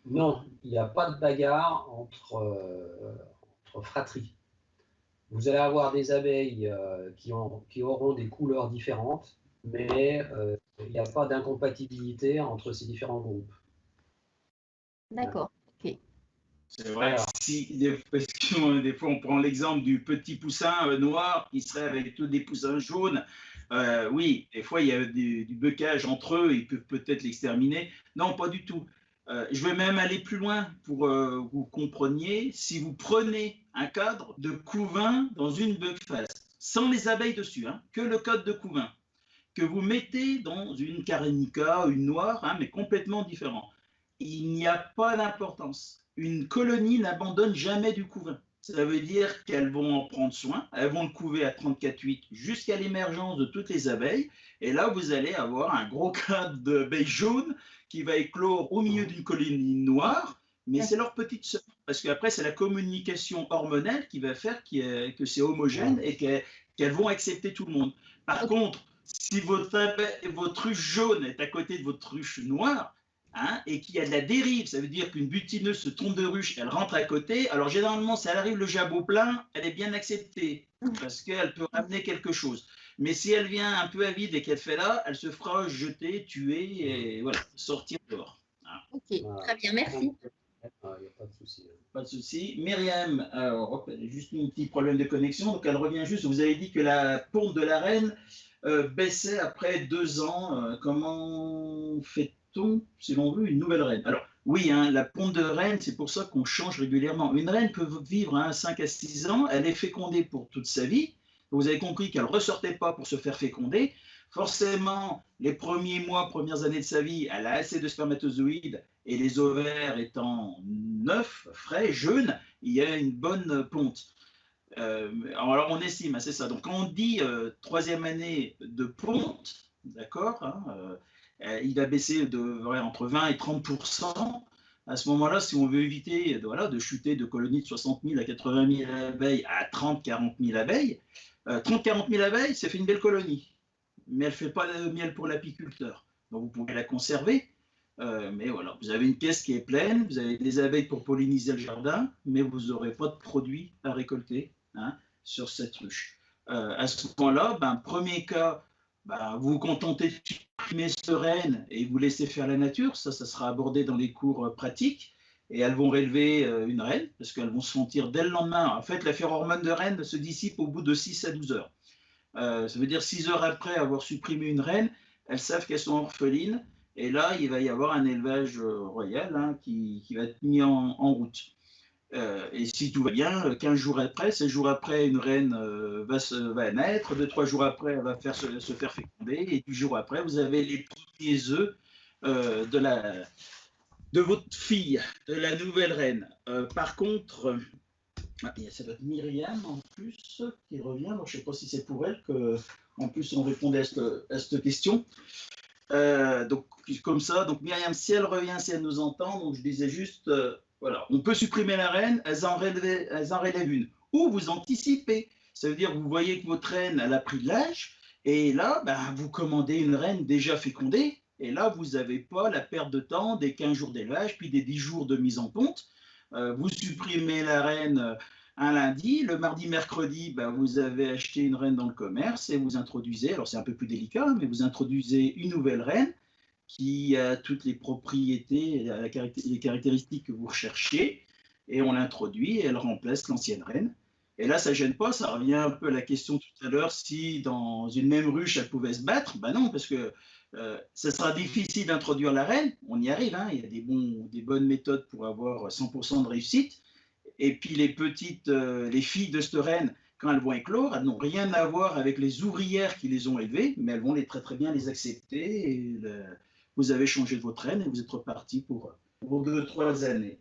Non, il n'y a pas de bagarre entre fratries. Vous allez avoir des abeilles qui auront des couleurs différentes, mais il n'y a pas d'incompatibilité entre ces différents groupes. D'accord, ok. C'est vrai que des fois on prend l'exemple du petit poussin noir qui serait avec tous des poussins jaunes. Oui, des fois il y a du buckage entre eux, ils peuvent peut-être l'exterminer. Non, pas du tout. Je vais même aller plus loin pour que vous compreniez. Si vous prenez un cadre de couvain dans une buckfast, sans les abeilles dessus, hein, que le code de couvain, que vous mettez dans une carenica, une noire, hein, mais complètement différent, il n'y a pas d'importance. Une colonie n'abandonne jamais du couvain. ça veut dire qu'elles vont en prendre soin, elles vont le couver à 34,8 jusqu'à l'émergence de toutes les abeilles. Et là, vous allez avoir un gros cas d'abeilles jaunes qui va éclore au milieu d'une colonie noire, mais c'est leur petite sœur. Parce qu'après, c'est la communication hormonale qui va faire que c'est homogène et qu'elles vont accepter tout le monde. Par contre, si votre ruche jaune est à côté de votre ruche noire, hein, et qu'il y a de la dérive, ça veut dire qu'une butineuse se trompe de ruche, elle rentre à côté. Alors généralement, si elle arrive le jabot plein, elle est bien acceptée parce qu'elle peut ramener quelque chose. Mais si elle vient un peu à vide et qu'elle fait là, elle se fera jeter, tuer et voilà, sortir dehors. Hein. Ok, très bien, merci. Ah, il n'y a pas de souci. Pas de souci. Myriam, alors, juste un petit problème de connexion, donc elle revient juste. Vous avez dit que la ponte de la reine baissait après 2 ans. Comment fait-on, selon vous, une nouvelle reine? Alors, oui, hein, la ponte de reine, c'est pour ça qu'on change régulièrement. Une reine peut vivre 5 à 6 ans, elle est fécondée pour toute sa vie. Vous avez compris qu'elle ne ressortait pas pour se faire féconder. Forcément, les premiers mois, premières années de sa vie, elle a assez de spermatozoïdes et les ovaires étant neufs, frais, jeunes, il y a une bonne ponte. Alors on estime, hein, c'est ça. Donc quand on dit 3e année de ponte, d'accord, hein, il va baisser entre 20 et 30%. À ce moment-là, si on veut éviter de chuter de colonies de 60 000 à 80 000 abeilles à 30-40 000 abeilles, 30-40 000 abeilles, ça fait une belle colonie. Mais elle ne fait pas de miel pour l'apiculteur. Donc vous pouvez la conserver. Mais voilà, vous avez une pièce qui est pleine, vous avez des abeilles pour polliniser le jardin, mais vous n'aurez pas de produits à récolter, hein, sur cette ruche. À ce moment-là, premier cas, vous vous contentez de supprimer cette reine et vous laissez faire la nature. Ça sera abordé dans les cours pratiques. Et elles vont rélever une reine, parce qu'elles vont se sentir dès le lendemain. En fait, la phéromone de reine se dissipe au bout de 6 à 12 heures. Ça veut dire 6 heures après avoir supprimé une reine, elles savent qu'elles sont orphelines. Et là, il va y avoir un élevage royal, hein, qui va être mis en route. Et si tout va bien, 15 jours après, 16 jours après, une reine va naître, 2-3 jours après, elle va se faire féconder, et 10 jours après, vous avez les premiers œufs de votre fille, de la nouvelle reine. Par contre, ça doit être Myriam en plus qui revient, donc je ne sais pas si c'est pour elle qu'en plus on répondait à cette question. Donc comme ça, donc Myriam, si elle revient, si elle nous entend, donc je disais juste, voilà, on peut supprimer la reine, elles en relèvent une. Ou vous anticipez, ça veut dire vous voyez que votre reine, elle a pris de l'âge, et là, vous commandez une reine déjà fécondée, et là, vous n'avez pas la perte de temps des 15 jours d'élevage, puis des 10 jours de mise en ponte. Vous supprimez la reine un lundi, le mardi, mercredi, vous avez acheté une reine dans le commerce et vous introduisez, alors c'est un peu plus délicat, mais vous introduisez une nouvelle reine qui a toutes les propriétés, les caractéristiques que vous recherchez, et on l'introduit et elle remplace l'ancienne reine. Et là, ça ne gêne pas, ça revient un peu à la question tout à l'heure, si dans une même ruche, elle pouvait se battre. Non, parce que ça sera difficile d'introduire la reine, on y arrive, hein, il y a des bonnes méthodes pour avoir 100% de réussite. Et puis les filles de cette reine, quand elles vont éclore, elles n'ont rien à voir avec les ouvrières qui les ont élevées, mais elles vont très bien les accepter. Et vous avez changé de votre reine et vous êtes reparti pour 2-3 années.